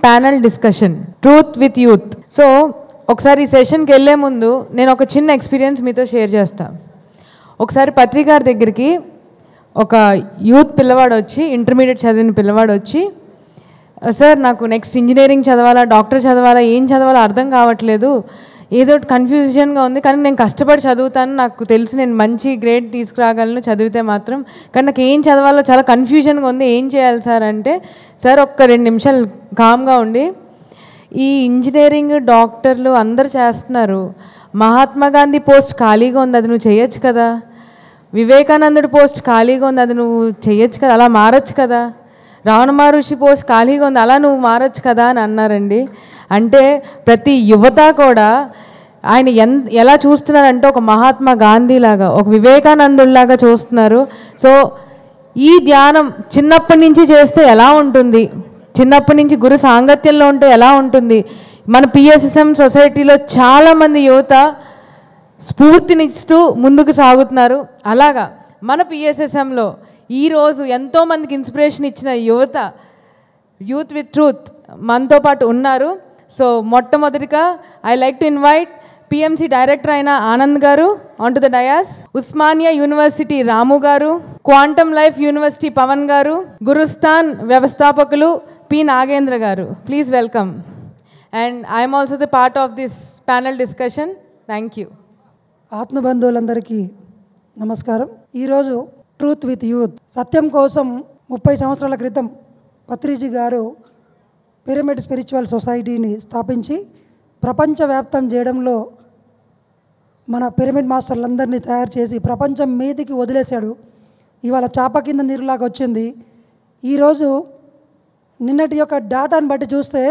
Panel discussion truth with youth. So ఒకసారి ఈ సెషన్కి వెళ్ళే ముందు నేను ఒక చిన్న ఎక్స్పీరియన్స్ మీతో షేర్ చేస్తాను. ఒకసారి పత్రికారి దగ్గరికి ఒక యూత్ పిల్లవాడు వచ్చి, ఇంటర్మీడియట్ చదివిన పిల్లవాడు వచ్చి, సార్ నాకు నెక్స్ట్ ఇంజనీరింగ్ చదవాలా, డాక్టర్ చదవాలా, ఏం చదవాలో అర్థం కావట్లేదు, ఏదో కన్ఫ్యూజన్గా ఉంది, కానీ నేను కష్టపడి చదువుతాను, నాకు తెలుసు నేను మంచి గ్రేడ్ తీసుకురాగలను చదివితే మాత్రం, కానీ నాకు ఏం చదవాలో చాలా కన్ఫ్యూజన్గా ఉంది, ఏం చేయాలి సార్ అంటే, సార్ ఒక్క 2 నిమిషాలు కామ్గా ఉండి, ఈ ఇంజనీరింగ్ డాక్టర్లు అందరు చేస్తున్నారు, మహాత్మా గాంధీ పోస్ట్ ఖాళీగా ఉంది, అది నువ్వు చేయొచ్చు కదా, వివేకానందుడి పోస్ట్ ఖాళీగా ఉంది, అది నువ్వు చేయొచ్చు కదా, అలా మారచ్చు కదా, రావణ మహర్షి పోస్ట్ ఖాళీగా ఉంది, అలా నువ్వు మారచ్చు కదా అని అన్నారండి. అంటే ప్రతి యువత కూడా ఆయన ఎలా చూస్తున్నారంటే ఒక మహాత్మా గాంధీ లాగా, ఒక వివేకానందుడిలాగా చూస్తున్నారు. సో ఈ ధ్యానం చిన్నప్పటి నుంచి చేస్తే ఎలా ఉంటుంది, చిన్నప్పటి నుంచి గురు సాంగత్యంలో ఉంటే ఎలా ఉంటుంది, మన పిఎస్ఎస్ఎం సొసైటీలో చాలామంది యువత స్ఫూర్తినిస్తూ ముందుకు సాగుతున్నారు. అలాగా మన పిఎస్ఎస్ఎంలో ఈరోజు ఎంతోమందికి ఇన్స్పిరేషన్ ఇచ్చిన యువత యూత్ విత్ ట్రూత్ మనతో పాటు ఉన్నారు. సో మొట్టమొదటిగా I like to invite PMC director అయిన ఆనంద్ గారు on to the dais, Osmania university Ramu గారు, క్వాంటమ్ లైఫ్ యూనివర్సిటీ పవన్ గారు, గురుస్థాన్ వ్యవస్థాపకులు పి నాగేంద్ర గారు. Please welcome. And I'm also the part of this panel discussion. Thank you. ఆత్మబంధువులందరికీ నమస్కారం. ఈరోజు ట్రూత్ విత్ యూత్, సత్యం కోసం 30 సంవత్సరాల క్రితం పత్రిజీ గారు పిరమిడ్ స్పిరిచువల్ సొసైటీని స్థాపించి ప్రపంచవ్యాప్తం చేయడంలో మన పిరమిడ్ మాస్టర్లందరినీ తయారు చేసి ప్రపంచం మీదికి వదిలేశాడు. ఇవాళ చాప కింద నీరులాగా వచ్చింది. ఈరోజు నిన్నటి యొక్క డేటాను బట్టి చూస్తే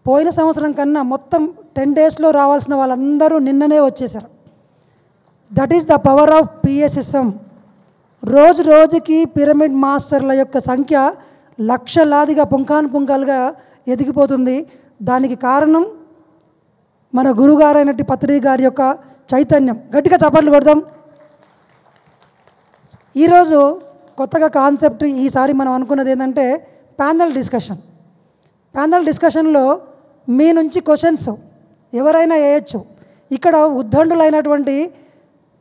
పోయిన సంవత్సరం కన్నా మొత్తం 10 డేస్లో రావాల్సిన వాళ్ళందరూ నిన్ననే వచ్చేసారు. That is the power of PSSM. రోజు రోజుకి పిరమిడ్ మాస్టర్ల యొక్క సంఖ్య లక్షలాదిగా పుంఖానుపుంఖాలుగా ఎదిగిపోతుంది. దానికి కారణం మన గురుగారైనటి పత్రి గారి యొక్క చైతన్యం. గట్టిగా చప్పట్లు కొడదాం. ఈరోజు కొత్తగా కాన్సెప్ట్ ఈసారి మనం అనుకున్నది ఏంటంటే ప్యానల్ డిస్కషన్. ప్యానల్ డిస్కషన్లో మీ నుంచి క్వశ్చన్స్ ఎవరైనా వేయచ్చు. ఇక్కడ ఉద్దండులైనటువంటి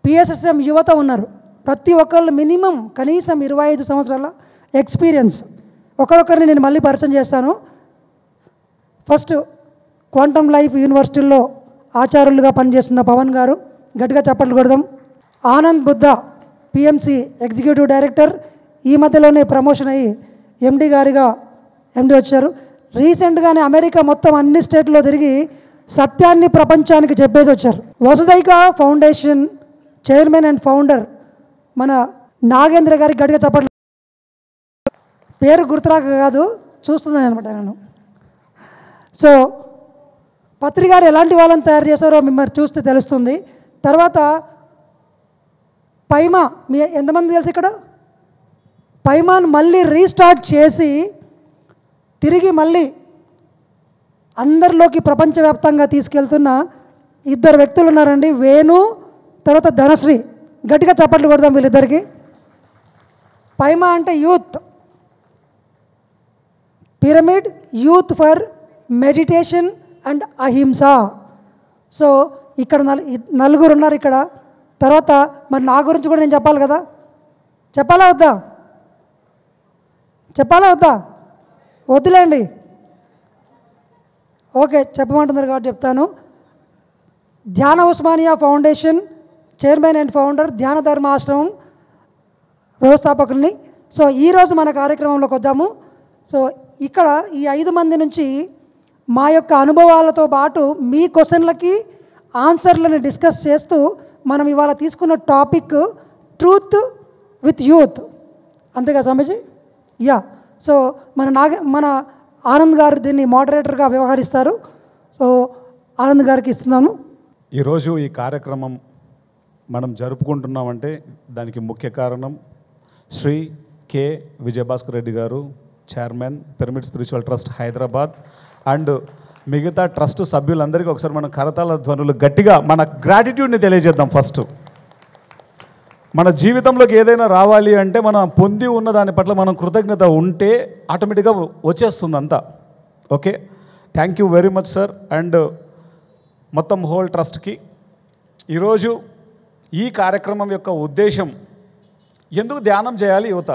పిఎస్ఎస్ఎం యువత ఉన్నారు. ప్రతి ఒక్కళ్ళు మినిమం కనీసం 25 సంవత్సరాల ఎక్స్పీరియన్స్. ఒకరొకరిని నేను మళ్ళీ పరిచయం చేస్తాను. ఫస్ట్ క్వాంటమ్ లైఫ్ యూనివర్సిటీలో ఆచార్యులుగా పనిచేస్తున్న పవన్ గారు, గట్టిగా చప్పట్లు కొడదాం. Anand Buddha PMC executive director, ఈ మధ్యలోనే ప్రమోషన్ అయ్యి ఎండి వచ్చారు. రీసెంట్గానే అమెరికా మొత్తం అన్ని స్టేట్లో తిరిగి సత్యాన్ని ప్రపంచానికి చెప్పేసి వచ్చారు. వసుదైక ఫౌండేషన్ చైర్మన్ అండ్ ఫౌండర్ మన నాగేంద్ర గారికి గట్టిగా చప్పట్లు. పేరు గుర్తురాక కాదు, చూస్తున్నాను అనమాట నేను. సో పత్రి గారు ఎలాంటి వాళ్ళని తయారు చేశారో మిమ్మల్ని చూస్తే తెలుస్తుంది. తర్వాత పైమా, మీ ఎంతమంది తెలుసు ఇక్కడ? పైమాను మళ్ళీ రీస్టార్ట్ చేసి తిరిగి మళ్ళీ అందరిలోకి ప్రపంచవ్యాప్తంగా తీసుకెళ్తున్న 2 వ్యక్తులు ఉన్నారండి. వేణు, తర్వాత ధనశ్రీ. గట్టిగా చప్పట్లు కొడదాం వీళ్ళిద్దరికి. పైమా అంటే youth, pyramid youth for meditation and అహింస. సో ఇక్కడ నలుగురు ఉన్నారు ఇక్కడ. తర్వాత మరి నా గురించి కూడా నేను చెప్పాలి కదా, చెప్పాలా వద్దా? వద్దులేండి. ఓకే, చెప్పమంటున్నారు కాబట్టి చెప్తాను. ధ్యాన Osmania foundation chairman and founder, ధ్యాన ధర్మ ఆశ్రమం వ్యవస్థాపకుల్ని. సో ఈరోజు మన కార్యక్రమంలోకి వద్దాము. సో ఇక్కడ ఈ 5 మంది నుంచి మా యొక్క అనుభవాలతో పాటు మీ క్వశ్చన్లకి ఆన్సర్లను డిస్కస్ చేస్తూ మనం ఇవాళ తీసుకున్న టాపిక్ ట్రూత్ విత్ యూత్. అంతేగా స్వామీజీ? యా. సో మన ఆనంద్ గారు దీన్ని మోడరేటర్గా వ్యవహరిస్తారు. సో ఆనంద్ గారికి ఇస్తున్నాను. ఈరోజు ఈ కార్యక్రమం మనం జరుపుకుంటున్నామంటే దానికి ముఖ్య కారణం శ్రీ కె విజయభాస్కర్ రెడ్డి గారు, chairman pyramid spiritual trust Hyderabad, and మిగతా ట్రస్ట్ సభ్యులందరికీ ఒకసారి మనం కరతాళ ధ్వనులు గట్టిగా మన గ్రాటిట్యూడ్ని తెలియజేద్దాం. ఫస్ట్ మన జీవితంలోకి ఏదైనా రావాలి అంటే మనం పొంది ఉన్న దాని పట్ల మనం కృతజ్ఞత ఉంటే ఆటోమేటిక్గా వచ్చేస్తుంది అంతా. Okay, thank you very much sir. And మొత్తం హోల్ ట్రస్ట్కి ఈరోజు ఈ కార్యక్రమం యొక్క ఉద్దేశం, ఎందుకు ధ్యానం చేయాలి యువత,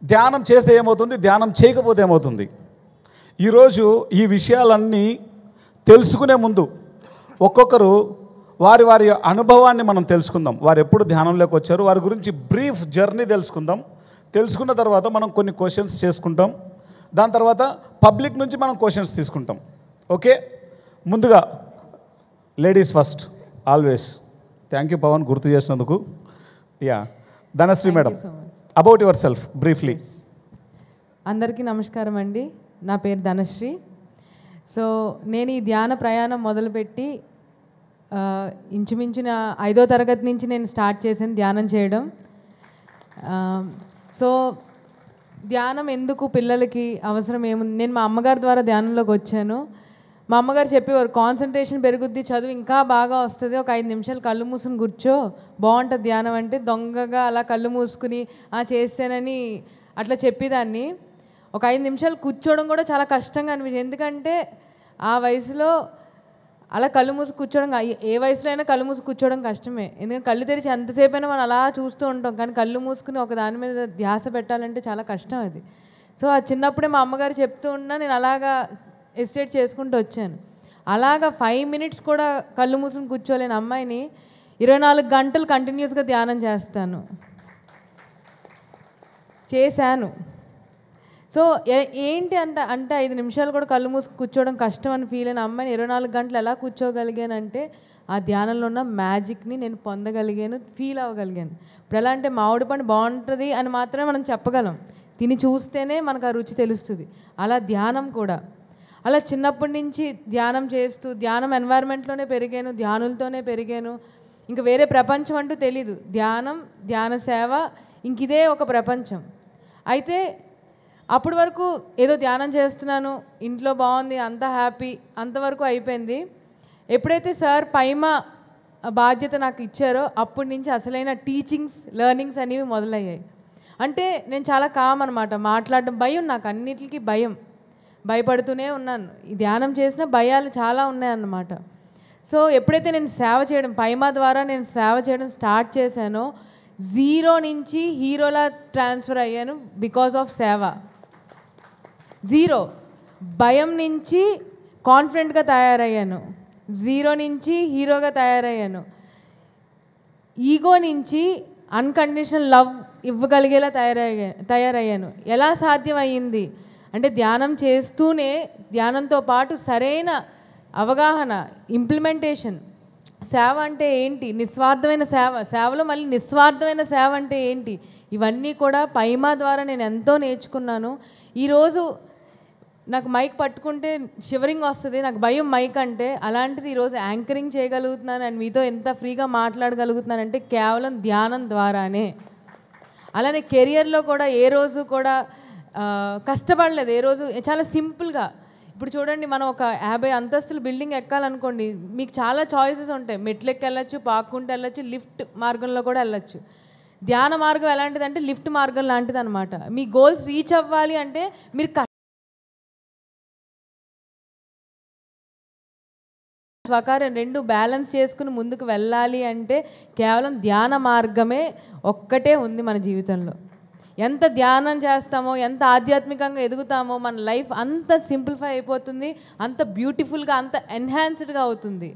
ధ్యానం చేస్తే ఏమవుతుంది, ధ్యానం చేయకపోతే ఏమవుతుంది, ఈరోజు ఈ విషయాలన్నీ తెలుసుకునే ముందు ఒక్కొక్కరు వారి వారి అనుభవాన్ని మనం తెలుసుకుందాం. వారు ఎప్పుడు ధ్యానంలోకి వచ్చారు, వారి గురించి బ్రీఫ్ జర్నీ తెలుసుకుందాం. తెలుసుకున్న తర్వాత మనం కొన్ని క్వశ్చన్స్ చేసుకుంటాం. దాని తర్వాత పబ్లిక్ నుంచి మనం క్వశ్చన్స్ తీసుకుంటాం. ఓకే, ముందుగా ladies first always. Thank you Pavan, గుర్తు చేసినందుకు. Yeah, Dhanashree madam, about yourself briefly. అందరికీ నమస్కారం అండి. నా పేరు ధనశ్రీ. సో నేను ఈ ధ్యాన ప్రయాణం మొదలుపెట్టి ఇంచుమించిన 5వ తరగతి నుంచి నేను స్టార్ట్ చేశాను ధ్యానం చేయడం. సో ధ్యానం ఎందుకు పిల్లలకి అవసరం ఏముంది, నేను మా అమ్మగారి ద్వారా ధ్యానంలోకి వచ్చాను. మా అమ్మగారు చెప్పేవారు, కాన్సన్ట్రేషన్ పెరుగుద్ది, చదువు ఇంకా బాగా వస్తుంది, ఒక 5 నిమిషాలు కళ్ళు మూసుకుని కూర్చో బాగుంటుంది ధ్యానం అంటే. దొంగగా అలా కళ్ళు మూసుకుని చేస్తానని అట్లా చెప్పేదాన్ని. ఒక 5 నిమిషాలు కూర్చోవడం కూడా చాలా కష్టంగా అనిపించింది. ఎందుకంటే ఆ వయసులో అలా కళ్ళు మూసి కూర్చోవడం, ఏ వయసులో అయినా కళ్ళు మూసి కూర్చోవడం కష్టమే. ఎందుకంటే కళ్ళు తెరిచి ఎంతసేపు అయినా మనం అలా చూస్తూ ఉంటాం, కానీ కళ్ళు మూసుకుని ఒక దాని మీద ధ్యాస పెట్టాలంటే చాలా కష్టం అది. సో ఆ చిన్నప్పుడే మా అమ్మగారు చెప్తూ ఉన్నా నేను అలాగా ఎస్టేట్ చేసుకుంటూ వచ్చాను. అలాగా 5 మినిట్స్ కూడా కళ్ళు మూసుకుని కూర్చోలేని అమ్మాయిని 24 గంటలు కంటిన్యూస్గా ధ్యానం చేశాను. సో ఏంటి అంటే 5 నిమిషాలు కూడా కళ్ళు మూసుకు కూర్చోవడం కష్టం అని ఫీల్ అయిన అమ్మాయిని 24 గంటలు ఎలా కూర్చోగలిగానంటే ఆ ధ్యానంలో ఉన్న మ్యాజిక్ని నేను పొందగలిగాను, ఫీల్ అవ్వగలిగాను. ఇప్పుడు ఎలా అంటే మామిడి పండు బాగుంటుంది అని మాత్రమే మనం చెప్పగలం, తిని చూస్తేనే మనకు ఆ రుచి తెలుస్తుంది. అలా ధ్యానం కూడా అలా చిన్నప్పటి నుంచి ధ్యానం చేస్తూ ధ్యానం ఎన్వైర్న్మెంట్లోనే పెరిగాను, ధ్యానులతోనే పెరిగాను. ఇంకా వేరే ప్రపంచం అంటూ తెలీదు. ధ్యానం, ధ్యాన సేవ, ఇంక ఇదే ఒక ప్రపంచం. అయితే అప్పటి వరకు ఏదో ధ్యానం చేస్తున్నాను, ఇంట్లో బాగుంది, అంతా హ్యాపీ, అంతవరకు అయిపోయింది. ఎప్పుడైతే సార్ పైమా బాధ్యత నాకు ఇచ్చారో అప్పటి నుంచి అసలైన టీచింగ్స్, లెర్నింగ్స్ అనేవి మొదలయ్యాయి. అంటే నేను చాలా కామ్ అనమాట, మాట్లాడడం భయం, నాకు అన్నిటికీ భయపడుతూనే ఉన్నాను. ఈ ధ్యానం చేసిన భయాలు చాలా ఉన్నాయన్నమాట. సో ఎప్పుడైతే నేను సేవ చేయడం, పైమా ద్వారా నేను సేవ చేయడం స్టార్ట్ చేశానో 0 నుంచి హీరోలా ట్రాన్స్ఫర్ అయ్యాను. బికాజ్ ఆఫ్ సేవ. 0 భయం నుంచి కాన్ఫిడెంట్గా తయారయ్యాను, 0 నుంచి హీరోగా తయారయ్యాను, ఈగో నుంచి అన్కండిషనల్ లవ్ ఇవ్వగలిగేలా తయారయ్యాను. ఎలా సాధ్యమయ్యింది అంటే ధ్యానం చేస్తూనే ధ్యానంతో పాటు సరైన అవగాహన, ఇంప్లిమెంటేషన్. సేవ అంటే ఏంటి, నిస్వార్థమైన సేవ, సేవలో మళ్ళీ నిస్వార్థమైన సేవ అంటే ఏంటి, ఇవన్నీ కూడా పైమా ద్వారా నేను ఎంతో నేర్చుకున్నాను. ఈరోజు నాకు మైక్ పట్టుకుంటే షివరింగ్ వస్తుంది, నాకు భయం మైక్ అంటే. అలాంటిది ఈరోజు యాంకరింగ్ చేయగలుగుతున్నాను అండ్ మీతో ఎంత ఫ్రీగా మాట్లాడగలుగుతున్నానంటే కేవలం ధ్యానం ద్వారానే. అలానే కెరియర్లో కూడా ఏ రోజు కూడా కష్టపడలేదు, ఏ రోజు చాలా సింపుల్గా. ఇప్పుడు చూడండి, మనం ఒక 50 అంతస్తుల బిల్డింగ్ ఎక్కాలనుకోండి, మీకు చాలా చాయిసెస్ ఉంటాయి. మెట్లెక్కి వెళ్ళచ్చు, పాక్కుంటూ వెళ్ళచ్చు, లిఫ్ట్ మార్గంలో కూడా వెళ్ళచ్చు. ధ్యాన మార్గం ఎలాంటిదంటే లిఫ్ట్ మార్గం లాంటిది అనమాట. మీ గోల్స్ రీచ్ అవ్వాలి అంటే మీరు స్వకార్యం 2 బ్యాలెన్స్ చేసుకుని ముందుకు వెళ్ళాలి అంటే కేవలం ధ్యాన మార్గమే ఒక్కటే ఉంది మన జీవితంలో. ఎంత ధ్యానం చేస్తామో, ఎంత ఆధ్యాత్మికంగా ఎదుగుతామో మన లైఫ్ అంత సింప్లిఫై అయిపోతుంది, అంత బ్యూటిఫుల్గా, అంత ఎన్హాన్స్డ్గా అవుతుంది.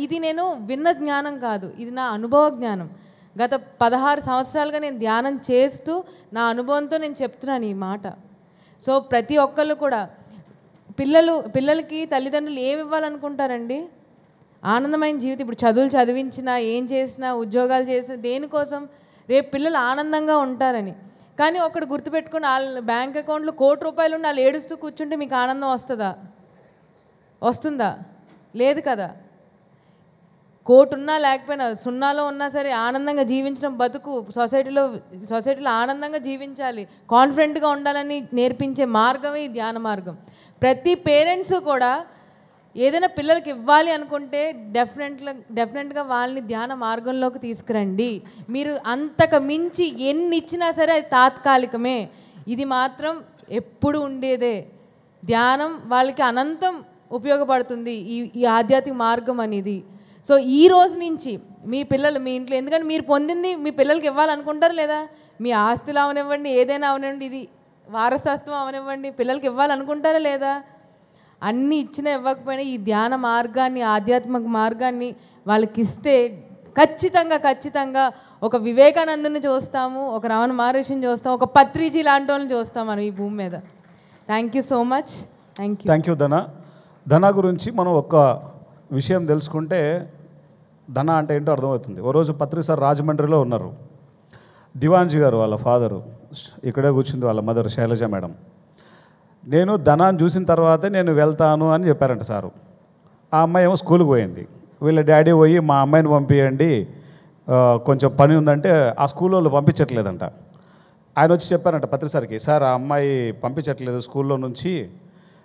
ఇది నేను విన్న జ్ఞానం కాదు, ఇది నా అనుభవ జ్ఞానం. గత 16 సంవత్సరాలుగా నేను ధ్యానం చేస్తూ నా అనుభవంతో నేను చెప్తున్నాను ఈ మాట. సో ప్రతి ఒక్కళ్ళు కూడా పిల్లలకి తల్లిదండ్రులు ఏమి ఇవ్వాలనుకుంటారండి? ఆనందమైన జీవితం. ఇప్పుడు చదువులు చదివించినా, ఏం చేసినా, ఉద్యోగాలు చేసినా దేనికోసం? రేపు పిల్లలు ఆనందంగా ఉంటారని. కానీ ఒకటి గుర్తుపెట్టుకుని, వాళ్ళ బ్యాంక్ అకౌంట్లో ₹1,00,00,000 ఉండి వాళ్ళు ఏడుస్తూ కూర్చుంటే మీకు ఆనందం వస్తుందా? లేదు కదా. 1,00,00,000 ఉన్నా లేకపోయినా, 0లో ఉన్నా సరే ఆనందంగా జీవించడం బతుకు. సొసైటీలో ఆనందంగా జీవించాలి, కాన్ఫిడెంట్గా ఉండాలని నేర్పించే మార్గమే ఈ ధ్యాన మార్గం. ప్రతి పేరెంట్స్ కూడా ఏదైనా పిల్లలకి ఇవ్వాలి అనుకుంటే డెఫినెట్గా వాళ్ళని ధ్యాన మార్గంలోకి తీసుకురండి. మీరు అంతకు మించి ఎన్ని ఇచ్చినా సరే అది తాత్కాలికమే, ఇది మాత్రం ఎప్పుడు ఉండేదే. ధ్యానం వాళ్ళకి అనంతం ఉపయోగపడుతుంది ఈ ఆధ్యాత్మిక మార్గం అనేది. సో ఈ రోజు నుంచి మీ పిల్లలు మీ ఇంట్లో, ఎందుకంటే మీరు పొందింది మీ పిల్లలకి ఇవ్వాలనుకుంటారు లేదా, మీ ఆస్తులు అవనివ్వండి, ఏదైనా అవనివ్వండి, ఇది వారసత్వం అవనివ్వండి, పిల్లలకి ఇవ్వాలనుకుంటారా లేదా? అన్నీ ఇచ్చినా ఇవ్వకపోయినా ఈ ధ్యాన మార్గాన్ని, ఆధ్యాత్మిక మార్గాన్ని వాళ్ళకి ఇస్తే ఖచ్చితంగా ఒక వివేకానందుని చూస్తాము, ఒక రమణ మహర్షిని చూస్తాము, ఒక పత్రిజీ లాంటి వాళ్ళని చూస్తాం మనం ఈ భూమి మీద. Thank you so much. Thank you ధన గురించి మనం ఒక విషయం తెలుసుకుంటే, ధన అంటే ఏంటో అర్థమవుతుంది. ఓ రోజు పత్రి సార్ రాజమండ్రిలో ఉన్నారు. దివాన్జీ గారు వాళ్ళ ఫాదరు ఇక్కడే కూర్చుంది, వాళ్ళ మదర్ శైలజ మేడం. నేను ధనాన్ని చూసిన తర్వాతే నేను వెళ్తాను అని చెప్పారంట సారు. ఆ అమ్మాయి ఏమో స్కూల్కి పోయింది. వీళ్ళ డాడీ పోయి మా అమ్మాయిని పంపించండి, కొంచెం పని ఉందంటే ఆ స్కూల్ వాళ్ళు పంపించట్లేదంట. ఆయన వచ్చి చెప్పారంట పత్రి సార్కి, సార్ ఆ అమ్మాయి పంపించట్లేదు స్కూల్లో నుంచి,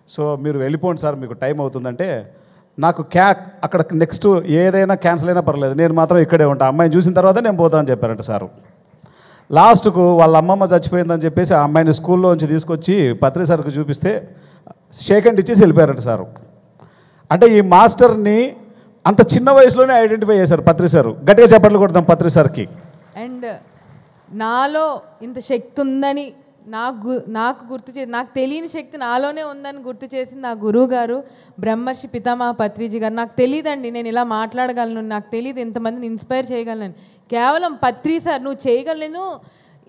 సో మీరు వెళ్ళిపోండి సార్, మీకు టైం అవుతుందంటే, నాకు అక్కడ నెక్స్ట్ ఏదైనా క్యాన్సిల్ అయినా పర్లేదు, నేను మాత్రం ఇక్కడే ఉంటా, అమ్మాయిని చూసిన తర్వాత నేను పోతానని చెప్పారంట సారు. లాస్ట్కు వాళ్ళ అమ్మమ్మ చచ్చిపోయిందని చెప్పేసి ఆ అమ్మాయిని స్కూల్లో నుంచి తీసుకొచ్చి పత్రి సార్కి చూపిస్తే షేక్ హ్యాండ్ ఇచ్చేసి వెళ్ళిపోయారంట సారు. అంటే ఈ మాస్టర్ని అంత చిన్న వయసులోనే ఐడెంటిఫై చేశారు పత్రి సారు. గట్టిగా చప్పట్లు కొడతాం పత్రి సార్కి. అండ్ నాలో ఇంత శక్తి ఉందని నాకు గుర్తు చేసి, నాకు తెలియని శక్తి నాలోనే ఉందని గుర్తు చేసింది నా గురువు గారు బ్రహ్మర్షి పితామహ పత్రిజీ గారు. నాకు తెలియదండి నేను ఇలా మాట్లాడగలను, నాకు తెలియదు ఇంతమందిని ఇన్స్పైర్ చేయగలను. కేవలం పత్రి సార్ నువ్వు చేయగలను.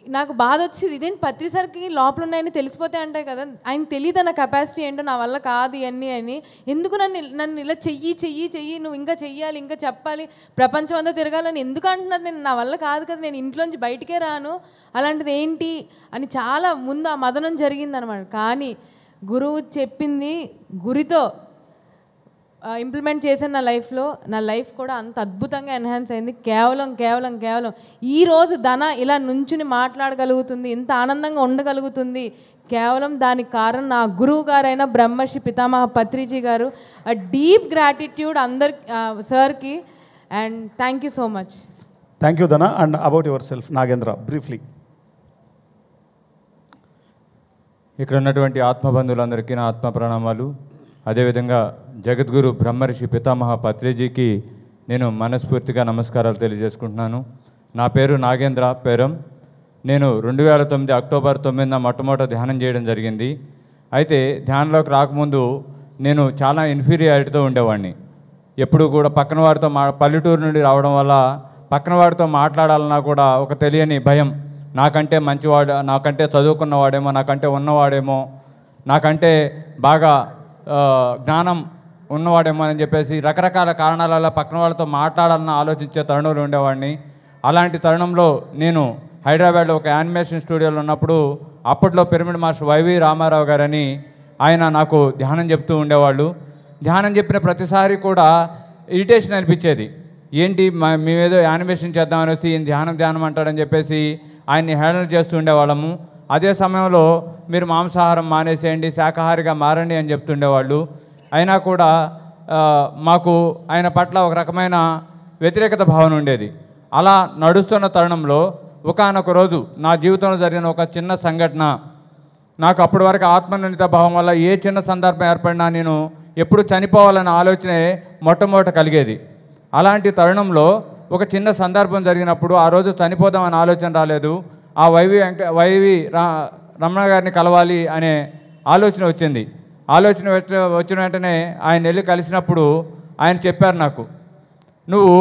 నాకు బాధ వచ్చేది, ఇదేంటి పత్రి సార్కి లోపల ఉన్నాయని తెలిసిపోతే అంటాయి కదా, ఆయన తెలియదు నా కెపాసిటీ ఏంటో, నా వల్ల కాదు ఇవన్నీ అని. ఎందుకు నన్ను ఇలా చెయ్యి నువ్వు ఇంకా చెయ్యాలి, ఇంకా చెప్పాలి, ప్రపంచం అంతా తిరగాలని ఎందుకు అంటున్నారు? నేను నా వల్ల కాదు కదా, నేను ఇంట్లోంచి బయటికే రాను, అలాంటిది ఏంటి అని చాలా ముందు ఆ మదనం జరిగిందనమాట. కానీ గురువు చెప్పింది గురితో ఇంప్లిమెంట్ చేశాను నా లైఫ్లో. నా లైఫ్ కూడా అంత అద్భుతంగా ఎన్హాన్స్ అయింది. కేవలం ఈరోజు ధన ఇలా నుంచుని మాట్లాడగలుగుతుంది, ఇంత ఆనందంగా ఉండగలుగుతుంది, కేవలం దానికి కారణం నా గురువు గారైన బ్రహ్మర్షి పితామహ పత్రిజీ గారు. డీప్ గ్రాటిట్యూడ్ అందరి సార్కి. And thank you so much. Thank you Dhana. And about yourself Nagendra, briefly. ఇక్కడ ఉన్నటువంటి ఆత్మబంధువులందరికీ నా ఆత్మ ప్రణామాలు. అదేవిధంగా జగద్గురు బ్రహ్మర్షి పితామహ పత్రిజీకి నేను మనస్ఫూర్తిగా నమస్కారాలు తెలియజేసుకుంటున్నాను. నా పేరు నాగేంద్ర పేరం. నేను 2009 అక్టోబర్ 9న మొట్టమొదట ధ్యానం చేయడం జరిగింది. అయితే ధ్యానంలోకి రాకముందు నేను చాలా ఇన్ఫీరియారిటీతో ఉండేవాడిని. ఎప్పుడు కూడా పక్కన వారితో పల్లెటూరు నుండి రావడం వల్ల పక్కన వారితో మాట్లాడాలన్నా కూడా ఒక తెలియని భయం. నాకంటే మంచివాడు, నాకంటే చదువుకున్నవాడేమో, నాకంటే ఉన్నవాడేమో, నాకంటే బాగా జ్ఞానం ఉన్నవాడేమో అని చెప్పేసి రకరకాల కారణాల వల్ల పక్కన వాళ్ళతో మాట్లాడాలని ఆలోచించే తరుణంలో ఉండేవాడిని. అలాంటి తరుణంలో నేను హైదరాబాద్లో ఒక యానిమేషన్ స్టూడియోలో ఉన్నప్పుడు అప్పట్లో పిరమిడ్ మాస్టర్ వైవి రామారావు గారని ఆయన నాకు ధ్యానం చెప్తూ ఉండేవాళ్ళు. ధ్యానం చెప్పిన ప్రతిసారి కూడా ఇరిటేషన్ అనిపించేది. ఏంటి మేమేదో యానిమేషన్ చేద్దామనేసి ఈయన ధ్యానం అంటాడని చెప్పేసి ఆయన్ని హేళన చేస్తూ ఉండేవాళ్ళము. అదే సమయంలో మీరు మాంసాహారం మానేసేయండి, శాకాహారిగా మారండి అని చెప్తుండేవాళ్ళు. అయినా కూడా మాకు ఆయన పట్ల ఒక రకమైన వ్యతిరేకత భావన ఉండేది. అలా నడుస్తున్న తరుణంలో ఒకానొక రోజు నా జీవితంలో జరిగిన ఒక చిన్న సంఘటన, నాకు అప్పటి వరకు ఆత్మనిర్ణీత భావం వల్ల ఏ చిన్న సందర్భం ఏర్పడినా నేను ఎప్పుడు చనిపోవాలన్న ఆలోచనే మొట్టమొదట కలిగేది. అలాంటి తరుణంలో ఒక చిన్న సందర్భం జరిగినప్పుడు ఆ రోజు చనిపోదామని ఆలోచన రాలేదు. ఆ వైవి రమణ గారిని కలవాలి అనే ఆలోచన వచ్చింది. ఆలోచన వచ్చిన వెంటనే ఆయన వెళ్ళి కలిసినప్పుడు ఆయన చెప్పారు నాకు, నువ్వు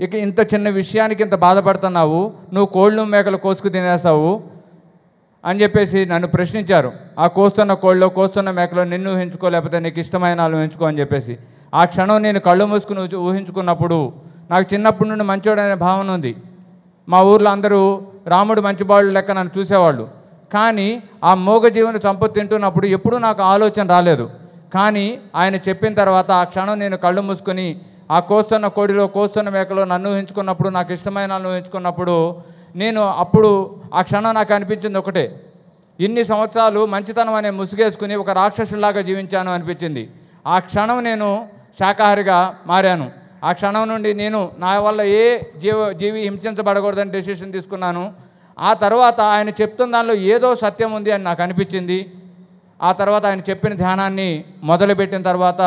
ఇక ఇంత చిన్న విషయానికి ఇంత బాధపడుతున్నావు, నువ్వు కోళ్ళు మేకలు కోసుకు తినేస్తావు అని చెప్పేసి నన్ను ప్రశ్నించారు. ఆ కోస్తున్న కోళ్ళు కోస్తున్న మేకలో నిన్ను ఊహించుకో, లేకపోతే నీకు ఇష్టమైన వాళ్ళు ఊహించుకో అని చెప్పేసి. ఆ క్షణం నేను కళ్ళు మూసుకుని ఊహించుకున్నప్పుడు నాకు చిన్నప్పటి నుండి మంచోడనే భావన ఉంది. మా ఊర్లో అందరూ రాముడు మంచివాళ్ళు లెక్క నన్ను చూసేవాళ్ళు. కానీ ఆ మూగజీవుని చంపు తింటున్నప్పుడు ఎప్పుడూ నాకు ఆలోచన రాలేదు. కానీ ఆయన చెప్పిన తర్వాత ఆ క్షణం నేను కళ్ళు మూసుకొని ఆ కోస్తున్న కోడిలో కోస్తున్న మేకలో నన్ను ఊహించుకున్నప్పుడు, నాకు ఇష్టమైన నన్ను ఊహించుకున్నప్పుడు నేను అప్పుడు ఆ క్షణం నాకు అనిపించింది ఒకటే, ఇన్ని సంవత్సరాలు మంచితనం అనే ముసుగేసుకుని ఒక రాక్షసులాగా జీవించాను అనిపించింది. ఆ క్షణం నేను శాకాహారిగా మారాను. ఆ క్షణం నుండి నేను నా వల్ల ఏ జీవి హింసించబడకూడదని డెసిషన్ తీసుకున్నాను. ఆ తర్వాత ఆయన చెప్తున్న దానిలో ఏదో సత్యం ఉంది అని నాకు అనిపించింది. ఆ తర్వాత ఆయన చెప్పిన ధ్యానాన్ని మొదలుపెట్టిన తర్వాత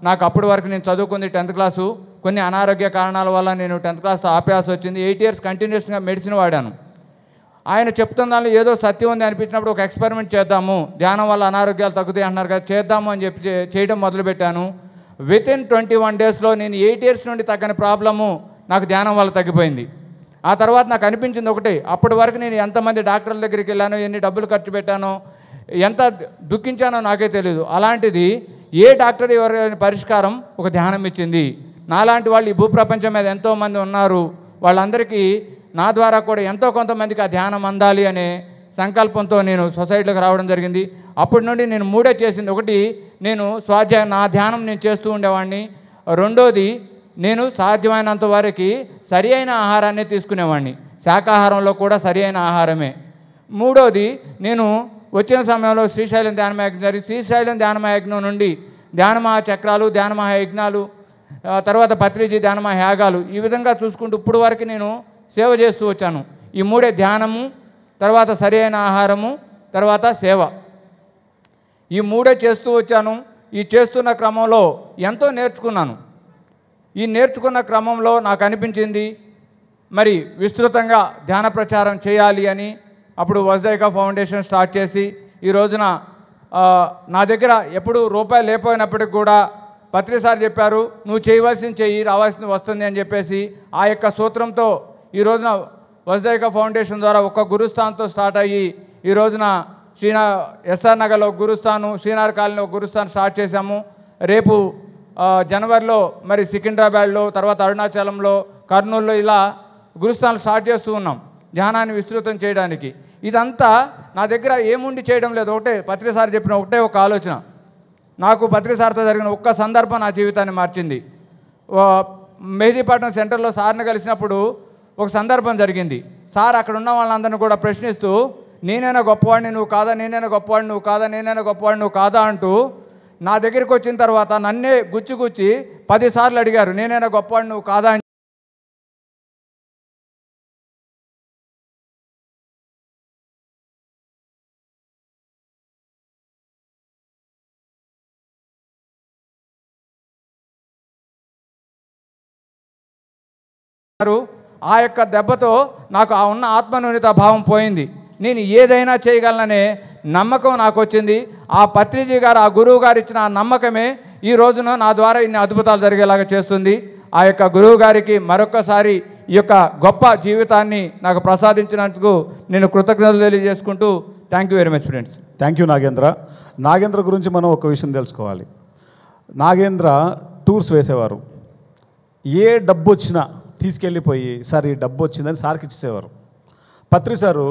నాకు అప్పటి వరకు నేను చదువుకుంది 10th క్లాసు, కొన్ని అనారోగ్య కారణాల వల్ల నేను 10th క్లాస్ ఆపేయాల్సి వచ్చింది. 8 years కంటిన్యూస్గా మెడిసిన్ వాడాను. ఆయన చెప్తున్న దానిలో ఏదో సత్యం ఉంది అనిపించినప్పుడు ఒక ఎక్స్పెరిమెంట్ చేద్దాము, ధ్యానం వల్ల అనారోగ్యాలు తగ్గుతాయి అంటున్నారు కదా, చేద్దాము అని చెప్పి చేయడం మొదలుపెట్టాను. వితిన్ 21 daysలో నేను 8 years నుండి తగ్గని ప్రాబ్లము నాకు ధ్యానం వల్ల తగ్గిపోయింది. ఆ తర్వాత నాకు అనిపించింది ఒకటి, అప్పటి వరకు నేను ఎంతమంది డాక్టర్ల దగ్గరికి వెళ్ళానో, ఎన్ని డబ్బులు ఖర్చు పెట్టానో, ఎంత దుఃఖించానో నాకే తెలియదు. అలాంటిది ఏ డాక్టర్ ఎవరైనా పరిష్కారం ఒక ధ్యానం ఇచ్చింది. నాలాంటి వాళ్ళు ఈ భూప్రపంచం మీద ఎంతోమంది ఉన్నారు, వాళ్ళందరికీ నా ద్వారా కూడా ఎంతో కొంతమందికి ఆ ధ్యానం అందాలి అనే సంకల్పంతో నేను సొసైటీలోకి రావడం జరిగింది. అప్పటి నుండి నేను 3 చేసింది. ఒకటి, నేను స్వాధ్యాయం నా ధ్యానం నేను చేస్తూ ఉండేవాడిని. రెండోది, నేను సాధ్యమైనంత వరకు సరి అయిన ఆహారాన్ని తీసుకునేవాడిని, శాకాహారంలో కూడా సరి అయిన ఆహారమే. మూడోది, నేను వచ్చిన సమయంలో శ్రీశైలం ధ్యానమయజ్ఞం జరిగి శ్రీశైలం ధ్యానమయజ్ఞం నుండి ధ్యానమహాచక్రాలు, ధ్యానమహాయజ్ఞాలు, తర్వాత పత్రిజీ ధ్యానమహాయాగాలు, ఈ విధంగా చూసుకుంటూ ఇప్పుడు వరకు నేను సేవ చేస్తూ వచ్చాను. ఈ 3 ధ్యానము, తర్వాత సరి అయిన ఆహారము, తర్వాత సేవ, ఈ 3 చేస్తూ వచ్చాను. ఈ చేస్తున్న క్రమంలో ఎంతో నేర్చుకున్నాను. ఈ నేర్చుకున్న క్రమంలో నాకు అనిపించింది మరి విస్తృతంగా ధ్యాన ప్రచారం చేయాలి అని. అప్పుడు వజ్రైక ఫౌండేషన్ స్టార్ట్ చేసి ఈ రోజున నా దగ్గర ఎప్పుడు రూపాయి లేకపోయినప్పటికి కూడా పత్రి సార్ చెప్పారు, నువ్వు చేయవలసింది చెయ్యి, రావాల్సింది వస్తుంది అని చెప్పేసి ఆ యొక్క సూత్రంతో ఈ రోజున వజ్రైక ఫౌండేషన్ ద్వారా ఒక గురుస్థాన్తో స్టార్ట్ అయ్యి ఈ రోజున ఎస్ఆర్ నగర్లో ఒక గురుస్థాను, శ్రీనగర్ కాలనీలో ఒక గురుస్థాన్ స్టార్ట్ చేశాము. రేపు జనవరిలో మరి సికింద్రాబాద్లో, తర్వాత అరుణాచలంలో, కర్నూలులో ఇలా గురుస్థానాలు స్టార్ట్ చేస్తూ ఉన్నాం ధ్యానాన్ని విస్తృతం చేయడానికి. ఇదంతా నా దగ్గర ఏముండి చేయడం లేదు. ఒకటే పత్రి సార్ చెప్పిన ఒక ఆలోచన, నాకు పత్రి సార్తో జరిగిన ఒక్క సందర్భం నా జీవితాన్ని మార్చింది. మెహదీపట్నం సెంటర్లో సార్ని కలిసినప్పుడు ఒక సందర్భం జరిగింది. సార్ అక్కడ ఉన్న వాళ్ళందరినీ కూడా ప్రశ్నిస్తూ, నేనైనా గొప్పవాడిని నువ్వు కాదా, నేనైనా గొప్పవాడిని నువ్వు కాదా, నేనైనా గొప్పవాడిని నువ్వు కాదా అంటూ నా దగ్గరికి వచ్చిన తర్వాత నన్నే గుచ్చి 10 సార్లు అడిగారు, నేనైనా గొప్పవాడిని నువ్వు కాదా అని. ఆ యొక్క దెబ్బతో నాకు ఆ ఉన్న ఆత్మన్యూనత భావం పోయింది. నేను ఏదైనా చేయగలననే నమ్మకం నాకు వచ్చింది. ఆ పత్రిజీ గారు, ఆ గురువు గారు ఇచ్చిన ఆ నమ్మకమే ఈ రోజున నా ద్వారా ఇన్ని అద్భుతాలు జరిగేలాగా చేస్తుంది. ఆ యొక్క గురువు గారికి మరొకసారి ఈ యొక్క గొప్ప జీవితాన్ని నాకు ప్రసాదించినందుకు నేను కృతజ్ఞతలు తెలియజేసుకుంటూ thank you very much friends. Thank you Nagendra. Nagendra గురించి మనం ఒక విషయం తెలుసుకోవాలి. నాగేంద్ర టూర్స్ వేసేవారు. ఏ డబ్బు వచ్చినా తీసుకెళ్ళిపోయి, సార్ ఈ డబ్బు వచ్చిందని సార్కి ఇచ్చేసేవారు. పత్రి సారు,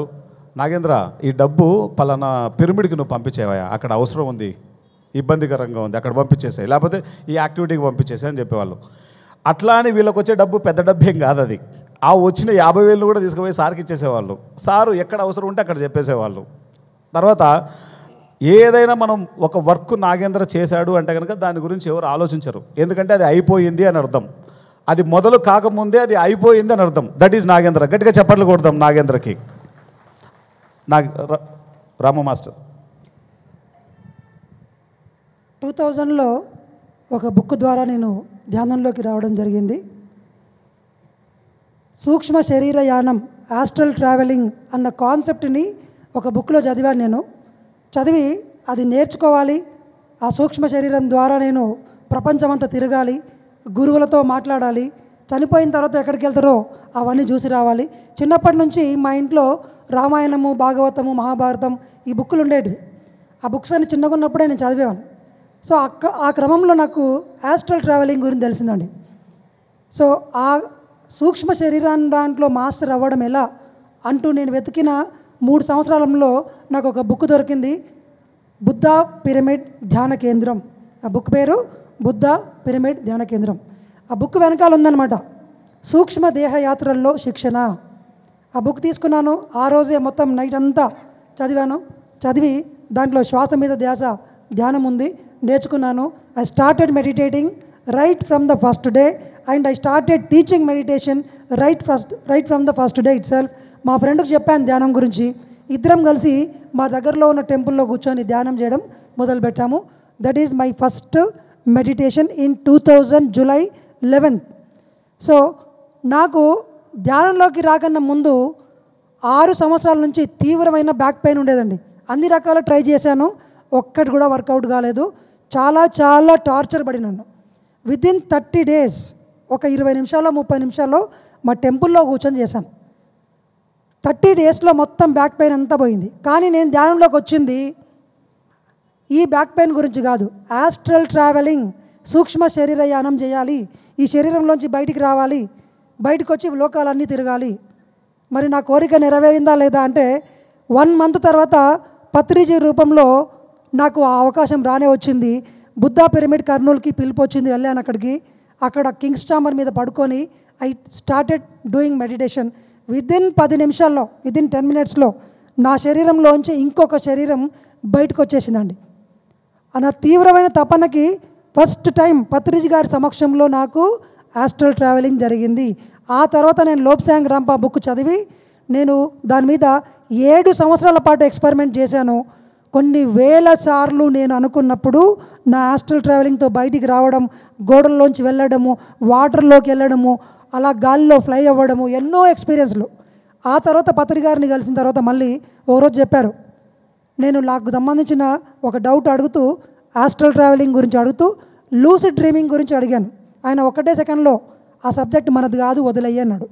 నాగేంద్ర ఈ డబ్బు పలానా పిరమిడ్కి నువ్వు పంపించేవా, అక్కడ అవసరం ఉంది, ఇబ్బందికరంగా ఉంది, అక్కడ పంపించేసాయి, లేకపోతే ఈ యాక్టివిటీకి పంపించేసాయి అని చెప్పేవాళ్ళు. అట్లా అని వీళ్ళకి వచ్చే డబ్బు పెద్ద డబ్బు ఏం కాదు అది. ఆ వచ్చిన 50,000 కూడా తీసుకుపోయి సార్కి ఇచ్చేసేవాళ్ళు. సారు ఎక్కడ అవసరం ఉంటే అక్కడ చెప్పేసేవాళ్ళు. తర్వాత ఏదైనా మనం ఒక వర్క్ నాగేంద్ర చేశాడు అంటే కనుక దాని గురించి ఎవరు ఆలోచించరు, ఎందుకంటే అది అయిపోయింది అని అర్థం. అది మొదలు కాకముందే అది అయిపోయింది అని అర్థం. That is Nagendra. గట్టిగా చప్పట్లు కొడదాం నాగేంద్రకి. రామ మాస్టర్ 2000లో ఒక బుక్ ద్వారా నేను ధ్యానంలోకి రావడం జరిగింది. సూక్ష్మ శరీర యానం, ఆస్ట్రల్ ట్రావెలింగ్ అన్న కాన్సెప్ట్ని ఒక బుక్లో చదివాను. నేను చదివి అది నేర్చుకోవాలి, ఆ సూక్ష్మ శరీరం ద్వారా నేను ప్రపంచమంతా తిరగాలి, గురువులతో మాట్లాడాలి, చనిపోయిన తర్వాత ఎక్కడికి వెళ్తారో అవన్నీ చూసి రావాలి. చిన్నప్పటి నుంచి మా ఇంట్లో రామాయణము, భాగవతము, మహాభారతం ఈ బుక్కులు ఉండేటివి. ఆ బుక్స్ అన్ని చిన్నగా ఉన్నప్పుడే నేను చదివేవాను. సో ఆ క్రమంలో నాకు ఆస్ట్రల్ ట్రావెలింగ్ గురించి తెలిసిందండి. సో ఆ సూక్ష్మ శరీరాన్ని దాంట్లో మాస్టర్ అవ్వడం ఎలా అంటూ నేను వెతికిన 3 సంవత్సరాలలో నాకు ఒక బుక్ దొరికింది, బుద్ధ పిరమిడ్ ధ్యాన కేంద్రం. ఆ బుక్ పేరు బుద్ధ పిరమిడ్ ధ్యాన కేంద్రం. ఆ బుక్ వెనకాల ఉందన్నమాట, సూక్ష్మ దేహయాత్రల్లో శిక్షణ. ఆ బుక్ తీసుకున్నాను. ఆ రోజే మొత్తం నైట్ అంతా చదివాను. చదివి దాంట్లో శ్వాస మీద ధ్యాస ధ్యానం ఉంది, నేర్చుకున్నాను. I started meditating right from the first day and I started teaching meditation right from the first day it self. మా ఫ్రెండ్కి చెప్పాను ధ్యానం గురించి. ఇద్దరం కలిసి మా దగ్గరలో ఉన్న టెంపుల్లో కూర్చొని ధ్యానం చేయడం మొదలుపెట్టాము. That is my first meditation in 2000 July 11th. So నాకు ధ్యానంలోకి రాకన్నా ముందు 6 సంవత్సరాల నుంచి తీవ్రమైన బ్యాక్ పెయిన్ ఉండేదండి. అన్ని రకాల ట్రై చేశాను, ఒక్కటి కూడా వర్కౌట్ కాలేదు. చాలా చాలా టార్చర్ పడినాను. వితిన్ 30 days ఒక 20 నిమిషాల్లో 30 నిమిషాల్లో మా టెంపుల్లో కూర్చొని చేశాను. 30 daysలో మొత్తం బ్యాక్ పెయిన్ అంతా పోయింది. కానీ నేను ధ్యానంలోకి వచ్చింది ఈ బ్యాక్ పెయిన్ గురించి కాదు, ఆస్ట్రల్ ట్రావెలింగ్, సూక్ష్మ శరీరయానం చేయాలి, ఈ శరీరంలోంచి బయటికి రావాలి, బయటకు వచ్చి లోకాలన్నీ తిరగాలి. మరి నా కోరిక నెరవేరిందా లేదా అంటే 1 month తర్వాత పత్రిజీ రూపంలో నాకు ఆ అవకాశం రానే వచ్చింది. బుద్ధా పిరమిడ్ కర్నూలుకి పిలుపు వచ్చింది, వెళ్ళాను అక్కడికి. అక్కడ కింగ్స్ చాంబర్ మీద పడుకొని I started doing meditation. Within 10 నిమిషాల్లో, విదిన్ 10 minutesలో నా శరీరంలోంచి ఇంకొక శరీరం బయటకు వచ్చేసిందండి. నా తీవ్రమైన తపనకి ఫస్ట్ టైం పత్రిజీ గారి సమక్షంలో నాకు ఆస్ట్రల్ ట్రావెలింగ్ జరిగింది. ఆ తర్వాత నేను లోబ్సాంగ్ రాంపా బుక్ చదివి నేను దాని మీద 7 సంవత్సరాల పాటు ఎక్స్పెరిమెంట్ చేశాను. కొన్ని వేల సార్లు నేను అనుకున్నప్పుడు నా ఆస్ట్రల్ ట్రావెలింగ్తో బయటికి రావడం, గోడల్లోంచి వెళ్ళడము, వాటర్లోకి వెళ్ళడము, అలా గాలిలో ఫ్లై అవ్వడము, ఎన్నో ఎక్స్పీరియన్స్లు. ఆ తర్వాత పత్రి గారిని కలిసిన తర్వాత మళ్ళీ ఒకరోజు చెప్పారు, నేను నాకు సంబంధించిన ఒక డౌట్ అడుగుతూ, ఆస్ట్రల్ ట్రావెలింగ్ గురించి అడుగుతూ లూసిడ్ డ్రీమింగ్ గురించి అడిగాను. ఆయన ఒకటే సెకండ్లో ఆ సబ్జెక్ట్ మనది కాదు, వదిలేయ్యి అన్నాడు.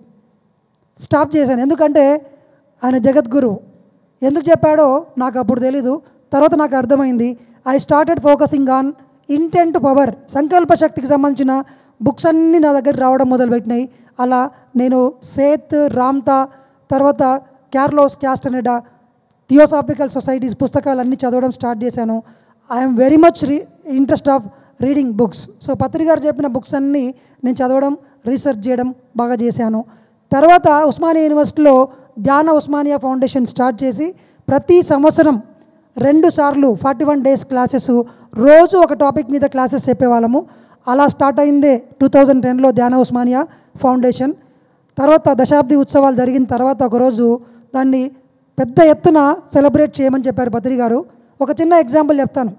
స్టాప్ చేశాను, ఎందుకంటే ఆయన జగద్గురువు. ఎందుకు చెప్పాడో నాకు అప్పుడు తెలీదు, తర్వాత నాకు అర్థమైంది. I started focusing on intent power, సంకల్ప శక్తికి సంబంధించిన బుక్స్ అన్నీ నా దగ్గర రావడం మొదలుపెట్టినాయి. అలా నేను సేత్, రామ్తా, తర్వాత క్యార్లోస్ క్యాస్టనెడా, థియోసాఫికల్ సొసైటీస్ పుస్తకాలన్నీ చదవడం స్టార్ట్ చేశాను. I'm very much interest of reading books. So Patri గారు చెప్పిన బుక్స్ అన్నీ నేను చదవడం, రీసెర్చ్ చేయడం బాగా చేశాను. తర్వాత ఉస్మానియా యూనివర్సిటీలో ధ్యాన ఉస్మానియా ఫౌండేషన్ స్టార్ట్ చేసి ప్రతి సంవత్సరం 2 సార్లు 41 days క్లాసెస్, రోజు ఒక టాపిక్ మీద క్లాసెస్ చెప్పేవాళ్ళము. అలా స్టార్ట్ అయిందే 2010లో ధ్యాన ఉస్మానియా ఫౌండేషన్. తర్వాత దశాబ్ది ఉత్సవాలు జరిగిన తర్వాత ఒకరోజు దాన్ని పెద్ద ఎత్తున సెలబ్రేట్ చేయమని చెప్పారు పత్రి గారు. ఒక చిన్న ఎగ్జాంపుల్ చెప్తాను.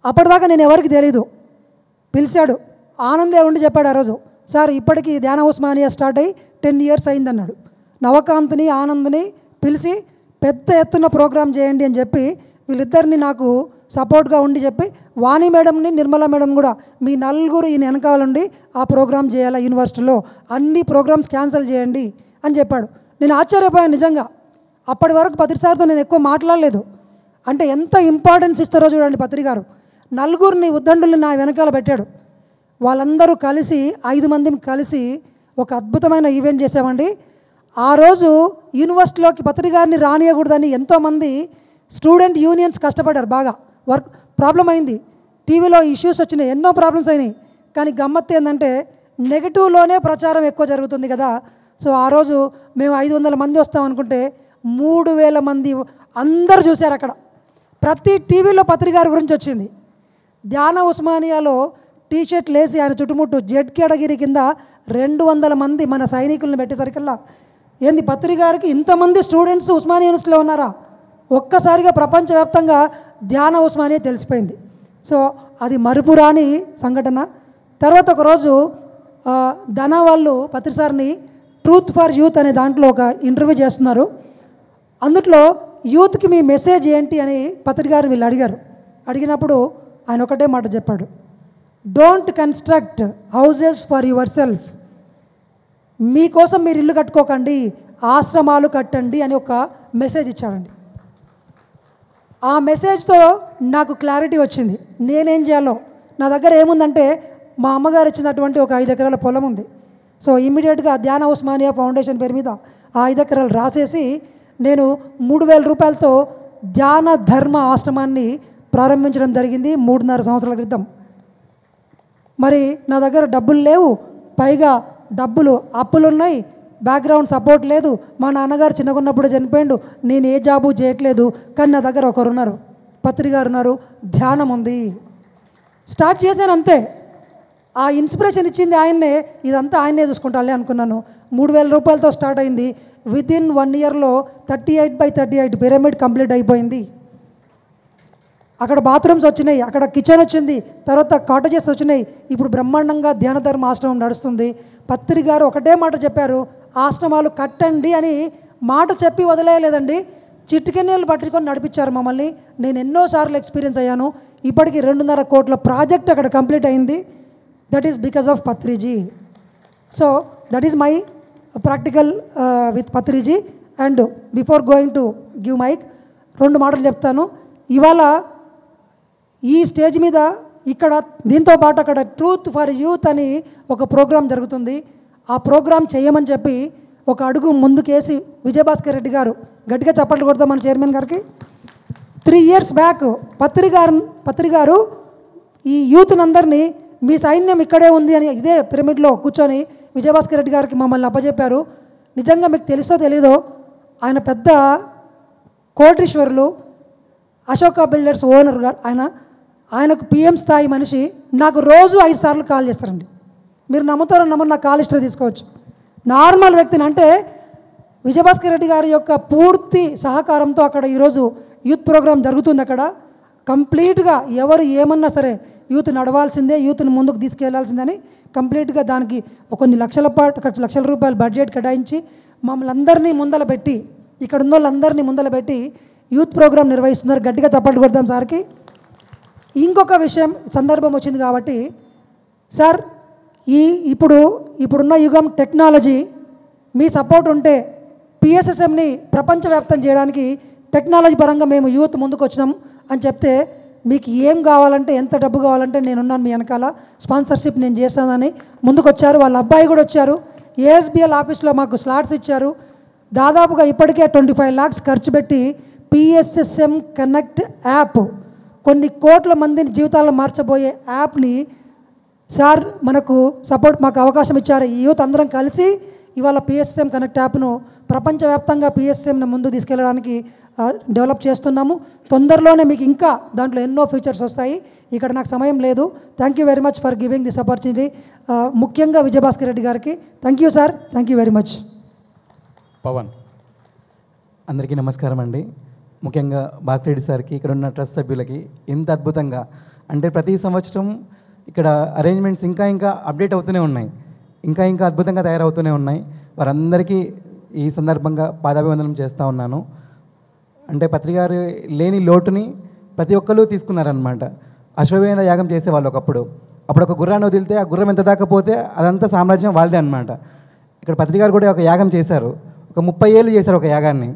అప్పటిదాకా నేను ఎవరికి తెలీదు, పిలిచాడు, ఆనందే ఉండి చెప్పాడు ఆ రోజు, సార్ ఇప్పటికీ ధ్యాన ఉస్మానియా స్టార్ట్ అయ్యి 10 years అయిందన్నాడు. నవకాంత్ని, ఆనంద్ని పిలిచి పెద్ద ఎత్తున ప్రోగ్రామ్ చేయండి అని చెప్పి వీళ్ళిద్దరిని నాకు సపోర్ట్గా ఉండి చెప్పి, వాణి మేడంని, నిర్మలా మేడం కూడా మీ నలుగురు ఈయన వెనకాలండి ఆ ప్రోగ్రామ్ చేయాలా, యూనివర్సిటీలో అన్ని ప్రోగ్రామ్స్ క్యాన్సిల్ చేయండి అని చెప్పాడు. నేను ఆశ్చర్యపోయాను నిజంగా. అప్పటి వరకు పత్రి సార్తో నేను ఎక్కువ మాట్లాడలేదు. అంటే ఎంత ఇంపార్టెన్స్ ఇస్తారో చూడండి పత్రి గారు. నలుగురిని ఉద్దండుల్ని నా వెనకాల పెట్టాడు. వాళ్ళందరూ కలిసి 5 మందిని కలిసి ఒక అద్భుతమైన ఈవెంట్ చేసామండి. ఆ రోజు యూనివర్సిటీలోకి పత్రి గారిని రానియకూడదని ఎంతోమంది స్టూడెంట్ యూనియన్స్ కష్టపడ్డారు. బాగా వర్క్ ప్రాబ్లం అయింది, టీవీలో ఇష్యూస్ వచ్చినాయి, ఎన్నో ప్రాబ్లమ్స్ అయినాయి. కానీ గమ్మత్తు ఏంటంటే నెగిటివ్లోనే ప్రచారం ఎక్కువ జరుగుతుంది కదా. సో ఆ రోజు మేము 500 మంది వస్తాం అనుకుంటే 3000 మంది అందరూ చూశారు. అక్కడ ప్రతి టీవీలో పత్రి గారి గురించి వచ్చింది. ధ్యాన ఉస్మానియాలో టీషర్ట్లు వేసి ఆయన చుట్టుముట్టు జెడ్ కేటగిరీ కింద 200 మంది మన సైనికులను పెట్టేసరికల్లా, ఏంది పత్రి గారికి ఇంతమంది స్టూడెంట్స్ ఉస్మానియా యూనివర్సిటీలో ఉన్నారా, ఒక్కసారిగా ప్రపంచవ్యాప్తంగా ధ్యాన ఉస్మానియా తెలిసిపోయింది. సో అది మరుపురాని సంఘటన. తర్వాత ఒకరోజు ధనా వాళ్ళు పత్రి సార్ని ట్రూత్ ఫర్ యూత్ అనే దాంట్లో ఒక ఇంటర్వ్యూ చేస్తున్నారు. అందుట్లో యూత్కి మీ మెసేజ్ ఏంటి అని పత్రి గారు వీళ్ళు అడిగారు. అడిగినప్పుడు ఆయన ఒకటే మాట చెప్పాడు, don't construct houses for your self, మీకోసం మీరు ఇల్లు కట్టుకోకండి, ఆశ్రమాలు కట్టండి అని ఒక మెసేజ్ ఇచ్చాడండి. ఆ మెసేజ్తో నాకు క్లారిటీ వచ్చింది నేనేం చేయాలో. నా దగ్గర ఏముందంటే మా అమ్మగారు ఇచ్చినటువంటి ఒక 5 ఎకరాల పొలం ఉంది. సో ఇమ్మీడియట్గా ధ్యాన ఉస్మానియా ఫౌండేషన్ పేరు మీద ఆ 5 ఎకరాలు రాసేసి నేను 3000 రూపాయలతో ధ్యాన ధర్మ ఆశ్రమాన్ని ప్రారంభించడం జరిగింది 3.5 సంవత్సరాల క్రితం. మరి నా దగ్గర డబ్బులు లేవు, పైగా డబ్బులు అప్పులున్నాయి, బ్యాక్గ్రౌండ్ సపోర్ట్ లేదు. మా నాన్నగారు చిన్నగా ఉన్నప్పుడు చనిపోయిండు, నేను ఏ జాబు చేయట్లేదు. కానీ నా దగ్గర ఒకరు ఉన్నారు, పత్రి గారు ఉన్నారు, ధ్యానం ఉంది. స్టార్ట్ చేశాను అంతే. ఆ ఇన్స్పిరేషన్ ఇచ్చింది ఆయన్నే, ఇదంతా ఆయనే చూసుకుంటాలే అనుకున్నాను. 3000 రూపాయలతో స్టార్ట్ అయింది. విదిన్ 1 ఇయర్లో 38/38 పిరమిడ్ కంప్లీట్ అయిపోయింది. అక్కడ బాత్రూమ్స్ వచ్చినాయి, అక్కడ కిచెన్ వచ్చింది, తర్వాత కాటేజెస్ వచ్చినాయి. ఇప్పుడు బ్రహ్మాండంగా ధ్యాన ధర్మ ఆశ్రమం నడుస్తుంది. పత్రి గారు ఒకటే మాట చెప్పారు, ఆశ్రమాలు కట్టండి అని మాట చెప్పి వదిలేయలేదండి. చిటికెన్నీళ్ళు పట్టుకొని నడిపించారు మమ్మల్ని. నేను ఎన్నోసార్లు ఎక్స్పీరియన్స్ అయ్యాను. ఇప్పటికీ 2.5 కోట్ల ప్రాజెక్ట్ అక్కడ కంప్లీట్ అయింది. That is because of Patriji. So that is my practical with Patriji. And before going to give mic 2 మాటలు చెప్తాను. ఇవాళ ఈ స్టేజ్ మీద ఇక్కడ దీంతో పాటు అక్కడ ట్రూత్ ఫర్ యూత్ అని ఒక ప్రోగ్రాం జరుగుతుంది. ఆ ప్రోగ్రాం చేయమని చెప్పి ఒక అడుగు ముందుకేసి విజయభాస్కర్ రెడ్డి గారు, గట్టిగా చప్పట్లు కొడతాం మన చైర్మన్ గారికి. 3 years బ్యాక్ పత్రి గారు ఈ యూత్ని అందరినీ మీ సైన్యం ఇక్కడే ఉంది అని ఇదే పిరమిడ్లో కూర్చొని విజయభాస్కర్ రెడ్డి గారికి మమ్మల్ని అప్పచెప్పారు. నిజంగా మీకు తెలుసో తెలీదో ఆయన పెద్ద కోటీశ్వరులు, అశోక బిల్డర్స్ ఓనర్ గారు ఆయనకు పిఎం స్థాయి మనిషి. నాకు రోజు 5 సార్లు కాల్ చేస్తారండి. మీరు నమ్ముతారో నమ్మరు, నా కాల్ హిస్టరీ తీసుకోవచ్చు. నార్మల్ వ్యక్తిని అంటే విజయభాస్కర్ రెడ్డి గారి యొక్క పూర్తి సహకారంతో అక్కడ ఈరోజు యూత్ ప్రోగ్రాం జరుగుతుంది. అక్కడ కంప్లీట్గా ఎవరు ఏమన్నా సరే యూత్ నడవాల్సిందే, యూత్ని ముందుకు తీసుకెళ్లాల్సిందని కంప్లీట్గా దానికి కొన్ని లక్షల రూపాయలు బడ్జెట్ కేటాయించి మమ్మల్ని అందరినీ ముందల పెట్టి, ఇక్కడ ఉన్న వాళ్ళందరినీ ముందల పెట్టి యూత్ ప్రోగ్రాం నిర్వహిస్తున్నారు. గట్టిగా చప్పట్లు కొడతాం సార్కి. ఇంకొక విషయం సందర్భం వచ్చింది కాబట్టి సార్, ఇప్పుడున్న యుగం టెక్నాలజీ మీ సపోర్ట్ ఉంటే పిఎస్ఎస్ఎంని ప్రపంచవ్యాప్తం చేయడానికి టెక్నాలజీ పరంగా మేము యూత్ ముందుకు వచ్చినాం అని చెప్తే, మీకు ఏం కావాలంటే, ఎంత డబ్బు కావాలంటే నేనున్నాను మీ వెనకాల, స్పాన్సర్షిప్ నేను చేస్తానని ముందుకు వచ్చారు. వాళ్ళ అబ్బాయి కూడా వచ్చారు. ఏఎస్బిఎల్ ఆఫీస్లో మాకు స్లాట్స్ ఇచ్చారు. దాదాపుగా ఇప్పటికే 25 lakhs ఖర్చు పెట్టి పిఎస్ఎస్ఎం కనెక్ట్ యాప్, కొన్ని కోట్ల మందిని జీవితాలను మార్చబోయే యాప్ని సార్ మనకు సపోర్ట్, మాకు అవకాశం ఇచ్చారు. ఈ యూత్ అందరం కలిసి ఇవాళ పిఎస్ఎం కనెక్ట్ యాప్ను ప్రపంచవ్యాప్తంగా పిఎస్ఎంను ముందు తీసుకెళ్ళడానికి డెవలప్ చేస్తున్నాము. తొందరలోనే మీకు ఇంకా దాంట్లో ఎన్నో ఫీచర్స్ వస్తాయి. ఇక్కడ నాకు సమయం లేదు. Thank you very much for giving this opportunity. ముఖ్యంగా విజయభాస్కర్ రెడ్డి గారికి thank you sir, thank you very much. Pavan. అందరికీ నమస్కారం అండి. ముఖ్యంగా బాత్రెడ్డి సార్కి, ఇక్కడ ఉన్న ట్రస్ట్ సభ్యులకి, ఇంత అద్భుతంగా అంటే ప్రతి సంవత్సరం ఇక్కడ అరేంజ్మెంట్స్ ఇంకా అప్డేట్ అవుతూనే ఉన్నాయి, ఇంకా అద్భుతంగా తయారవుతూనే ఉన్నాయి. వారందరికీ ఈ సందర్భంగా పాదాభివందనం చేస్తూ ఉన్నాను. అంటే పత్రికారు లేని లోటుని ప్రతి ఒక్కరు తీసుకున్నారనమాట. అశ్వమేధ యాగం చేసేవాళ్ళు అప్పుడు ఒక గుర్రాన్ని వదిలితే ఆ గుర్రం ఎంత దాకా పోతే అదంతా సామ్రాజ్యం వాళ్ళదే అనమాట. ఇక్కడ పత్రికారు కూడా ఒక యాగం చేశారు. ఒక 30 ఏళ్ళు చేశారు ఒక యాగాన్ని.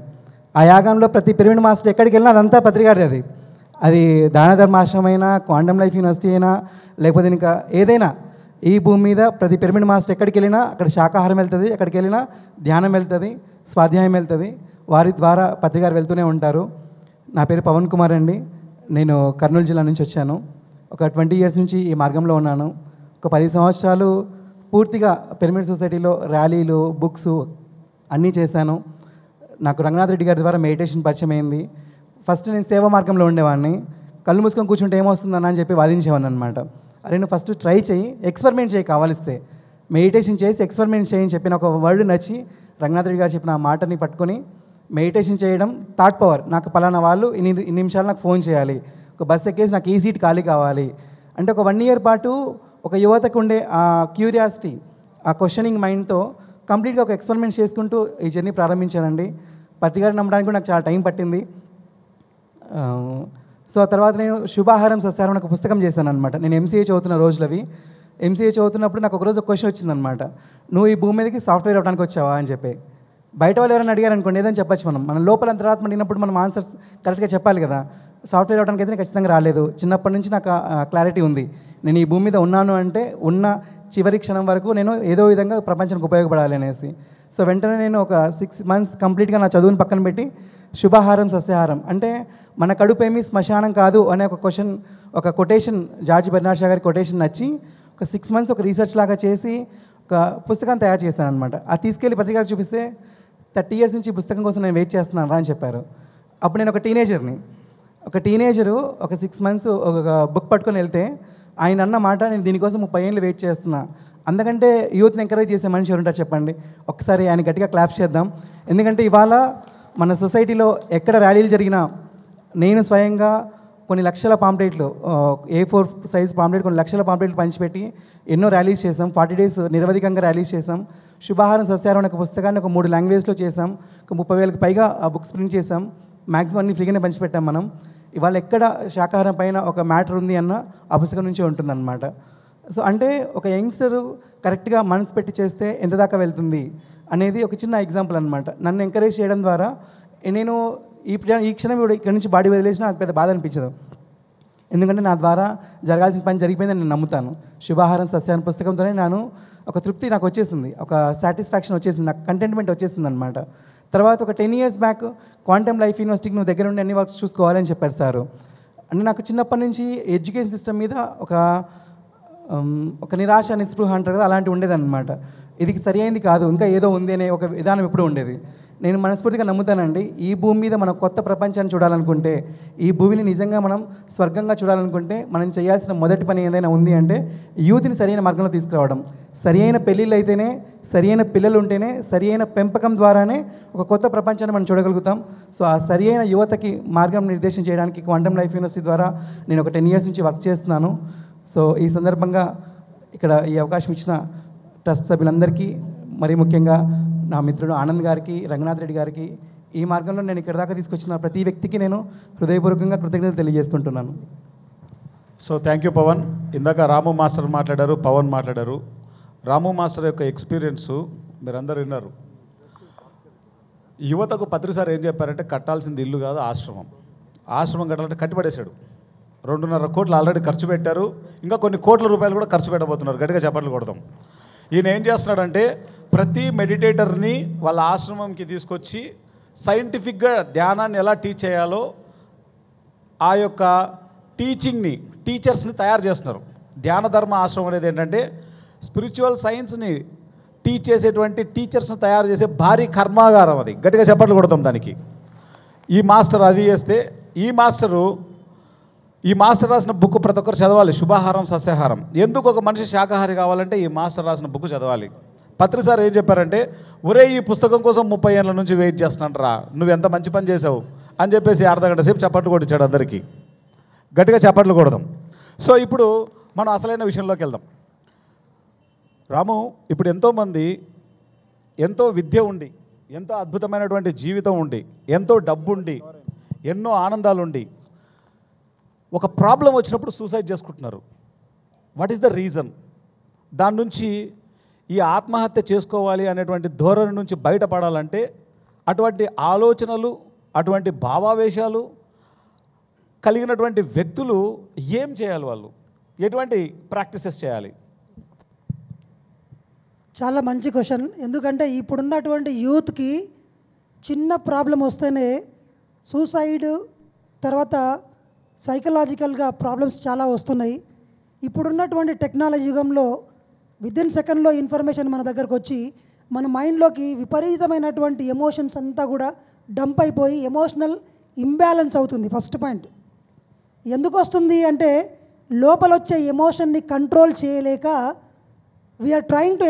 ఆ యాగంలో ప్రతి పిరమిడ్ మాస్టర్ ఎక్కడికి వెళ్ళినా అదంతా పత్రికారిది. అది దాన ధర్మాశ్రమం అయినా, క్వాంటమ్ లైఫ్ యూనివర్సిటీ అయినా, లేకపోతే ఇంకా ఏదైనా ఈ భూమి మీద ప్రతి పిరమిడ్ మాస్టర్ ఎక్కడికి వెళ్ళినా అక్కడ శాకాహారం వెళ్తుంది, ఎక్కడికి వెళ్ళినా ధ్యానం వెళ్తుంది, స్వాధ్యాయం వెళ్తుంది. వారి ద్వారా పత్రికారు వెళ్తూనే ఉంటారు. నా పేరు పవన్ కుమార్ అండి. నేను కర్నూలు జిల్లా నుంచి వచ్చాను. ఒక 20 years నుంచి ఈ మార్గంలో ఉన్నాను. ఒక 10 సంవత్సరాలు పూర్తిగా పిరమిడ్ సొసైటీలో ర్యాలీలు, బుక్స్ అన్నీ చేశాను. నాకు రంగనాథ్ రెడ్డి గారి ద్వారా మెడిటేషన్ పరిచయం అయింది. ఫస్ట్ నేను సేవా మార్గంలో ఉండేవాడిని. కళ్ళు మూసుకొని కూర్చుంటే ఏమొస్తుందని అని చెప్పి వాదించేవాడిని అనమాట. అరే నువ్వు ఫస్ట్ ట్రై చేయి, ఎక్స్పెరిమెంట్ చేయి, కావాలిస్తే మెడిటేషన్ చేసి ఎక్స్పెరిమెంట్ చేయని చెప్పిన ఒక వర్డ్ నచ్చి రంగనాథ్ రెడ్డి గారు చెప్పిన ఆ మాటని పట్టుకొని మెడిటేషన్ చేయడం, థాట్ పవర్. నాకు పలానా వాళ్ళు ఇన్ని నిమిషాలు నాకు ఫోన్ చేయాలి, ఒక బస్ ఎక్కేసి నాకు ఈ సీట్ ఖాళీ కావాలి అంటే ఒక 1 year పాటు ఒక యువతకు ఉండే ఆ క్యూరియాసిటీ, ఆ క్వశ్చనింగ్ మైండ్తో కంప్లీట్గా ఒక ఎక్స్పెరిమెంట్ చేసుకుంటూ ఈ జర్నీ ప్రారంభించానండి. పత్రికారు నమ్మడానికి కూడా నాకు చాలా టైం పట్టింది. సో ఆ తర్వాత నేను శుభాహారం సస్యాహారం ఒక పుస్తకం చేశాను అనమాట. నేను ఎంసీఏ చదువుతున్న రోజులవి. ఎంసీఏ చదువుతున్నప్పుడు నాకు ఒకరోజు ఒక క్వశ్చన్ వచ్చిందనమాట, నువ్వు ఈ భూమి మీదకి సాఫ్ట్వేర్ అవ్వడానికి వచ్చావా అని చెప్పి. బయట వాళ్ళు ఎవరైనా అడిగారు అనుకోండి ఏదని చెప్పచ్చు, మన లోపల అంతరాత్మ నిన్నప్పుడు మనం ఆన్సర్స్ కరెక్ట్గా చెప్పాలి కదా. సాఫ్ట్వేర్ అవ్వడానికి అయితే నేను ఖచ్చితంగా రాలేదు. చిన్నప్పటి నుంచి నాకు క్లారిటీ ఉంది, నేను ఈ భూమి మీద ఉన్నాను అంటే ఉన్న చివరి క్షణం వరకు నేను ఏదో విధంగా ప్రపంచానికి ఉపయోగపడాలి అనేసి. సో వెంటనే నేను ఒక 6 months కంప్లీట్గా నా చదువుని పక్కన పెట్టి శుభాహారం సస్యాహారం అంటే మన కడుపేమి శ్మశానం కాదు అనే ఒక కొటేషన్, జార్జ్ బెర్నార్డ్ షా గారి కొటేషన్ నచ్చి ఒక 6 months ఒక రీసెర్చ్ లాగా చేసి ఒక పుస్తకాన్ని తయారు చేశాను అనమాట. అది తీసుకెళ్ళి పత్రికకు చూపిస్తే 30 years నుంచి ఈ పుస్తకం కోసం నేను వెయిట్ చేస్తున్నాను అని చెప్పారు. అప్పుడు నేను ఒక టీనేజరు ఒక 6 months ఒక బుక్ పట్టుకొని వెళ్తే ఆయన అన్న మాట, నేను దీనికోసం 30 ఏళ్ళు వెయిట్ చేస్తున్నా అందుకంటే యూత్ని ఎంకరేజ్ చేసే మనిషి ఎవరుంటారు చెప్పండి? ఒక్కసారి ఆయన గట్టిగా క్లాప్ చేద్దాం. ఎందుకంటే ఇవాళ మన సొసైటీలో ఎక్కడ ర్యాలీలు జరిగినా నేను స్వయంగా కొన్ని లక్షల పాంప్లెట్లు, A4 సైజ్ పాంప్లెట్ కొన్ని లక్షల పాంప్లెట్లు పంచిపెట్టి ఎన్నో ర్యాలీస్ చేసాం. 40 days నిరవధికంగా ర్యాలీస్ చేసాం. శుభాహారం సస్యాహారం అనే ఒక పుస్తకాన్ని ఒక 3 లాంగ్వేజ్లో చేసాం. ఒక 30,000కి పైగా ఆ బుక్స్ ప్రింట్ చేసాం. మ్యాక్సిమం అన్ని ఫ్రీగానే పంచిపెట్టాం మనం. ఇవాళ ఎక్కడ శాకాహారం పైన ఒక మ్యాటర్ ఉంది అన్న ఆ పుస్తకం నుంచే ఉంటుందన్నమాట. సో అంటే ఒక యంగ్స్టర్ కరెక్ట్గా మనసు పెట్టి చేస్తే ఎంత దాకా వెళ్తుంది అనేది ఒక చిన్న ఎగ్జాంపుల్ అనమాట. నన్ను ఎంకరేజ్ చేయడం ద్వారా నేను ఈ క్షణం ఇక్కడ నుంచి బాడీ వదిలేసినా నాకు పెద్ద బాధ అనిపించదు. ఎందుకంటే నా ద్వారా జరగాల్సిన పని జరిగిపోయిందని నేను నమ్ముతాను. శుభాహారం సస్యాహారం పుస్తకంతోనే నేను ఒక తృప్తి నాకు వచ్చేసింది, ఒక సాటిస్ఫాక్షన్ వచ్చేసింది, నాకు కంటెంట్మెంట్ వచ్చేసింది అనమాట. తర్వాత ఒక 10 years బ్యాక్ క్వాంటమ్ లైఫ్ యూనివర్సిటీకి నువ్వు దగ్గర ఉండి అన్ని వర్క్స్ చూసుకోవాలని చెప్పారు సారు. అంటే నాకు చిన్నప్పటి నుంచి ఎడ్యుకేషన్ సిస్టమ్ మీద ఒక నిరాశ నిస్పృహ అంటారు కదా, అలాంటివి ఉండేదన్నమాట. ఇది సరి అయింది కాదు, ఇంకా ఏదో ఉంది అనే ఒక విధానం ఎప్పుడూ ఉండేది. నేను మనస్ఫూర్తిగా నమ్ముతానండి, ఈ భూమి మీద మనం కొత్త ప్రపంచాన్ని చూడాలనుకుంటే, ఈ భూమిని నిజంగా మనం స్వర్గంగా చూడాలనుకుంటే మనం చేయాల్సిన మొదటి పని ఏదైనా ఉంది అంటే యూత్ని సరైన మార్గంలో తీసుకురావడం. సరి అయిన పెళ్ళిళ్ళు అయితేనే, సరి అయిన పిల్లలు ఉంటేనే, సరి అయిన పెంపకం ద్వారానే ఒక కొత్త ప్రపంచాన్ని మనం చూడగలుగుతాం. సో ఆ సరి అయిన యువతకి మార్గం నిర్దేశం చేయడానికి క్వాంటమ్ లైఫ్ యూనివర్సిటీ ద్వారా నేను ఒక 10 years నుంచి వర్క్ చేస్తున్నాను. సో ఈ సందర్భంగా ఇక్కడ ఈ అవకాశం ఇచ్చిన ట్రస్ట్ సభ్యులందరికీ, మరీ ముఖ్యంగా నా మిత్రుడు ఆనంద్ గారికి, రంగనాథ్ రెడ్డి గారికి, ఈ మార్గంలో నేను ఇక్కడ దాకా తీసుకొచ్చిన ప్రతి వ్యక్తికి నేను హృదయపూర్వకంగా కృతజ్ఞతలు తెలియజేసుకుంటున్నాను. So thank you Pavan. ఇందాక రాము మాస్టర్ మాట్లాడారు, పవన్ మాట్లాడారు. రాము మాస్టర్ యొక్క ఎక్స్పీరియన్సు మీరందరూ విన్నారు. యువతకు పత్రిసారి ఏం చెప్పారంటే కట్టాల్సింది ఇల్లు కాదు ఆశ్రమం. ఆశ్రమం కట్టాలంటే కట్టిపడేశాడు. 2.5 కోట్లు ఆల్రెడీ ఖర్చు పెట్టారు, ఇంకా కొన్ని కోట్ల రూపాయలు కూడా ఖర్చు పెట్టబోతున్నారు. గట్టిగా చప్పట్లు కొడతాం. ఈయన ఏం చేస్తున్నాడంటే ప్రతి మెడిటేటర్ని వాళ్ళ ఆశ్రమంకి తీసుకొచ్చి సైంటిఫిక్గా ధ్యానాన్ని ఎలా టీచ్ చేయాలో ఆ యొక్క టీచర్స్ని తయారు చేస్తున్నారు. ధ్యాన ధర్మ ఆశ్రమం అనేది ఏంటంటే స్పిరిచువల్ సైన్స్ని టీచ్ చేసేటువంటి టీచర్స్ని తయారు చేసే భారీ కర్మాగారం అది. గట్టిగా చప్పట్లు కొడతాం దానికి. ఈ మాస్టర్ అది చేస్తే ఈ మాస్టర్ రాసిన బుక్ ప్రతి ఒక్కరు చదవాలి. శుభాహారం సస్యాహారం. ఎందుకు ఒక మనిషి శాకాహారి కావాలంటే ఈ మాస్టర్ రాసిన బుక్ చదవాలి. పత్రిసారి ఏం చెప్పారంటే, ఒరే ఈ పుస్తకం కోసం 30 ఏళ్ళ నుంచి వెయిట్ చేస్తున్నాను, నువ్వు ఎంత మంచి పని చేసావు అని చెప్పేసి అర్ధగంట సేపు చప్పట్లు కొట్టించాడు అందరికీ. గట్టిగా చప్పట్లు కొడదాం. సో ఇప్పుడు మనం అసలైన విషయంలోకి వెళ్దాం. రాము, ఇప్పుడు ఎంతోమంది ఎంతో విద్య ఉండి, ఎంతో అద్భుతమైనటువంటి జీవితం ఉండి, ఎంతో డబ్బు ఉండి, ఎన్నో ఆనందాలు ఉండి ఒక ప్రాబ్లం వచ్చినప్పుడు సూసైడ్ చేసుకుంటున్నారు. What is the reason? దాని నుంచి ఈ ఆత్మహత్య చేసుకోవాలి అనేటువంటి ధోరణి నుంచి బయటపడాలంటే అటువంటి ఆలోచనలు, అటువంటి భావావేశాలు కలిగినటువంటి వ్యక్తులు ఏం చేయాలి? వాళ్ళు ఎటువంటి ప్రాక్టీసెస్ చేయాలి? చాలా మంచి క్వశ్చన్. ఎందుకంటే ఇప్పుడున్నటువంటి యూత్కి చిన్న ప్రాబ్లం వస్తేనే సూసైడ్, తర్వాత సైకలాజికల్గా ప్రాబ్లమ్స్ చాలా వస్తున్నాయి. ఇప్పుడున్నటువంటి టెక్నాలజీ యుగంలో వితిన్ సెకండ్లో ఇన్ఫర్మేషన్ మన దగ్గరకు వచ్చి మన మైండ్లోకి విపరీతమైనటువంటి ఎమోషన్స్ అంతా కూడా డంప్ అయిపోయి ఎమోషనల్ ఇంబ్యాలెన్స్ అవుతుంది. ఫస్ట్ పాయింట్ ఎందుకు వస్తుంది అంటే లోపల వచ్చే ఎమోషన్ని కంట్రోల్ చేయలేక వీఆర్ ట్రయింగ్ టు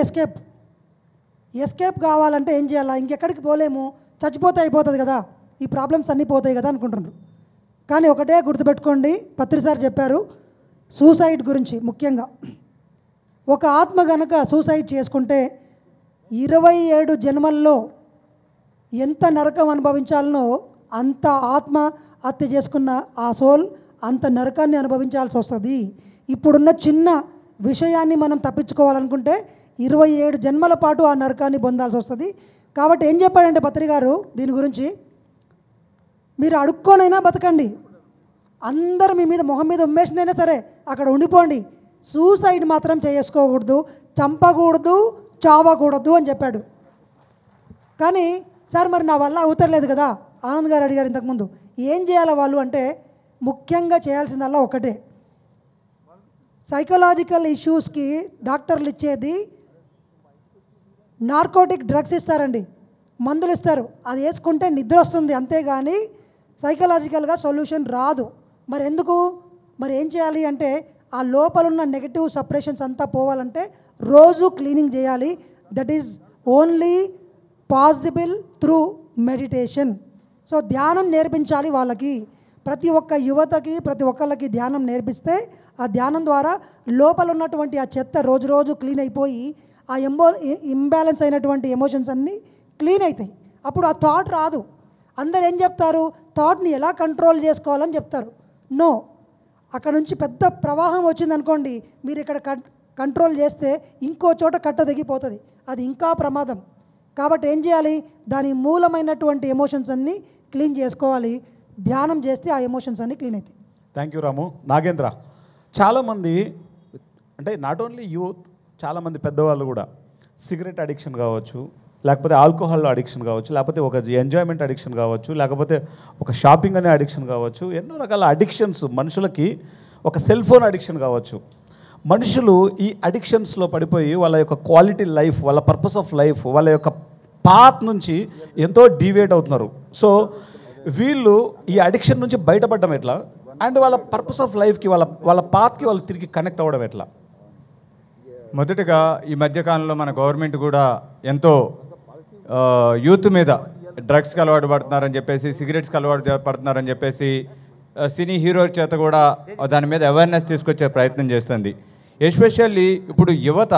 ఎస్కేప్ కావాలంటే ఏం చేయాలా? ఇంకెక్కడికి పోలేము, చచ్చిపోతే అయిపోతుంది కదా, ఈ ప్రాబ్లమ్స్ అన్నీ పోతాయి కదా అనుకుంటున్నారు. కానీ ఒకటే గుర్తుపెట్టుకోండి, పత్రిసారి చెప్పారు సూసైడ్ గురించి. ముఖ్యంగా ఒక ఆత్మ గనక సూసైడ్ చేసుకుంటే 27 జన్మల్లో ఎంత నరకం అనుభవించాలనో అంత ఆత్మ హత్య చేసుకున్న ఆ సోల్ అంత నరకాన్ని అనుభవించాల్సి వస్తుంది. ఇప్పుడున్న చిన్న విషయాన్ని మనం తప్పించుకోవాలనుకుంటే 27 జన్మల పాటు ఆ నరకాన్ని పొందాల్సి వస్తుంది. కాబట్టి ఏం చెప్పాడంటే పత్రి గారు దీని గురించి, మీరు అడుక్కోనైనా బతకండి, అందరూ మీ మీద మొహం మీద ఉమ్మేసినైనా సరే అక్కడ ఉండిపోండి, సూసైడ్ మాత్రం చేసుకోకూడదు, చంపకూడదు, చావకూడదు అని చెప్పాడు. కానీ సార్ మరి నా వల్ల అవుతలేదు కదా, ఆనంద్ గారు అడిగారు ఇంతకుముందు, ఏం చేయాలి వాళ్ళు అంటే ముఖ్యంగా చేయాల్సిందల్లా ఒకటే, సైకలాజికల్ ఇష్యూస్కి డాక్టర్లు ఇచ్చేది నార్కోటిక్ డ్రగ్స్ ఇస్తారండి, మందులు ఇస్తారు, అది వేసుకుంటే నిద్ర వస్తుంది, అంతేగాని సైకలాజికల్గా సొల్యూషన్ రాదు. మరి ఎందుకు? మరి ఏం చేయాలి అంటే ఆ లోపల ఉన్న నెగటివ్ సపరేషన్స్ అంతా పోవాలంటే రోజు క్లీనింగ్ చేయాలి. That is only possible through meditation. So ధ్యానం నేర్పించాలి వాళ్ళకి. ప్రతి ఒక్క యువతకి ప్రతి ఒక్కళ్ళకి ధ్యానం నేర్పిస్తే ఆ ధ్యానం ద్వారా లోపల ఉన్నటువంటి ఆ చెత్త రోజు రోజు క్లీన్ అయిపోయి ఆ ఇంబ్యాలెన్స్ అయినటువంటి ఎమోషన్స్ అన్నీ క్లీన్ అవుతాయి. అప్పుడు ఆ థాట్ రాదు. అందరు ఏం చెప్తారు, థాట్ని ఎలా కంట్రోల్ చేసుకోవాలని చెప్తారు. నో, అక్కడ నుంచి పెద్ద ప్రవాహం వచ్చిందనుకోండి, మీరు ఇక్కడ కంట్రోల్ చేస్తే ఇంకో చోట కట్ట తెగిపోతుంది, అది ఇంకా ప్రమాదం. కాబట్టి ఏం చేయాలి, దాని మూలమైనటువంటి ఎమోషన్స్ అన్నీ క్లీన్ చేసుకోవాలి. ధ్యానం చేస్తే ఆ ఎమోషన్స్ అన్నీ క్లీన్ అవుతాయి. థ్యాంక్ యూ రాము. నాగేంద్ర, చాలామంది అంటే నాట్ ఓన్లీ యూత్, చాలామంది పెద్దవాళ్ళు కూడా సిగరెట్ అడిక్షన్ కావచ్చు, లేకపోతే ఆల్కహాల్ అడిక్షన్ కావచ్చు, లేకపోతే ఒక ఎంజాయ్మెంట్ అడిక్షన్ కావచ్చు, లేకపోతే ఒక షాపింగ్ అనే అడిక్షన్ కావచ్చు, ఎన్నో రకాల అడిక్షన్స్ మనుషులకి, ఒక సెల్ ఫోన్ అడిక్షన్ కావచ్చు. మనుషులు ఈ అడిక్షన్స్లో పడిపోయి వాళ్ళ యొక్క క్వాలిటీ లైఫ్, వాళ్ళ పర్పస్ ఆఫ్ లైఫ్, వాళ్ళ యొక్క పాత్ నుంచి ఎంతో డీవియేట్ అవుతున్నారు. సో వీళ్ళు ఈ అడిక్షన్ నుంచి బయటపడడం ఎట్లా, అండ్ వాళ్ళ పర్పస్ ఆఫ్ లైఫ్కి, వాళ్ళ పాత్కి వాళ్ళు తిరిగి కనెక్ట్ అవ్వడం ఎట్లా? మొదటగా ఈ మధ్యకాలంలో మన గవర్నమెంట్ కూడా ఎంతో యూత్ మీద డ్రగ్స్కి అలవాటు పడుతున్నారని చెప్పేసి, సిగరెట్స్కి అలవాటు పడుతున్నారని చెప్పేసి సినీ హీరో చేత కూడా దాని మీద అవేర్నెస్ తీసుకొచ్చే ప్రయత్నం చేస్తుంది. ఎస్పెషల్లీ ఇప్పుడు యువత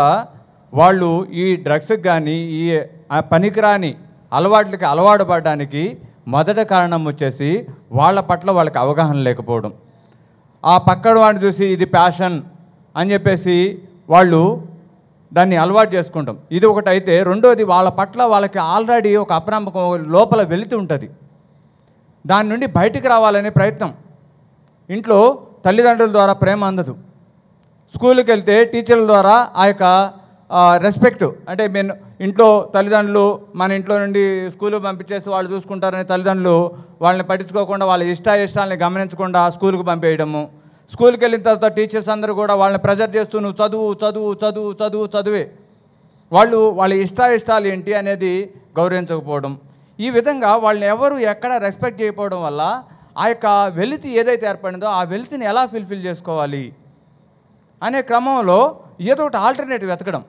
వాళ్ళు ఈ డ్రగ్స్కి కానీ ఈ పనికిరాని అలవాట్లకి అలవాటు పడడానికి మొదటి కారణం వచ్చేసి వాళ్ళ పట్ల వాళ్ళకి అవగాహన లేకపోవడం. ఆ పక్కన వాడిని చూసి ఇది ప్యాషన్ అని చెప్పేసి వాళ్ళు దాన్ని అలవాటు చేసుకుంటాం. ఇది ఒకటి అయితే, రెండోది వాళ్ళ పట్ల వాళ్ళకి ఆల్రెడీ ఒక అప్రమకం లోపల వెళుతూ ఉంటుంది. దాని నుండి బయటికి రావాలనే ప్రయత్నం. ఇంట్లో తల్లిదండ్రుల ద్వారా ప్రేమ అందదు, స్కూల్కి వెళ్తే టీచర్ల ద్వారా ఆ యొక్క రెస్పెక్ట్, అంటే మేము ఇంట్లో తల్లిదండ్రులు మన ఇంట్లో నుండి స్కూల్కి పంపించేసి వాళ్ళు చూసుకుంటారని తల్లిదండ్రులు వాళ్ళని పట్టించుకోకుండా వాళ్ళ ఇష్టాలని గమనించకుండా స్కూల్కి పంపేయడము. స్కూల్కి వెళ్ళిన తర్వాత టీచర్స్ అందరూ కూడా వాళ్ళని ప్రెజర్ చేస్తూ నువ్వు చదువు చదువు చదువు చదువు చదువే, వాళ్ళు వాళ్ళ ఇష్టాలు ఏంటి అనేది గౌరవించకపోవడం. ఈ విధంగా వాళ్ళని ఎవరు ఎక్కడ రెస్పెక్ట్ చేయకపోవడం వల్ల ఆ యొక్క వెలితి ఏదైతే ఏర్పడిందో ఆ వెలితిని ఎలా ఫుల్ఫిల్ చేసుకోవాలి అనే క్రమంలో ఏదో ఒకటి ఆల్టర్నేటివ్ వెతకడం.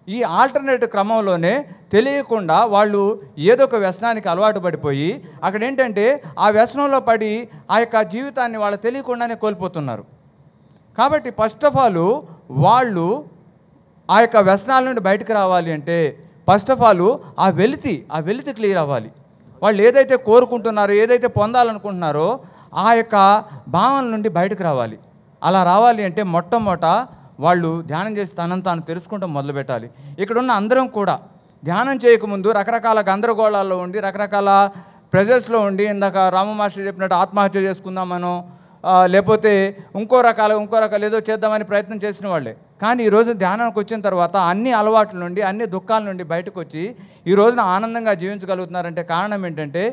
ఈ ఆల్టర్నేటివ్ క్రమంలోనే తెలియకుండా వాళ్ళు ఏదో ఒక వ్యసనానికి అలవాటు పడిపోయి అక్కడ ఏంటంటే ఆ వ్యసనంలో పడి ఆ యొక్క జీవితాన్ని వాళ్ళు తెలియకుండానే కోల్పోతున్నారు. కాబట్టి ఫస్ట్ ఆఫ్ ఆల్ వాళ్ళు ఆ యొక్క వ్యసనాల నుండి బయటకు రావాలి అంటే ఫస్ట్ ఆఫ్ ఆల్ ఆ వెలితి క్లియర్ అవ్వాలి. వాళ్ళు ఏదైతే కోరుకుంటున్నారో, ఏదైతే పొందాలనుకుంటున్నారో ఆ యొక్క భావన నుండి బయటకు రావాలి. అలా రావాలి అంటే మొట్టమొదట వాళ్ళు ధ్యానం చేసి తనను తాను తెలుసుకుంటాం మొదలుపెట్టాలి. ఇక్కడున్న అందరం కూడా ధ్యానం చేయకముందు రకరకాల గందరగోళాల్లో ఉండి, రకరకాల ప్రెజర్స్లో ఉండి, ఇందాక రాము మాస్టర్ చెప్పినట్టు ఆత్మహత్య చేసుకుందామనో లేకపోతే ఇంకో రకాల ఏదో చేద్దామని ప్రయత్నం చేసిన వాళ్ళే. కానీ ఈరోజు ధ్యానానికి వచ్చిన తర్వాత అన్ని అలవాట్ల నుండి, అన్ని దుఃఖాల నుండి బయటకు వచ్చి ఈ రోజున ఆనందంగా జీవించగలుగుతున్నారంటే కారణం ఏంటంటే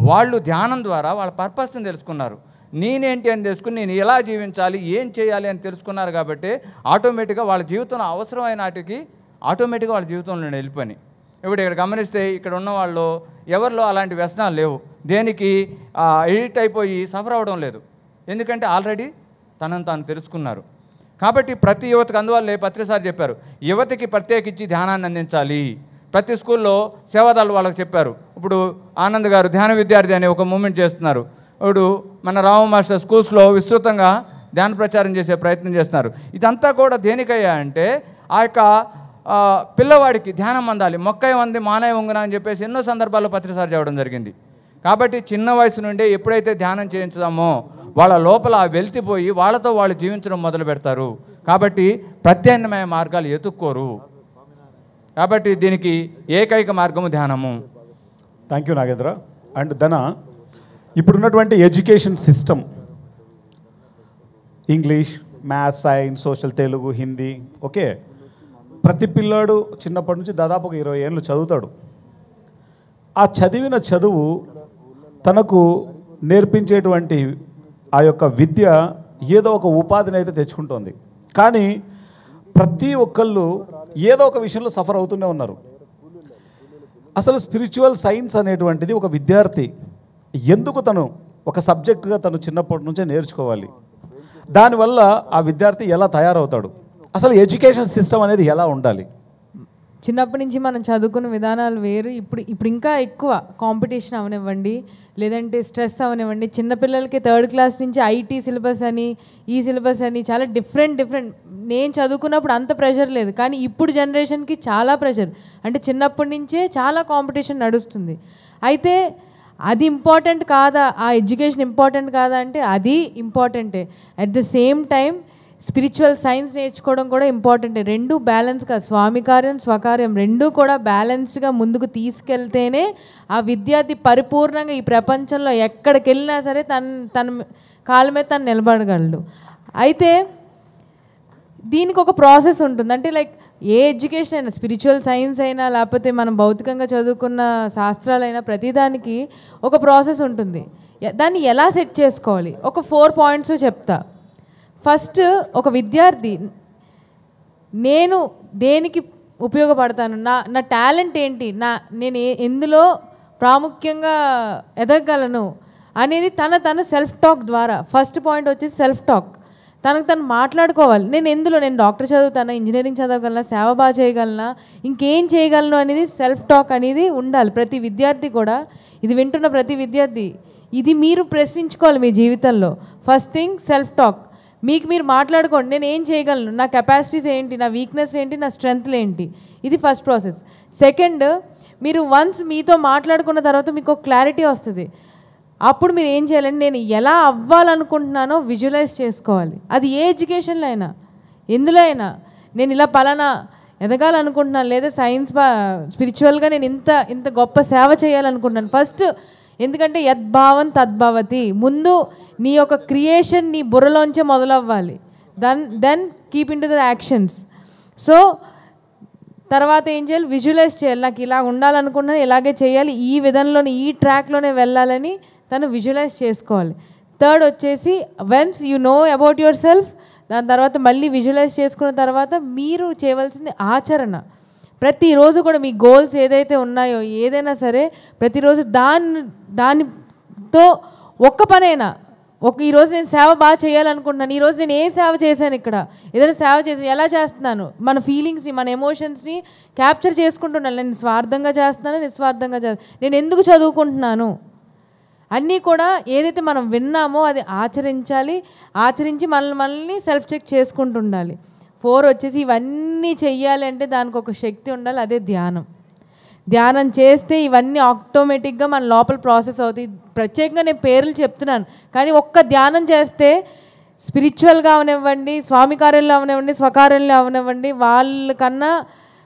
వాళ్ళు ధ్యానం ద్వారా వాళ్ళ పర్పస్ని తెలుసుకున్నారు. నేనేంటి అని తెలుసుకుని నేను ఎలా జీవించాలి, ఏం చేయాలి అని తెలుసుకున్నారు. కాబట్టి ఆటోమేటిక్గా వాళ్ళ జీవితంలో అవసరమైన వాటికి ఆటోమేటిక్గా వాళ్ళ జీవితంలో వెళ్ళిపోయి. ఇప్పుడు ఇక్కడ గమనిస్తే ఇక్కడ ఉన్న వాళ్ళు ఎవరిలో అలాంటి వ్యసనాలు లేవు, దేనికి ఎడిక్ట్ అయిపోయి సఫర్ అవ్వడం లేదు. ఎందుకంటే ఆల్రెడీ తనను తాను తెలుసుకున్నారు. కాబట్టి ప్రతి యువతకు, అందువల్లే పత్రిసారి చెప్పారు యువతకి ప్రత్యేకించి ధ్యానాన్ని అందించాలి. ప్రతి స్కూల్లో సేవాదాలు వాళ్ళకి చెప్పారు. ఇప్పుడు ఆనంద్ గారు ధ్యాన విద్యార్థి అనే ఒక మూమెంట్ చేస్తున్నారు. ఇప్పుడు మన రాము మాస్టర్ స్కూల్స్లో విస్తృతంగా ధ్యాన ప్రచారం చేసే ప్రయత్నం చేస్తున్నారు. ఇదంతా కూడా దేనికయ్యా అంటే ఆ యొక్క పిల్లవాడికి ధ్యానం అందాలి. మొక్కై వంది మానవ వంగున అని చెప్పేసి ఎన్నో సందర్భాల్లో పత్రిసారి చెప్పడం జరిగింది. కాబట్టి చిన్న వయసు నుండే ఎప్పుడైతే ధ్యానం చేయించుదామో వాళ్ళ లోపల వెలితిపోయి వాళ్ళతో వాళ్ళు జీవించడం మొదలు పెడతారు. కాబట్టి ప్రత్యామ్నాయ మార్గాలు ఎతుక్కోరు. కాబట్టి దీనికి ఏకైక మార్గము ధ్యానము. Thank you Nagendra. అండ్ ధన, ఇప్పుడున్నటువంటి education system, English, maths, science, social, Telugu, Hindi, okay, ప్రతి పిల్లాడు చిన్నప్పటి నుంచి దాదాపు ఒక 20 ఏళ్ళు చదువుతాడు. ఆ చదివిన చదువు తనకు నేర్పించేటువంటి ఆ యొక్క విద్య ఏదో ఒక ఉపాధిని అయితే తెచ్చుకుంటోంది. కానీ ప్రతి ఒక్కళ్ళు ఏదో ఒక విషయంలో సఫర్ అవుతూనే ఉన్నారు. అసలు స్పిరిచువల్ సైన్స్ అనేటువంటిది ఒక విద్యార్థి ఎందుకు తను ఒక సబ్జెక్టుగా తను చిన్నప్పటి నుంచే నేర్చుకోవాలి? దానివల్ల ఆ విద్యార్థి ఎలా తయారవుతాడు? అసలు ఎడ్యుకేషన్ సిస్టమ్ అనేది ఎలా ఉండాలి? చిన్నప్పటి నుంచి మనం చదువుకున్న విధానాలు వేరు. ఇప్పుడు ఇంకా ఎక్కువ కాంపిటీషన్ అవనివ్వండి, లేదంటే స్ట్రెస్ అవనివ్వండి. చిన్నపిల్లలకి 3rd క్లాస్ నుంచి ఐటీ సిలబస్ అని, ఈ సిలబస్ అని చాలా డిఫరెంట్. నేను చదువుకున్నప్పుడు అంత ప్రెషర్ లేదు, కానీ ఇప్పుడు జనరేషన్కి చాలా ప్రెషర్. అంటే చిన్నప్పటి నుంచే చాలా కాంపిటీషన్ నడుస్తుంది. అయితే అది ఇంపార్టెంట్ కాదా, ఆ ఎడ్యుకేషన్ ఇంపార్టెంట్ కాదా అంటే అది ఇంపార్టెంటే. At the same time spiritual science నేర్చుకోవడం కూడా ఇంపార్టెంటే. రెండు బ్యాలెన్స్గా, స్వామి కార్యం స్వకార్యం రెండూ కూడా బ్యాలెన్స్డ్గా ముందుకు తీసుకెళ్తేనే ఆ విద్యార్థి పరిపూర్ణంగా ఈ ప్రపంచంలో ఎక్కడికి వెళ్ళినా సరే తన కాళ్ళ మీద తను నిలబడగలడు. అయితే దీనికి ఒక ప్రాసెస్ ఉంటుంది. అంటే లైక్ ఏ ఎడ్యుకేషన్ అయినా, స్పిరిచువల్ సైన్స్ అయినా, లేకపోతే మనం భౌతికంగా చదువుకున్న శాస్త్రాలైనా, ప్రతిదానికి ఒక ప్రాసెస్ ఉంటుంది. దాన్ని ఎలా సెట్ చేసుకోవాలి, ఒక 4 పాయింట్స్ చెప్తా. ఫస్ట్, ఒక విద్యార్థి నేను దేనికి ఉపయోగపడతాను, నా టాలెంట్ ఏంటి, నేను ఎందులో ప్రాముఖ్యంగా ఎదగగలను అనేది తను సెల్ఫ్ టాక్ ద్వారా. ఫస్ట్ పాయింట్ వచ్చేసి సెల్ఫ్ టాక్. తనకు తను మాట్లాడుకోవాలి. నేను డాక్టర్ చదువుతానా, ఇంజనీరింగ్ చదవగలనా, సేవ బాగా చేయగలనా, ఇంకేం చేయగలను అనేది సెల్ఫ్ టాక్ అనేది ఉండాలి ప్రతి విద్యార్థి కూడా. ఇది వింటున్న ప్రతి విద్యార్థి ఇది మీరు ప్రశ్నించుకోవాలి మీ జీవితంలో. First thing self talk. మీకు మీరు మాట్లాడుకోండి, నేను ఏం చేయగలను, నా కెపాసిటీస్ ఏంటి, నా వీక్నెస్ ఏంటి, నా స్ట్రెంగ్త్లు ఏంటి. ఇది ఫస్ట్ ప్రాసెస్. సెకండ్, మీరు వన్స్ మీతో మాట్లాడుకున్న తర్వాత మీకు ఒక క్లారిటీ వస్తుంది. అప్పుడు మీరు ఏం చేయాలంటే నేను ఎలా అవ్వాలనుకుంటున్నానో విజువలైజ్ చేసుకోవాలి. అది ఏ ఎడ్యుకేషన్లో అయినా, ఎందులో అయినా. నేను ఇలా పలానా ఎదగాలనుకుంటున్నాను, లేదా సైన్స్ స్పిరిచువల్గా నేను ఇంత గొప్ప సేవ చేయాలనుకుంటున్నాను. ఫస్ట్, ఎందుకంటే యద్భావం తద్భవతి. ముందు నీ యొక్క క్రియేషన్ నీ బుర్రలోంచే మొదలవ్వాలి. Then keep into the actions. So తర్వాత ఏం చేయాలి, విజువలైజ్ చేయాలి. నాకు ఇలా ఉండాలనుకుంటున్నాను, ఇలాగే చేయాలి, ఈ విధంలోనే ఈ ట్రాక్లోనే వెళ్ళాలని తను విజువలైజ్ చేసుకోవాలి. థర్డ్ వచ్చేసి, once you know about your self, దాని తర్వాత మళ్ళీ విజువలైజ్ చేసుకున్న తర్వాత మీరు చేయవలసింది ఆచరణ. ప్రతిరోజు కూడా మీ గోల్స్ ఏదైతే ఉన్నాయో, ఏదైనా సరే ప్రతిరోజు దానితో ఒక్క పనైనా, ఈరోజు నేను సేవ బాగా చేయాలనుకుంటున్నాను, ఈరోజు నేను ఏ సేవ చేశాను, ఇక్కడ ఏదైనా సేవ చేసి ఎలా చేస్తున్నాను, మన ఫీలింగ్స్ని, మన ఎమోషన్స్ని క్యాప్చర్ చేసుకుంటున్నాను. నేను స్వార్థంగా చేస్తున్నాను, నిస్వార్థంగా చేస్తాను, నేను ఎందుకు చదువుకుంటున్నాను, అన్నీ కూడా ఏదైతే మనం విన్నామో అది ఆచరించి మనల్ని సెల్ఫ్ చెక్ చేసుకుంటూ ఉండాలి. 4 వచ్చేసి, ఇవన్నీ చెయ్యాలి అంటే దానికి ఒక శక్తి ఉండాలి, అదే ధ్యానం. ధ్యానం చేస్తే ఇవన్నీ ఆటోమేటిక్గా మన లోపల ప్రాసెస్ అవుతాయి. ప్రత్యేకంగా నేను పేర్లు చెప్తున్నాను, కానీ ఒక్క ధ్యానం చేస్తే స్పిరిచువల్గా అవనివ్వండి, స్వామి కార్యంలో అవనివ్వండి, స్వకార్యంలో అవనివ్వండి, వాళ్ళకన్నా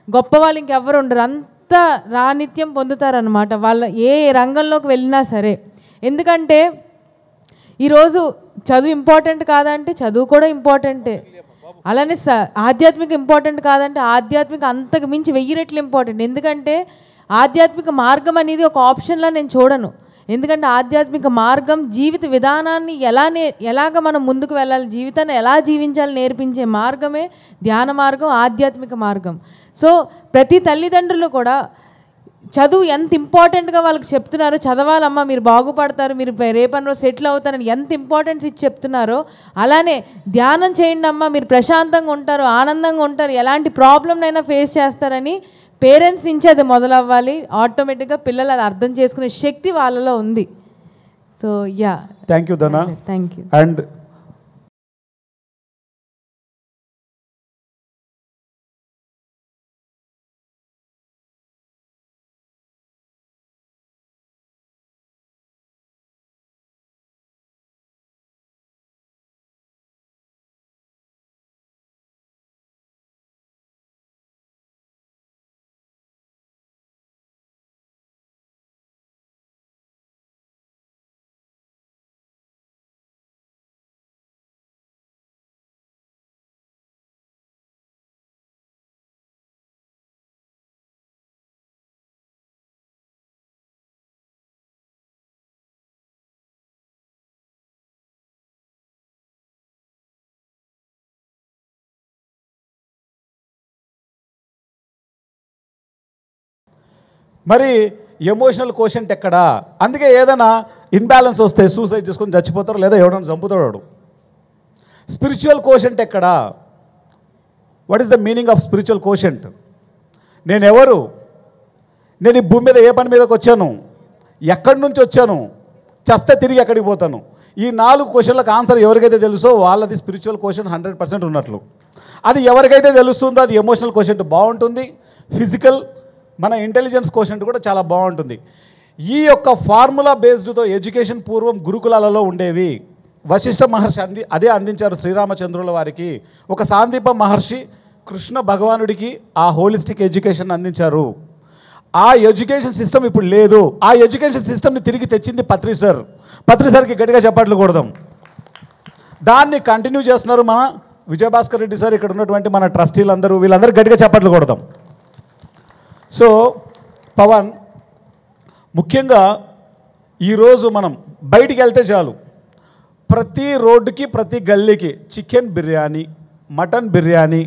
గొప్ప వాళ్ళు ఇంకెవ్వరు ఉండరు. అంత రాణిత్యం పొందుతారనమాట వాళ్ళ ఏ రంగంలోకి వెళ్ళినా సరే. ఎందుకంటే ఈరోజు చదువు ఇంపార్టెంట్ కాదంటే చదువు కూడా ఇంపార్టెంటే. అలానే ఆధ్యాత్మిక ఇంపార్టెంట్ కాదంటే ఆధ్యాత్మిక అంతకు మించి 1000 రెట్లు ఇంపార్టెంట్. ఎందుకంటే ఆధ్యాత్మిక మార్గం అనేది ఒక ఆప్షన్లా నేను చూడను. ఎందుకంటే ఆధ్యాత్మిక మార్గం జీవిత విధానాన్ని ఎలాగ మనం ముందుకు వెళ్ళాలి, జీవితాన్ని ఎలా జీవించాలి నేర్పించే మార్గమే ధ్యాన మార్గం, ఆధ్యాత్మిక మార్గం. సో ప్రతి తల్లిదండ్రులు కూడా చదువు ఎంత ఇంపార్టెంట్గా వాళ్ళకి చెప్తున్నారో, చదవాలమ్మా మీరు బాగుపడతారు, మీరు రేపటి రోజు సెటిల్ అవుతారని ఎంత ఇంపార్టెన్స్ ఇచ్చి చెప్తున్నారో, అలానే ధ్యానం చేయండి అమ్మా మీరు ప్రశాంతంగా ఉంటారు, ఆనందంగా ఉంటారు, ఎలాంటి ప్రాబ్లంనైనా ఫేస్ చేస్తారని పేరెంట్స్ నుంచి అది మొదలవ్వాలి. ఆటోమేటిక్గా పిల్లలు అది అర్థం చేసుకునే శక్తి వాళ్ళలో ఉంది. So yeah, thank you Dhana. Thank you. And మరి ఎమోషనల్ కోషెంట్ ఎక్కడా? అందుకే ఏదైనా ఇన్బ్యాలెన్స్ వస్తే సూసైడ్ చేసుకొని చచ్చిపోతారు, లేదా ఎవడన్నా చంపుతాడు. స్పిరిచువల్ కోషెంట్ ఎక్కడా? What is the meaning of spiritual quotient? నేను ఎవరు? నేను ఈ భూమి మీద ఏ పని మీదకి వచ్చాను? ఎక్కడి నుంచి వచ్చాను? చస్తే తిరిగి ఎక్కడికి పోతాను? ఈ 4 క్వశ్చన్లకు ఆన్సర్ ఎవరికైతే తెలుసో వాళ్ళది స్పిరిచువల్ కోషెంట్ 100% ఉన్నట్లు. అది ఎవరికైతే తెలుస్తుందో అది ఎమోషనల్ కోషెంట్ బాగుంటుంది. ఫిజికల్ మన ఇంటెలిజెన్స్ కోషెంట్ కూడా చాలా బాగుంటుంది. ఈ యొక్క ఫార్ములా బేస్డ్తో ఎడ్యుకేషన్ పూర్వం గురుకులాలలో ఉండేవి. వశిష్ఠ మహర్షి అదే అందించారు శ్రీరామచంద్రుల వారికి. ఒక సాందీప మహర్షి కృష్ణ భగవానుడికి ఆ హోలిస్టిక్ ఎడ్యుకేషన్ అందించారు. ఆ ఎడ్యుకేషన్ సిస్టమ్ ఇప్పుడు లేదు. ఆ ఎడ్యుకేషన్ సిస్టమ్ని తిరిగి తెచ్చింది పత్రి సార్. పత్రి సార్కి గట్టిగా చప్పట్లు కొడదాం. దాన్ని కంటిన్యూ చేస్తున్నారు మన విజయభాస్కర్ రెడ్డి సార్, ఇక్కడ ఉన్నటువంటి మన ట్రస్టీలందరూ, వీళ్ళందరూ గట్టిగా చప్పట్లు కొడదాం. సో పవన్, ముఖ్యంగా ఈరోజు మనం బయటికి వెళ్తే చాలు, ప్రతి రోడ్డుకి ప్రతి గల్లీకి chicken biryani, mutton biryani,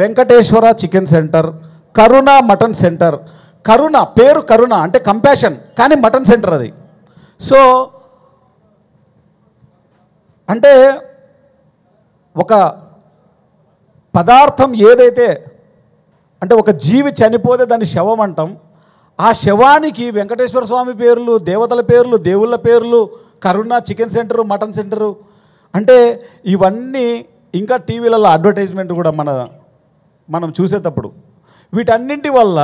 Venkateswara chicken centre, Karuna mutton centre. Karuna పేరు కరుణ అంటే కంపాషన్, కానీ మటన్ సెంటర్ అది. సో అంటే ఒక పదార్థం ఏదైతే అంటే ఒక జీవి చనిపోతే దాన్ని శవం అంటాం. ఆ శవానికి వెంకటేశ్వర స్వామి పేర్లు, దేవతల పేర్లు, దేవుళ్ళ పేర్లు, కరుణ చికెన్ సెంటరు, మటన్ సెంటరు. అంటే ఇవన్నీ ఇంకా టీవీలలో అడ్వర్టైజ్మెంట్ కూడా మనం చూసేటప్పుడు వీటన్నింటి వల్ల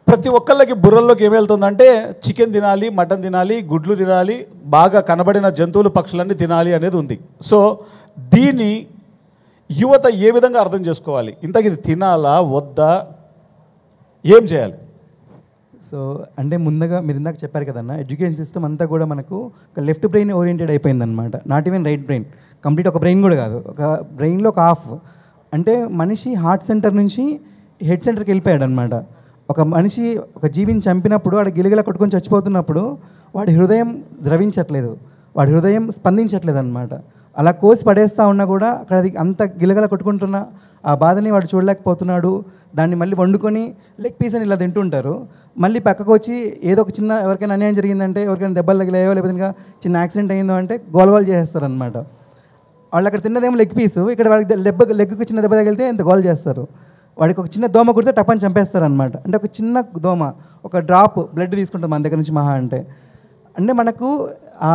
ప్రతి ఒక్కళ్ళకి బుర్రల్లోకి ఏమి వెళ్తుందంటే చికెన్ తినాలి, మటన్ తినాలి, గుడ్లు తినాలి, బాగా కనబడిన జంతువులు పక్షులన్నీ తినాలి అనేది ఉంది. సో దీన్ని యువత ఏ విధంగా అర్థం చేసుకోవాలి? ఇంతకు ఇది తినాలా వద్దా, ఏం చేయాలి? సో అంటే ముందుగా మీరు ఇందాక చెప్పారు కదన్న, ఎడ్యుకేషన్ సిస్టమ్ అంతా కూడా మనకు ఒక లెఫ్ట్ బ్రెయిన్ ఓరియంటెడ్ అయిపోయిందనమాట. Not even right brain, complete ఒక బ్రెయిన్ కూడా కాదు, ఒక బ్రెయిన్లో ఒక హాఫ్. అంటే మనిషి హార్ట్ సెంటర్ నుంచి హెడ్ సెంటర్కి వెళ్ళిపోయాడు అనమాట. ఒక మనిషి ఒక జీవిని చంపినప్పుడు వాడు గిలగిల కొట్టుకొని చచ్చిపోతున్నప్పుడు వాడి హృదయం ద్రవించట్లేదు, వాడి హృదయం స్పందించట్లేదు అనమాట. అలా కోసి పడేస్తూ ఉన్నా కూడా అక్కడ అది అంత గిలగల కొట్టుకుంటున్న ఆ బాధని వాడు చూడలేకపోతున్నాడు. దాన్ని మళ్ళీ వండుకొని లెగ్ పీస్ అని ఇలా తింటుంటారు. మళ్ళీ పక్కకు వచ్చి ఏదో ఒక చిన్న ఎవరికైనా అన్యాయం జరిగిందంటే, ఎవరికైనా దెబ్బలు తగిలాయో లేకపోతే ఇంకా చిన్న యాక్సిడెంట్ అయిందో అంటే గోలగోలు చేస్తారనమాట. వాళ్ళు అక్కడ తిన్నదేమో లెగ్ పీసు, ఇక్కడ వాళ్ళకి లెగ్కి చిన్న దెబ్బ తగిలితే ఎంత గోల్ చేస్తారు. వాడికి ఒక చిన్న దోమ కుడితే టప్పని చంపేస్తారనమాట. అంటే ఒక చిన్న దోమ ఒక డ్రాప్ బ్లడ్ తీసుకుంటాం మన దగ్గర నుంచి మహా అంటే మనకు ఆ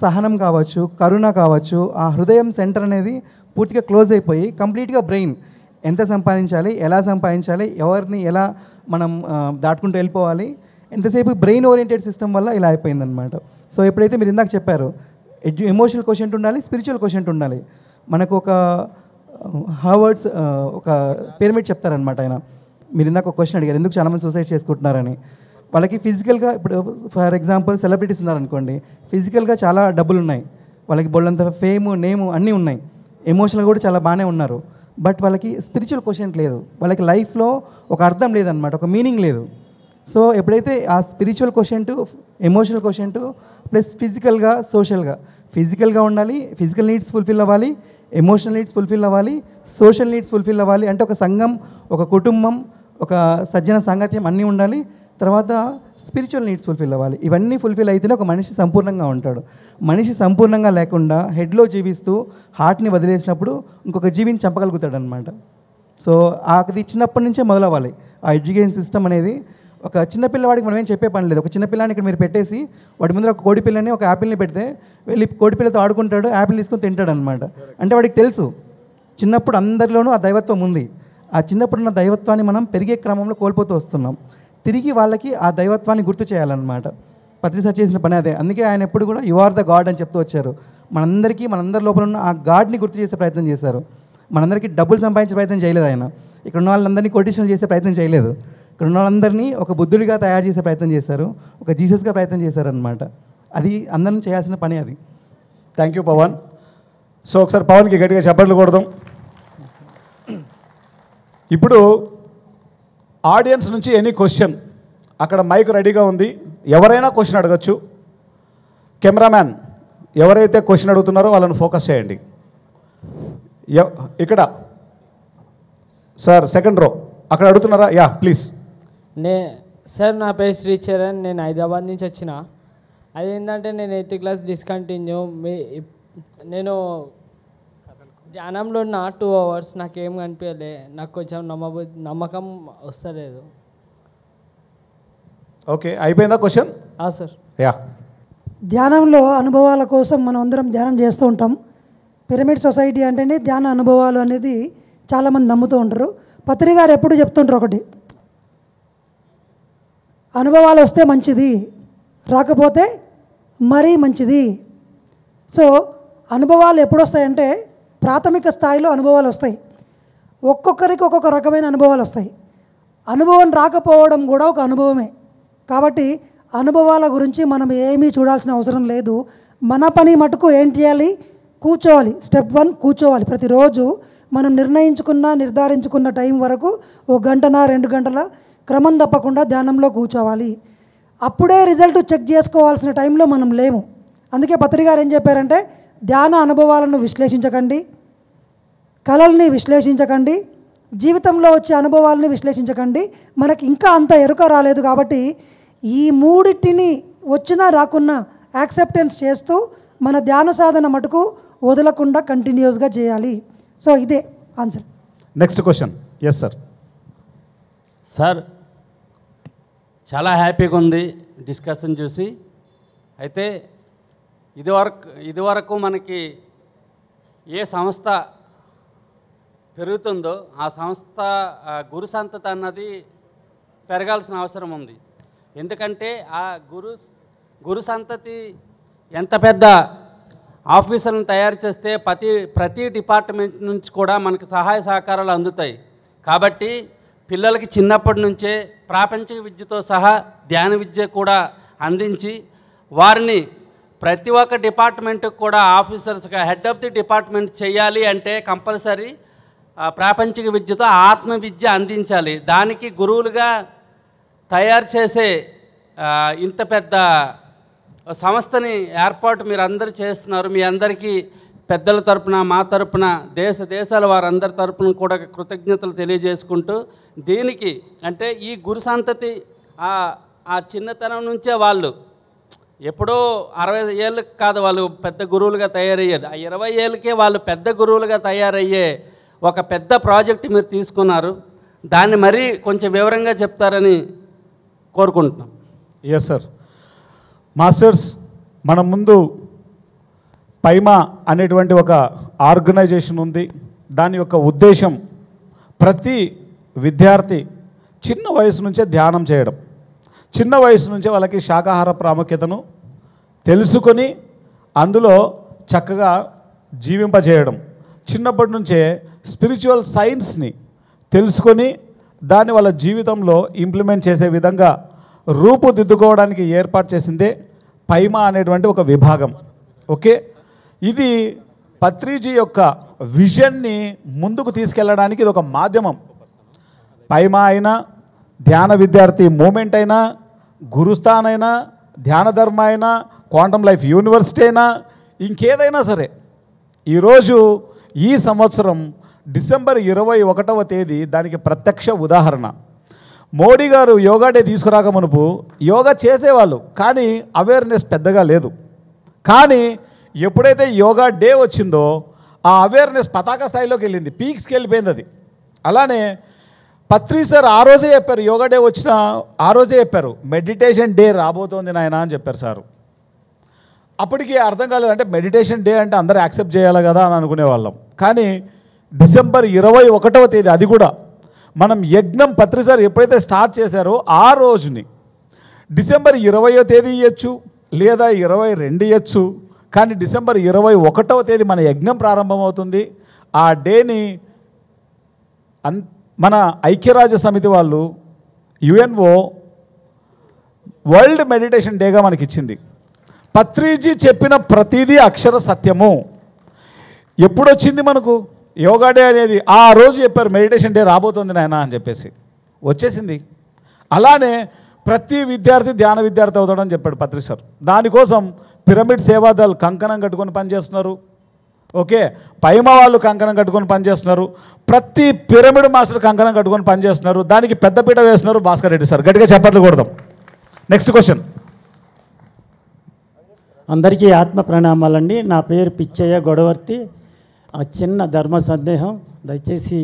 సహనం కావచ్చు, కరుణ కావచ్చు, ఆ హృదయం సెంటర్ అనేది పూర్తిగా క్లోజ్ అయిపోయి కంప్లీట్గా బ్రెయిన్ ఎంత సంపాదించాలి, ఎలా సంపాదించాలి, ఎవరిని ఎలా మనం దాటుకుంటూ వెళ్ళిపోవాలి, ఎంతసేపు బ్రెయిన్ ఓరియంటెడ్ సిస్టమ్ వల్ల ఇలా అయిపోయిందనమాట. సో ఎప్పుడైతే మీరు ఇందాక చెప్పారు ఎమోషనల్ క్వశ్చన్ ఉండాలి, స్పిరిచువల్ క్వశ్చన్ ఉండాలి. మనకు ఒక హార్వర్డ్స్ ఒక పిరమిడ్ చెప్తారనమాట ఆయన. మీరు ఇందాక ఒక క్వశ్చన్ అడిగారు, ఎందుకు చాలామంది సూసైడ్ చేసుకుంటున్నారని. వాళ్ళకి ఫిజికల్గా ఇప్పుడు ఫర్ ఎగ్జాంపుల్ సెలబ్రిటీస్ ఉన్నారనుకోండి, ఫిజికల్గా చాలా డబ్బులు ఉన్నాయి, వాళ్ళకి బోల్డంత ఫేము నేము అన్నీ ఉన్నాయి, ఎమోషనల్గా కూడా చాలా బాగానే ఉన్నారు. బట్ వాళ్ళకి స్పిరిచువల్ క్వశ్చన్ లేదు, వాళ్ళకి లైఫ్లో ఒక అర్థం లేదనమాట, ఒక మీనింగ్ లేదు. సో ఎప్పుడైతే ఆ spiritual question, emotional question plus ఫిజికల్గా సోషల్గా, ఫిజికల్గా ఉండాలి, ఫిజికల్ నీడ్స్ ఫుల్ఫిల్ అవ్వాలి, ఎమోషనల్ నీడ్స్ ఫుల్ఫిల్ అవ్వాలి, సోషల్ నీడ్స్ ఫుల్ఫిల్ అవ్వాలి. అంటే ఒక సంఘం, ఒక కుటుంబం, ఒక సజ్జన సాంగత్యం అన్నీ ఉండాలి. తర్వాత స్పిరిచువల్ నీడ్స్ ఫుల్ఫిల్ అవ్వాలి. ఇవన్నీ ఫుల్ఫిల్ అయితేనే ఒక మనిషి సంపూర్ణంగా ఉంటాడు. మనిషి సంపూర్ణంగా లేకుండా హెడ్లో జీవిస్తూ హార్ట్ని వదిలేసినప్పుడు ఇంకొక జీవిని చంపగలుగుతాడు అనమాట. సో అది చిన్నప్పటి నుంచే మొదలవ్వాలి. ఆ ఎడ్యుకేషన్ సిస్టమ్ అనేది ఒక చిన్నపిల్లవాడికి మనం ఏం చెప్పే పని లేదు. ఒక చిన్నపిల్లాన్ని ఇక్కడ మీరు పెట్టేసి వాడి ముందర ఒక కోడి పిల్లని, ఒక యాపిల్ని పెడితే వెళ్ళి కోడి పిల్లతో ఆడుకుంటాడు, యాపిల్ తీసుకొని తింటాడు అనమాట. అంటే వాడికి తెలుసు చిన్నప్పుడు అందరిలోనూ ఆ దైవత్వం ఉంది. ఆ చిన్నప్పుడున్న దైవత్వాన్ని మనం పెరిగే క్రమంలో కోల్పోతూ వస్తున్నాం. తిరిగి వాళ్ళకి ఆ దైవత్వాన్ని గుర్తు చేయాలన్నమాట. పత్రి సార్ చేసిన పని అదే. అందుకే ఆయన ఎప్పుడు కూడా యు ఆర్ ద గాడ్ అని చెప్తూ వచ్చారు. మనందరి లోపల ఉన్న ఆ గాడ్ని గుర్తు చేసే ప్రయత్నం చేశారు. మనందరికీ డబ్బులు సంపాదించే ప్రయత్నం చేయలేదు ఆయన. ఇక్కడ ఉన్న వాళ్ళందరినీ కొటేషన్లు చేసే ప్రయత్నం చేయలేదు. ఇక్కడ ఉన్న వాళ్ళందరినీ ఒక బుద్ధుడిగా తయారు చేసే ప్రయత్నం చేశారు, ఒక జీసస్గా ప్రయత్నం చేశారనమాట. అది అందరం చేయాల్సిన పని అది. Thank you Pawan. సో ఒకసారి పవన్కి గట్టిగా చప్పట్లు కొడదాం. ఇప్పుడు ఆడియన్స్ నుంచి ఎనీ క్వశ్చన్, అక్కడ మైక్ రెడీగా ఉంది, ఎవరైనా క్వశ్చన్ అడగచ్చు. కెమెరామ్యాన్ ఎవరైతే క్వశ్చన్ అడుగుతున్నారో వాళ్ళని ఫోకస్ చేయండి. ఇక్కడ సార్ సెకండ్ రో అక్కడ అడుగుతున్నారా? Yeah please. సార్ నా పేరు శ్రీచరణ్, నేను హైదరాబాద్ నుంచి వచ్చిన. అదేంటంటే నేను 8th క్లాస్ డిస్కంటిన్యూ. నేను ధ్యానంలో ఉన్న 2 hours నాకేం కనిపించలే. నాకు కొంచెం నమ్మకం వస్తలేదు. ఓకే, అయిపోయిందా క్వశ్చన్? సార్. యా. ధ్యానంలో అనుభవాల కోసం మనం అందరం ధ్యానం చేస్తూ ఉంటాం. పిరమిడ్ సొసైటీ అంటేనే ధ్యాన అనుభవాలు అనేది చాలామంది నమ్ముతూ ఉంటారు. పత్రి గారు ఎప్పుడు చెప్తుంటారు ఒకటి, అనుభవాలు వస్తే మంచిది, రాకపోతే మరీ మంచిది. సో అనుభవాలు ఎప్పుడు వస్తాయంటే ప్రాథమిక స్థాయిలో అనుభవాలు వస్తాయి. ఒక్కొక్కరికి ఒక్కొక్క రకమైన అనుభవాలు వస్తాయి. అనుభవం రాకపోవడం కూడా ఒక అనుభవమే. కాబట్టి అనుభవాల గురించి మనం ఏమీ చూడాల్సిన అవసరం లేదు. మన పని మటుకు ఏం చేయాలి, కూర్చోవాలి. స్టెప్ 1 కూర్చోవాలి. ప్రతిరోజు మనం నిర్ధారించుకున్న టైం వరకు 1 గంటన 2 గంటల క్రమం తప్పకుండా ధ్యానంలో కూర్చోవాలి. అప్పుడే రిజల్ట్ చెక్ చేసుకోవాల్సిన టైంలో మనం లేము. అందుకే పత్రి గారు ఏం చెప్పారంటే, ధ్యాన అనుభవాలను విశ్లేషించకండి, కళల్ని విశ్లేషించకండి, జీవితంలో వచ్చే అనుభవాలని విశ్లేషించకండి. మనకి ఇంకా అంత ఎరుక రాలేదు కాబట్టి ఈ మూడింటిని వచ్చినా రాకున్నా యాక్సెప్టెన్స్ చేస్తూ మన ధ్యాన సాధన మటుకు వదలకుండా కంటిన్యూస్గా చేయాలి. సో ఇదే answer. Next question. Yes sir. Sir, చాలా హ్యాపీగా ఉంది డిస్కషన్ చూసి. అయితే ఇదివరకు మనకి ఏ సంస్థ పెరుగుతుందో ఆ సంస్థ గురు సంతతి అన్నది పెరగాల్సిన అవసరం ఉంది. ఎందుకంటే ఆ గురు సంతతి ఎంత పెద్ద ఆఫీసర్లను తయారు చేస్తే ప్రతి డిపార్ట్మెంట్ నుంచి కూడా మనకు సహాయ సహకారాలు అందుతాయి. కాబట్టి పిల్లలకి చిన్నప్పటి నుంచే ప్రాపంచిక విద్యతో సహా ధ్యాన విద్య కూడా అందించి వారిని ప్రతి ఒక్క డిపార్ట్మెంట్కి కూడా ఆఫీసర్స్గా హెడ్ ఆఫ్ ది డిపార్ట్మెంట్ చేయాలి అంటే కంపల్సరీ ప్రాపంచిక విద్యతో ఆత్మ విద్య అందించాలి. దానికి గురువులుగా తయారు చేసే ఇంత పెద్ద సంస్థని ఏర్పాటు మీరు అందరూ చేస్తున్నారు. మీ అందరికీ పెద్దల తరపున, మా తరపున, దేశాల వారందరి తరపున కూడా కృతజ్ఞతలు తెలియజేసుకుంటూ, దీనికి అంటే ఈ గురు సంతతి ఆ చిన్నతనం నుంచే వాళ్ళు ఎప్పుడో 60 ఏళ్ళకి కాదు వాళ్ళు పెద్ద గురువులుగా తయారయ్యేది. ఆ 20 ఏళ్ళకే వాళ్ళు పెద్ద గురువులుగా తయారయ్యే ఒక పెద్ద ప్రాజెక్ట్ మీరు తీసుకున్నారు. దాన్ని మరీ కొంచెం వివరంగా చెప్తారని కోరుకుంటున్నాం. Yes sir. మాస్టర్స్, మన ముందు పైమా అనేటువంటి ఒక ఆర్గనైజేషన్ ఉంది. దాని యొక్క ఉద్దేశం ప్రతి విద్యార్థి చిన్న వయసు నుంచే ధ్యానం చేయడం, చిన్న వయసు నుంచే వాళ్ళకి శాకాహార ప్రాముఖ్యతను తెలుసుకొని అందులో చక్కగా జీవింపజేయడం, చిన్నప్పటి నుంచే స్పిరిచువల్ సైన్స్ని తెలుసుకొని దాన్ని వాళ్ళ జీవితంలో ఇంప్లిమెంట్ చేసే విధంగా రూపుదిద్దుకోవడానికి ఏర్పాటు చేసిందే పైమా అనేటువంటి ఒక విభాగం. ఓకే, ఇది పత్రిజీ యొక్క విజన్ని ముందుకు తీసుకెళ్ళడానికి ఇది ఒక మాధ్యమం. పైమా అయినా, ధ్యాన విద్యార్థి మూమెంట్ అయినా, గురుస్థాన్ అయినా, ధ్యాన ధర్మ అయినా, క్వాంటమ్ లైఫ్ యూనివర్సిటీ అయినా, ఇంకేదైనా సరే ఈరోజు ఈ సంవత్సరం డిసెంబర్ 21వ తేదీ దానికి ప్రత్యక్ష ఉదాహరణ. మోడీ గారు యోగా డే తీసుకురాక మునుపు యోగా చేసేవాళ్ళు, కానీ అవేర్నెస్ పెద్దగా లేదు. కానీ ఎప్పుడైతే యోగా డే వచ్చిందో ఆ అవేర్నెస్ పతాక స్థాయిలోకి వెళ్ళింది, పీక్స్కి వెళ్ళిపోయింది అది. అలానే పత్రి సార్ ఆ రోజే చెప్పారు, యోగా డే వచ్చిన ఆ రోజే చెప్పారు, మెడిటేషన్ డే రాబోతోంది నాయన అని చెప్పారు సారు. అప్పటికి అర్థం కాలేదు, అంటే మెడిటేషన్ డే అంటే అందరూ యాక్సెప్ట్ చేయాలి కదా అని అనుకునేవాళ్ళం. కానీ డిసెంబర్ 21వ తేదీ, అది కూడా మనం యజ్ఞం పత్రి సార్ ఎప్పుడైతే స్టార్ట్ చేశారో ఆ రోజుని డిసెంబర్ 20వ తేదీ ఇవ్వచ్చు, లేదా 22 ఇవ్వచ్చు, కానీ డిసెంబర్ 21వ తేదీ మన యజ్ఞం ప్రారంభమవుతుంది. ఆ డేని మన ఐక్యరాజ్య సమితి వాళ్ళు యుఎన్ఓ వరల్డ్ మెడిటేషన్ డేగా మనకి ఇచ్చింది. పత్రిజీ చెప్పిన ప్రతిదీ అక్షర సత్యము. ఎప్పుడు వచ్చింది మనకు యోగా డే అనేది? ఆ రోజు చెప్పారు మెడిటేషన్ డే రాబోతుంది నాయన అని చెప్పేసి వచ్చేసింది. అలానే ప్రతి విద్యార్థి ధ్యాన విద్యార్థి అవుతాడని చెప్పాడు పత్రి సార్. దానికోసం పిరమిడ్ సేవాదల్ కంకణం కట్టుకొని పనిచేస్తున్నారు. ఓకే, పైమా వాళ్ళు కంకణం కట్టుకొని పనిచేస్తున్నారు. ప్రతి పిరమిడ్ మాస్టర్ కంకణం కట్టుకొని పనిచేస్తున్నారు. దానికి పెద్దపీట వేస్తున్నారు భాస్కర్ రెడ్డి సార్. గట్టిగా చప్పట్లు కొడదాం. Next question. అందరికీ ఆత్మ ప్రణామాలండి. నా పేరు పిచ్చయ్య గొడవర్తి. ఆ చిన్న ధర్మ సందేహం, దయచేసి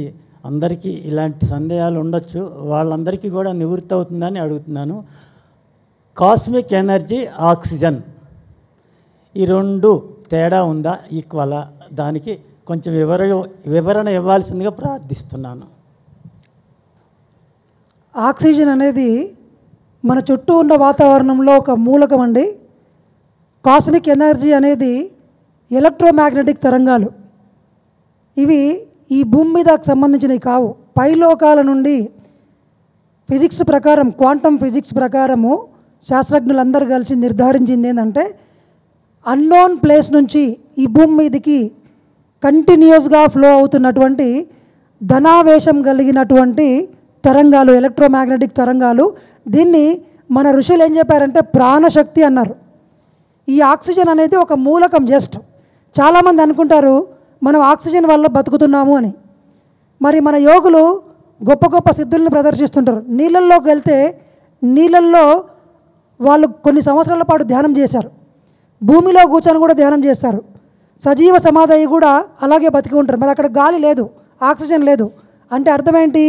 అందరికీ ఇలాంటి సందేహాలు ఉండొచ్చు, వాళ్ళందరికీ కూడా నివృత్తి అవుతుందని అడుగుతున్నాను. కాస్మిక్ ఎనర్జీ, ఆక్సిజన్, ఈ రెండు తేడా ఉందా, ఈక్వలా? దానికి కొంచెం వివరణ ఇవ్వాల్సిందిగా ప్రార్థిస్తున్నాను. ఆక్సిజన్ అనేది మన చుట్టూ ఉన్న వాతావరణంలో ఒక మూలకం అండి. కాస్మిక్ ఎనర్జీ అనేది ఎలక్ట్రోమాగ్నెటిక్ తరంగాలు. ఇవి ఈ భూమి మీదకు సంబంధించినవి కావు. పైలోకాల నుండి ఫిజిక్స్ ప్రకారం, క్వాంటమ్ ఫిజిక్స్ ప్రకారము శాస్త్రజ్ఞులందరూ కలిసి నిర్ధారించింది ఏంటంటే, అన్నోన్ ప్లేస్ నుంచి ఈ భూమి మీదకి కంటిన్యూస్గా ఫ్లో అవుతున్నటువంటి ధనావేశం కలిగినటువంటి తరంగాలు, ఎలక్ట్రోమాగ్నెటిక్ తరంగాలు. దీన్ని మన ఋషులు ఏం చెప్పారంటే ప్రాణశక్తి అన్నారు. ఈ ఆక్సిజన్ అనేది ఒక మూలకం. జస్ట్ చాలామంది అనుకుంటారు మనం ఆక్సిజన్ వల్ల బతుకుతున్నాము అని. మరి మన యోగులు గొప్ప గొప్ప సిద్ధులను ప్రదర్శిస్తుంటారు. నీళ్ళల్లోకి వెళ్తే నీళ్ళల్లో వాళ్ళు కొన్ని సంవత్సరాల పాటు ధ్యానం చేశారు. భూమిలో కూర్చొని కూడా ధ్యానం చేస్తారు. సజీవ సమాధి కూడా అలాగే బతికి ఉంటారు. మరి అక్కడ గాలి లేదు, ఆక్సిజన్ లేదు అంటే అర్థం ఏంటి?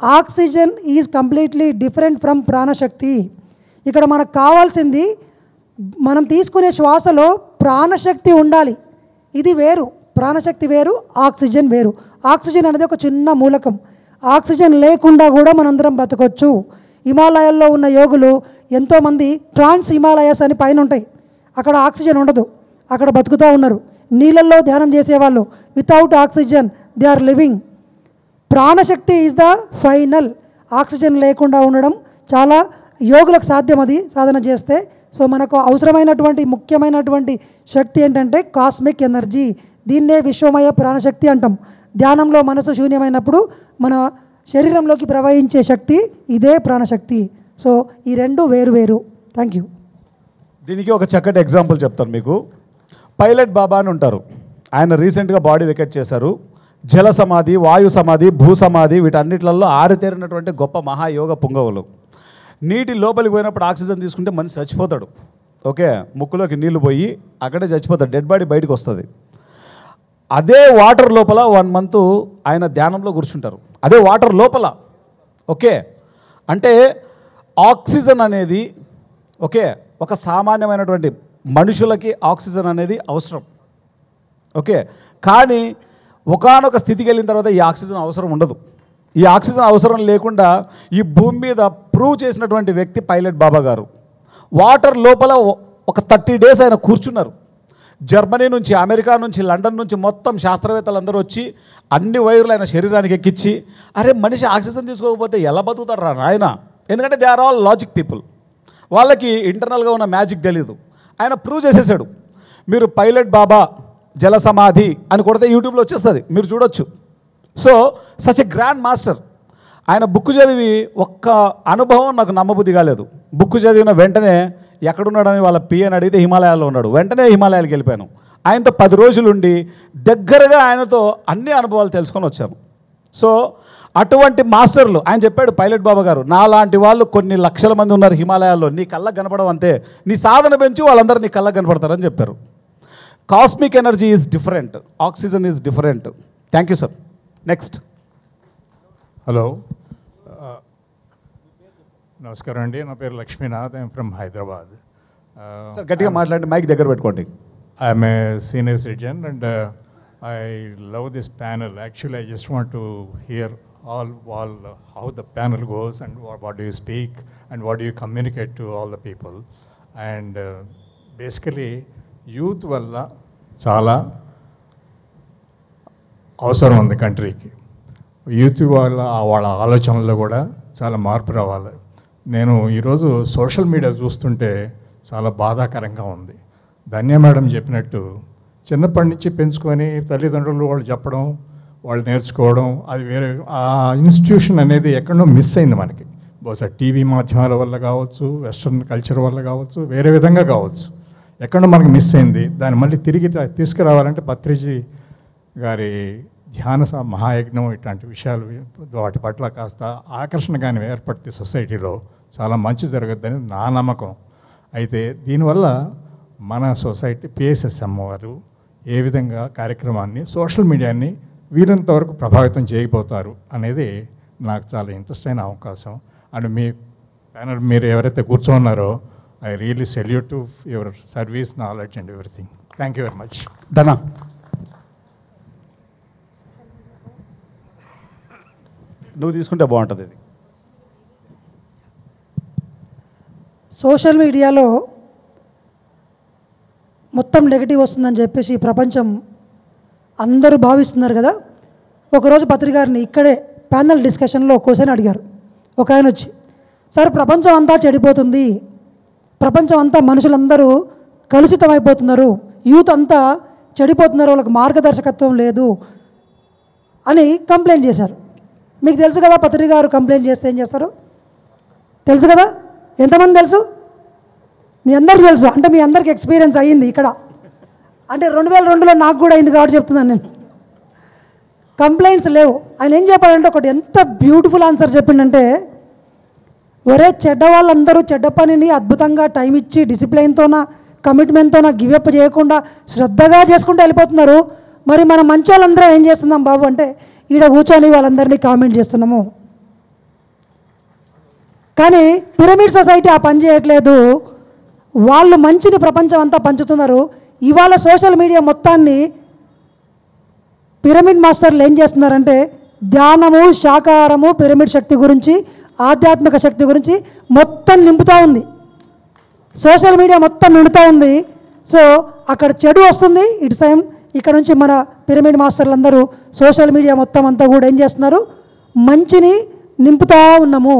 Oxygen is completely different from ప్రాణశక్తి. ఇక్కడ మనకు కావాల్సింది, మనం తీసుకునే శ్వాసలో ప్రాణశక్తి ఉండాలి. ఇది వేరు, ప్రాణశక్తి వేరు, ఆక్సిజన్ వేరు. ఆక్సిజన్ అనేది ఒక చిన్న మూలకం. ఆక్సిజన్ లేకుండా కూడా మనందరం బతకొచ్చు. హిమాలయాల్లో ఉన్న యోగులు ఎంతోమంది ట్రాన్స్ హిమాలయస్ అని పైన ఉంటాయి, అక్కడ ఆక్సిజన్ ఉండదు, అక్కడ బతుకుతూ ఉన్నారు. నీళ్ళల్లో ధ్యానం చేసేవాళ్ళు without oxygen they are living. ప్రాణశక్తి ఈజ్ ద ఫైనల్. ఆక్సిజన్ లేకుండా ఉండడం చాలా యోగులకు సాధ్యం, అది సాధన చేస్తే. సో మనకు అవసరమైనటువంటి ముఖ్యమైనటువంటి శక్తి ఏంటంటే కాస్మిక్ ఎనర్జీ. దీన్నే విశ్వమయ ప్రాణశక్తి అంటాం. ధ్యానంలో మనసు శూన్యమైనప్పుడు మన శరీరంలోకి ప్రవహించే శక్తి ఇదే ప్రాణశక్తి. సో ఈ రెండు వేరు వేరు. Thank you. దీనికి ఒక చక్కటి ఎగ్జాంపుల్ చెప్తాను మీకు. పైలట్ బాబా అని ఉంటారు. ఆయన రీసెంట్గా బాడీ వెకెట్ చేశారు. జల సమాధి, వాయు సమాధి, భూ సమాధి, వీటన్నిటిలలో ఆరితేరినటువంటి గొప్ప మహాయోగ పుంగవులు. నీటి లోపలికి పోయినప్పుడు ఆక్సిజన్ తీసుకుంటే మనిషి చచ్చిపోతాడు. ఓకే, ముక్కులోకి నీళ్లు పోయి అక్కడే చచ్చిపోతాడు, డెడ్ బాడీ బయటకు వస్తుంది. అదే వాటర్ లోపల 1 month ఆయన ధ్యానంలో కూర్చుంటారు, అదే వాటర్ లోపల. ఓకే, అంటే ఆక్సిజన్ అనేది ఓకే ఒక సామాన్యమైనటువంటి మనుషులకి ఆక్సిజన్ అనేది అవసరం. ఓకే, కానీ ఒకానొక స్థితికి వెళ్ళిన తర్వాత ఈ ఆక్సిజన్ అవసరం ఉండదు. ఈ ఆక్సిజన్ అవసరం లేకుండా ఈ భూమి మీద ప్రూవ్ చేసినటువంటి వ్యక్తి పైలట్ బాబా గారు. వాటర్ లోపల ఒక 30 days ఆయన కూర్చున్నారు. జర్మనీ నుంచి, అమెరికా నుంచి, లండన్ నుంచి మొత్తం శాస్త్రవేత్తలందరూ వచ్చి అన్ని వైర్లు ఆయన శరీరానికి ఎక్కించి, అరే మనిషి ఆక్సిజన్ తీసుకోకపోతే ఎలా బతుకుతారు రా నాయన, ఎందుకంటే they are all logic people, వాళ్ళకి ఇంటర్నల్గా ఉన్న మ్యాజిక్ తెలీదు. ఆయన ప్రూవ్ చేసేసాడు. మీరు పైలట్ బాబా జల సమాధి అని కొడితే యూట్యూబ్లో వచ్చేస్తుంది, మీరు చూడొచ్చు. So such a grand master. ఆయన బుక్ చదివి ఒక్క అనుభవం నాకు నమ్మబుద్ధి కాలేదు. బుక్ చదివిన వెంటనే ఎక్కడున్నాడని వాళ్ళ పిఎని అడిగితే హిమాలయాల్లో ఉన్నాడు. వెంటనే హిమాలయాలకు వెళ్ళిపోయాను. ఆయనతో 10 రోజులు ఉండి దగ్గరగా ఆయనతో అన్ని అనుభవాలు తెలుసుకొని వచ్చాను. సో అటువంటి మాస్టర్లు ఆయన చెప్పాడు పైలట్ బాబా గారు, నాలాంటి వాళ్ళు కొన్ని లక్షల మంది ఉన్నారు హిమాలయాల్లో, నీ కళ్ళకు కనపడడం అంతే, నీ సాధన పెంచి వాళ్ళందరూ నీ కళ్ళకు కనపడతారని చెప్పారు. Cosmic energy is different, oxygen is different. Thank you sir. Next. Hello, నమస్కారం అండి. నా పేరు Lakshminath, I'm from Hyderabad. Sir గట్టిగా మాట్లాడండి, మైక్ దగ్గర పెట్టుకోండి. I'm a senior citizen and I love this panel. Actually, I just want to hear all how the panel goes and what do you speak and what do you communicate to all the people. And basically, youth valla chala అవసరం ఉంది కంట్రీకి. Youth వాళ్ళ ఆలోచనల్లో కూడా చాలా మార్పు రావాలి. నేను ఈరోజు సోషల్ మీడియా చూస్తుంటే చాలా బాధాకరంగా ఉంది. ధన్య మేడం చెప్పినట్టు చిన్నప్పటి నుంచి పెంచుకొని తల్లిదండ్రులు వాళ్ళు చెప్పడం, వాళ్ళు నేర్చుకోవడం, అది వేరే ఆ ఇన్స్టిట్యూషన్ అనేది ఎక్కడో మిస్ అయింది మనకి. బహుశా టీవీ మాధ్యమాల వల్ల కావచ్చు, వెస్ట్రన్ కల్చర్ వల్ల కావచ్చు, వేరే విధంగా కావచ్చు, ఎక్కడో మనకి మిస్ అయింది. దాన్ని మళ్ళీ తిరిగి తీసుకురావాలంటే పత్రిజీ గారి ధ్యాన మహాయజ్ఞం ఇట్లాంటి విషయాలు వాటి పట్ల కాస్త ఆకర్షణ కానీ ఏర్పడితే సొసైటీలో చాలా మంచి జరగద్దని నా నమ్మకం. అయితే దీనివల్ల మన సొసైటీ పిఎస్ఎస్ఎం వారు ఏ విధంగా కార్యక్రమాన్ని సోషల్ మీడియాని వీరంత వరకు ప్రభావితం చేయకపోతారు అనేది నాకు చాలా ఇంట్రెస్ట్ అయిన అవకాశం. అండ్ మీ ప్యానల్ మీరు ఎవరైతే కూర్చోన్నారో I really salute to your service, knowledge and everything. Thank you very much. Dhana, నువ్వు తీసుకుంటే బాగుంటుంది. ఇది సోషల్ మీడియాలో మొత్తం నెగిటివ్ వస్తుందని చెప్పేసి ప్రపంచం అందరూ భావిస్తున్నారు కదా. ఒకరోజు పత్రికారిని ఇక్కడే ప్యానల్ డిస్కషన్లో క్వశ్చన్ అడిగారు. ఒక ఆయన వచ్చి, సార్ ప్రపంచం అంతా చెడిపోతుంది, ప్రపంచం అంతా మనుషులందరూ కలుషితం అయిపోతున్నారు, యూత్ అంతా చెడిపోతున్నారు, వాళ్ళకి మార్గదర్శకత్వం లేదు అని కంప్లైంట్ చేశారు. మీకు తెలుసు కదా పత్రికారు కంప్లైంట్ చేస్తే ఏం చేస్తారు? తెలుసు కదా? ఎంతమంది తెలుసు? మీ అందరికీ తెలుసు. అంటే మీ అందరికి ఎక్స్పీరియన్స్ అయ్యింది ఇక్కడ. అంటే 2002లో నాకు కూడా అయింది కాబట్టి చెప్తున్నాను నేను. కంప్లైంట్స్ లేవు. ఆయన ఏం చెప్పాడంటే ఒకటి ఎంత బ్యూటిఫుల్ ఆన్సర్ చెప్పిండంటే, ఒరే చెడ్డ వాళ్ళందరూ చెడ్డ పనిని అద్భుతంగా టైం ఇచ్చి డిసిప్లైన్తోన కమిట్మెంట్తోన గివప్ చేయకుండా శ్రద్ధగా చేసుకుంటూ వెళ్ళిపోతున్నారు. మరి మన మంచి వాళ్ళందరం ఏం చేస్తున్నాం బాబు అంటే, ఈడ కూర్చొని వాళ్ళందరినీ కామెంట్ చేస్తున్నాము. కానీ పిరమిడ్ సొసైటీ ఆ పని చేయట్లేదు. వాళ్ళు మంచిని ప్రపంచం అంతా పంచుతున్నారు. ఇవాళ సోషల్ మీడియా మొత్తాన్ని పిరమిడ్ మాస్టర్లు ఏం చేస్తున్నారంటే ధ్యానము, శాకాహారము, పిరమిడ్ శక్తి గురించి, ఆధ్యాత్మిక శక్తి గురించి మొత్తం నింపుతూ ఉంది. సోషల్ మీడియా మొత్తం నిండుతూ ఉంది. సో అక్కడ చెడు వస్తుంది. ఇటు సైం ఇక్కడ నుంచి మన పిరమిడ్ మాస్టర్లు అందరూ సోషల్ మీడియా మొత్తం అంతా కూడా ఏం చేస్తున్నారు, మంచిని నింపుతూ ఉన్నాము.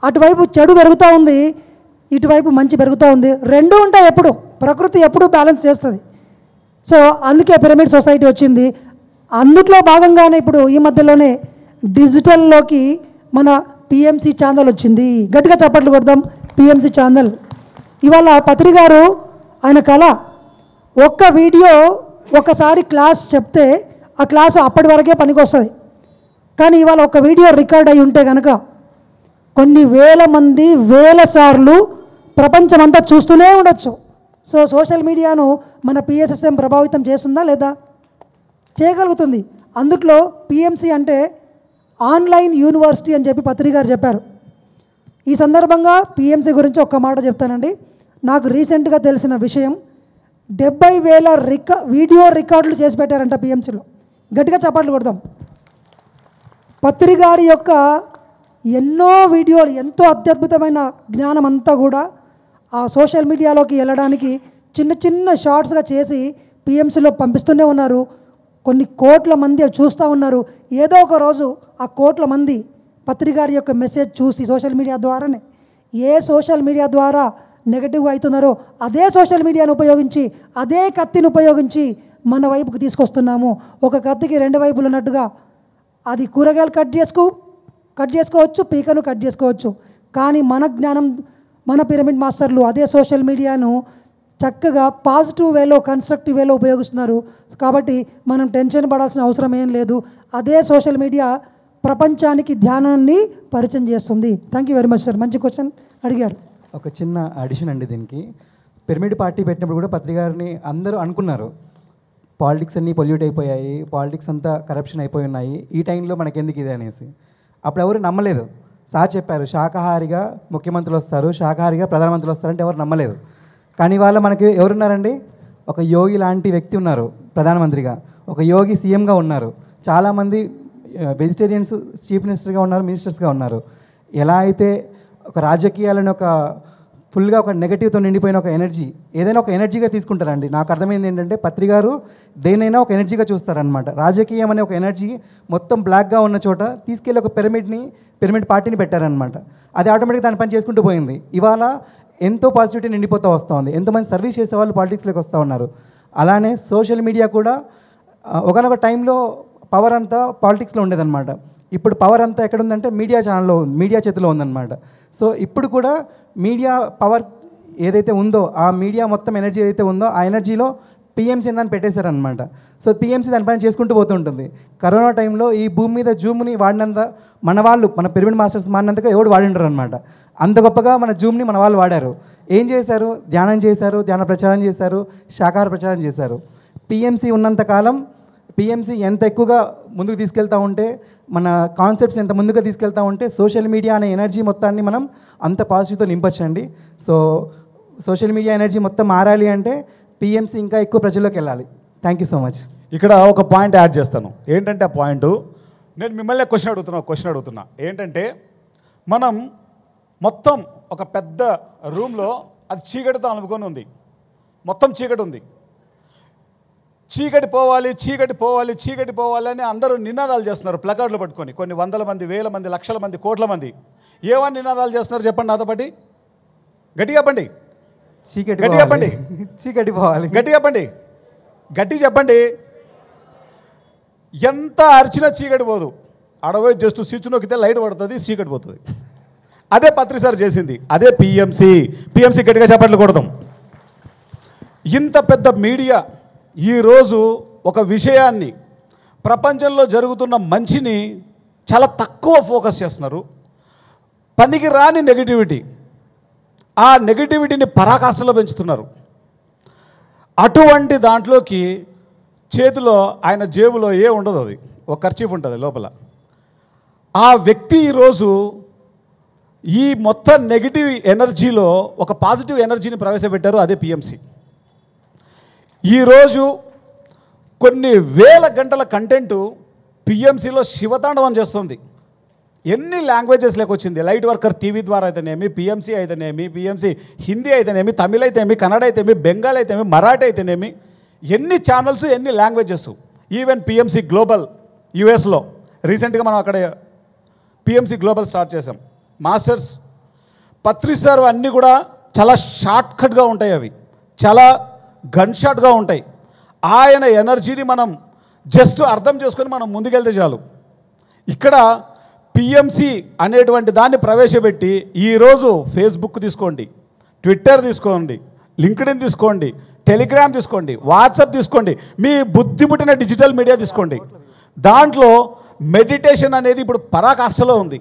అటువైపు చెడు పెరుగుతూ ఉంది, ఇటువైపు మంచి పెరుగుతూ ఉంది. రెండూ ఉంటాయి ఎప్పుడు. ప్రకృతి ఎప్పుడూ బ్యాలెన్స్ చేస్తుంది. సో అందుకే పిరమిడ్ సొసైటీ వచ్చింది. అందుట్లో భాగంగానే ఇప్పుడు ఈ మధ్యలోనే డిజిటల్లోకి మన పిఎంసి ఛానల్ వచ్చింది. గట్టిగా చప్పట్లు కొడదాం పిఎంసి ఛానల్. ఇవాళ పత్రికారు ఆయన కళ, ఒక్క వీడియో ఒకసారి క్లాస్ చెప్తే ఆ క్లాసు అప్పటి వరకే పనికి వస్తుంది. కానీ ఇవాళ ఒక వీడియో రికార్డ్ అయి ఉంటే కనుక కొన్ని వేల మంది వేల సార్లు ప్రపంచమంతా చూస్తూనే ఉండొచ్చు. సో సోషల్ మీడియాను మన పిఎస్ఎస్ఎం ప్రభావితం చేస్తుందా లేదా? చేయగలుగుతుంది. అందుట్లో పిఎంసి అంటే ఆన్లైన్ యూనివర్సిటీ అని చెప్పి పత్రికారు చెప్పారు. ఈ సందర్భంగా పిఎంసి గురించి ఒక్క మాట చెప్తానండి. నాకు రీసెంట్గా తెలిసిన విషయం, 70,000 వీడియో రికార్డులు చేసి పెట్టారంట పిఎంసిలో. గట్టిగా చప్పట్లు కొడదాం. పత్రికారి యొక్క ఎన్నో వీడియోలు, ఎంతో అత్యద్భుతమైన జ్ఞానం అంతా కూడా ఆ సోషల్ మీడియాలోకి వెళ్ళడానికి చిన్న చిన్న షార్ట్స్గా చేసి పిఎంసిలో పంపిస్తూనే ఉన్నారు. కొన్ని కోట్ల మంది చూస్తూ ఉన్నారు. ఏదో ఒక రోజు ఆ కోట్ల మంది పత్రికారి యొక్క మెసేజ్ చూసి సోషల్ మీడియా ద్వారానే, ఏ సోషల్ మీడియా ద్వారా నెగటివ్ అవుతున్నారో అదే సోషల్ మీడియాను ఉపయోగించి, అదే కత్తిని ఉపయోగించి మన వైపుకి తీసుకొస్తున్నాము. ఒక కత్తికి 2 వైపులు ఉన్నట్టుగా అది కూరగాయలు కట్ చేసుకోవచ్చు, పీకను కట్ చేసుకోవచ్చు. కానీ మన జ్ఞానం, మన పిరమిడ్ మాస్టర్లు అదే సోషల్ మీడియాను చక్కగా పాజిటివ్ వేలో, కన్స్ట్రక్టివ్ వేలో ఉపయోగిస్తున్నారు. కాబట్టి మనం టెన్షన్ పడాల్సిన అవసరం ఏం లేదు. అదే సోషల్ మీడియా ప్రపంచానికి ధ్యానాన్ని పరిచయం చేస్తుంది. Thank you very much sir. మంచి క్వశ్చన్ అడిగారు. ఒక చిన్న అడిషన్ అండి దీనికి. పిరమిడ్ పార్టీ పెట్టినప్పుడు కూడా పత్రికారిని అందరూ అనుకున్నారు, పాలిటిక్స్ అన్నీ పొల్యూట్ అయిపోయాయి, పాలిటిక్స్ అంతా కరప్షన్ అయిపోయి ఉన్నాయి, ఈ టైంలో మనకెందుకు ఇది అనేసి. అప్పుడు ఎవరు నమ్మలేదు. సార్ చెప్పారు శాకాహారిగా ముఖ్యమంత్రులు వస్తారు, శాకాహారిగా ప్రధానమంత్రులు వస్తారంటే ఎవరు నమ్మలేదు. కానీ వాళ్ళ మనకి ఎవరున్నారండి, ఒక యోగి లాంటి వ్యక్తి ఉన్నారు ప్రధానమంత్రిగా, ఒక యోగి సీఎంగా ఉన్నారు, చాలామంది వెజిటేరియన్స్ చీఫ్ మినిస్టర్గా ఉన్నారు, మినిస్టర్స్గా ఉన్నారు. ఎలా అయితే ఒక రాజకీయాలను ఒక ఫుల్గా ఒక నెగటివ్తో నిండిపోయిన ఒక ఎనర్జీ, ఏదైనా ఒక ఎనర్జీగా తీసుకుంటారండి. నాకు అర్థమైంది ఏంటంటే పత్రికారు దేనైనా ఒక ఎనర్జీగా చూస్తారనమాట. రాజకీయం అనే ఒక ఎనర్జీ మొత్తం బ్లాక్గా ఉన్న చోట తీసుకెళ్ళి ఒక పిరమిడ్ పార్టీని పెట్టారనమాట. అది ఆటోమేటిక్గా దాని పని చేసుకుంటూ పోయింది. ఇవాళ ఎంతో పాజిటివిటీ నిండిపోతూ వస్తూ ఉంది. ఎంతోమంది సర్వీస్ చేసే వాళ్ళు పాలిటిక్స్లోకి వస్తూ ఉన్నారు. అలానే సోషల్ మీడియా కూడా ఒకనొక టైంలో పవర్ అంతా పాలిటిక్స్లో ఉండేదన్నమాట. ఇప్పుడు పవర్ అంతా ఎక్కడుందంటే మీడియా ఛానల్లో ఉంది, మీడియా చేతిలో ఉందన్నమాట. సో ఇప్పుడు కూడా మీడియా పవర్ ఏదైతే ఉందో, ఆ మీడియా మొత్తం ఎనర్జీ ఏదైతే ఉందో ఆ ఎనర్జీలో పిఎంసీ అని పెట్టేశారనమాట. సో పిఎంసీ దానిపైన చేసుకుంటూ పోతుంటుంది. కరోనా టైంలో ఈ భూమి మీద జూమ్ని వాడినంత మన వాళ్ళు, మన పిరమిడ్ మాస్టర్స్ మాడినంతగా ఎవడు వాడింటారు అనమాట. అంత గొప్పగా మన జూమ్ని మన వాళ్ళు వాడారు. ఏం చేశారు? ధ్యానం చేశారు, ధ్యాన ప్రచారం చేశారు, శాకాహార ప్రచారం చేశారు. పిఎంసి ఉన్నంతకాలం పిఎంసి ఎంత ఎక్కువగా ముందుకు తీసుకెళ్తూ ఉంటే, మన కాన్సెప్ట్స్ ఎంత ముందుగా తీసుకెళ్తూ ఉంటే సోషల్ మీడియా అనే ఎనర్జీ మొత్తాన్ని మనం అంత పాజిటివ్తో నింపచ్చండి. సో సోషల్ మీడియా ఎనర్జీ మొత్తం మారాలి అంటే పిఎంసి ఇంకా ఎక్కువ ప్రజల్లోకి వెళ్ళాలి. Thank you so much. ఇక్కడ ఒక పాయింట్ యాడ్ చేస్తాను. ఏంటంటే ఆ పాయింట్ నేను మిమ్మల్ని క్వశ్చన్ అడుగుతున్నా ఏంటంటే, మనం మొత్తం ఒక పెద్ద రూమ్లో అది చీకటితో అనుకొని ఉంది, మొత్తం చీకటి ఉంది. చీకటి పోవాలి చీకటి పోవాలి చీకటి పోవాలి అని అందరూ నినాదాలు చేస్తున్నారు ప్లకార్డులు పట్టుకొని. కొన్ని వందల మంది, వేల మంది, లక్షల మంది, కోట్ల మంది ఏమని నినాదాలు చేస్తున్నారు చెప్పండి నాతో పాటి, గట్టిగా చెప్పండి. గట్టి చెప్పండి. చీకటి పోవాలి. గట్టి చెప్పండి. గట్టి చెప్పండి. ఎంత అరిచినా చీకటి పోదు. అడవై జస్ట్ స్విచ్ నొక్కితే లైట్ పడుతుంది, చీకటి పోతుంది. అదే పత్రి సార్ చేసింది, అదే పిఎంసి గట్టిగా చెప్పట్లు కొడతాం. ఇంత పెద్ద మీడియా ఈరోజు ఒక విషయాన్ని, ప్రపంచంలో జరుగుతున్న మంచిని చాలా తక్కువ ఫోకస్ చేస్తున్నారు. పనికి రాని నెగిటివిటీ, ఆ నెగిటివిటీని పరాకాష్ఠలో పెంచుతున్నారు. అటువంటి దాంట్లోకి చేతిలో ఆయన జేబులో ఉండదు, అది ఒక ఖర్చీఫ్ ఉంటుంది లోపల. ఆ వ్యక్తి ఈరోజు ఈ మొత్తం నెగిటివ్ ఎనర్జీలో ఒక పాజిటివ్ ఎనర్జీని ప్రవేశపెట్టారు, అదే పిఎంసి. ఈరోజు కొన్ని వేల గంటల కంటెంటు పిఎంసిలో శివతాండవం చేస్తుంది. ఎన్ని లాంగ్వేజెస్ లేకొచ్చింది, లైట్ వర్కర్ టీవీ ద్వారా అయితేనేమి, పిఎంసి అయితేనేమి, పిఎంసి హిందీ అయితేనేమి, తమిళ అయితేనేమి, కన్నడ అయితేనేమి, బెంగాల్ అయితేనేమి, మరాఠీ అయితేనేమి, ఎన్ని ఛానల్స్, ఎన్ని లాంగ్వేజెస్. ఈవెన్ పిఎంసి గ్లోబల్ యుఎస్లో రీసెంట్గా మనం అక్కడ పిఎంసి గ్లోబల్ స్టార్ట్ చేసాం. మాస్టర్స్ పత్రి సార్ అన్నీ కూడా చాలా షార్ట్కట్గా ఉంటాయి, అవి చాలా గన్ షాట్గా ఉంటాయి. ఆయన ఎనర్జీని మనం జస్ట్ అర్థం చేసుకొని మనం ముందుకెళ్తే చాలు. ఇక్కడ పిఎంసి అనేటువంటి దాన్ని ప్రవేశపెట్టి ఈరోజు ఫేస్బుక్ తీసుకోండి, ట్విట్టర్ తీసుకోండి, లింక్డ్ఇన్ తీసుకోండి, టెలిగ్రామ్ తీసుకోండి, వాట్సాప్ తీసుకోండి, మీ బుద్ధి పుట్టిన డిజిటల్ మీడియా తీసుకోండి, దాంట్లో మెడిటేషన్ అనేది ఇప్పుడు పరాకాష్ఠలో ఉంది.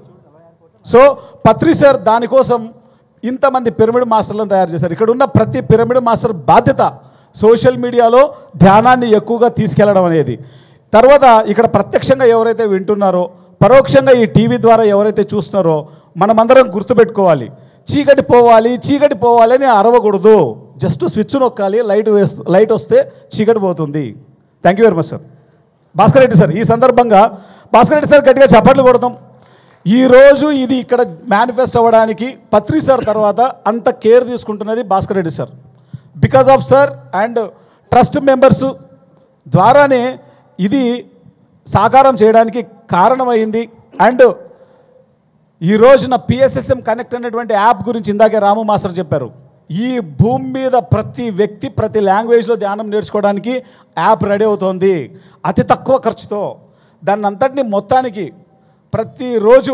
సో పత్రి సార్ దానికోసం ఇంతమంది పిరమిడ్ మాస్టర్లను తయారు చేశారు. ఇక్కడ ఉన్న ప్రతి పిరమిడ్ మాస్టర్ బాధ్యత సోషల్ మీడియాలో ధ్యానాన్ని ఎక్కువగా తీసుకెళ్లడం అనేది. తర్వాత ఇక్కడ ప్రత్యక్షంగా ఎవరైతే వింటున్నారో, పరోక్షంగా ఈ టీవీ ద్వారా ఎవరైతే చూస్తున్నారో, మనమందరం గుర్తుపెట్టుకోవాలి, చీకటి పోవాలి చీకటి పోవాలి అని అరవకూడదు. జస్ట్ స్విచ్ నొక్కాలి, లైట్ వస్తే చీకటి పోతుంది. Thank you very much sir. Bhaskar Reddy sir, ఈ సందర్భంగా భాస్కర్ రెడ్డి సార్ గట్టిగా చప్పట్లు కొడతాం. ఈరోజు ఇది ఇక్కడ మేనిఫెస్ట్ అవ్వడానికి పత్రి సార్ తర్వాత అంత కేర్ తీసుకుంటున్నది Bhaskar Reddy sir. Because of sir and trust members ద్వారానే ఇది సాకారం చేయడానికి కారణమైంది. అండ్ ఈ రోజున పిఎస్ఎస్ఎం కనెక్ట్ అనేటువంటి యాప్ గురించి ఇందాకే రాము మాస్టర్ చెప్పారు. ఈ భూమి మీద ప్రతి వ్యక్తి ప్రతి లాంగ్వేజ్లో ధ్యానం నేర్చుకోవడానికి యాప్ రెడీ అవుతోంది, అతి తక్కువ ఖర్చుతో. దాన్ని అంతటిని మొత్తానికి ప్రతిరోజు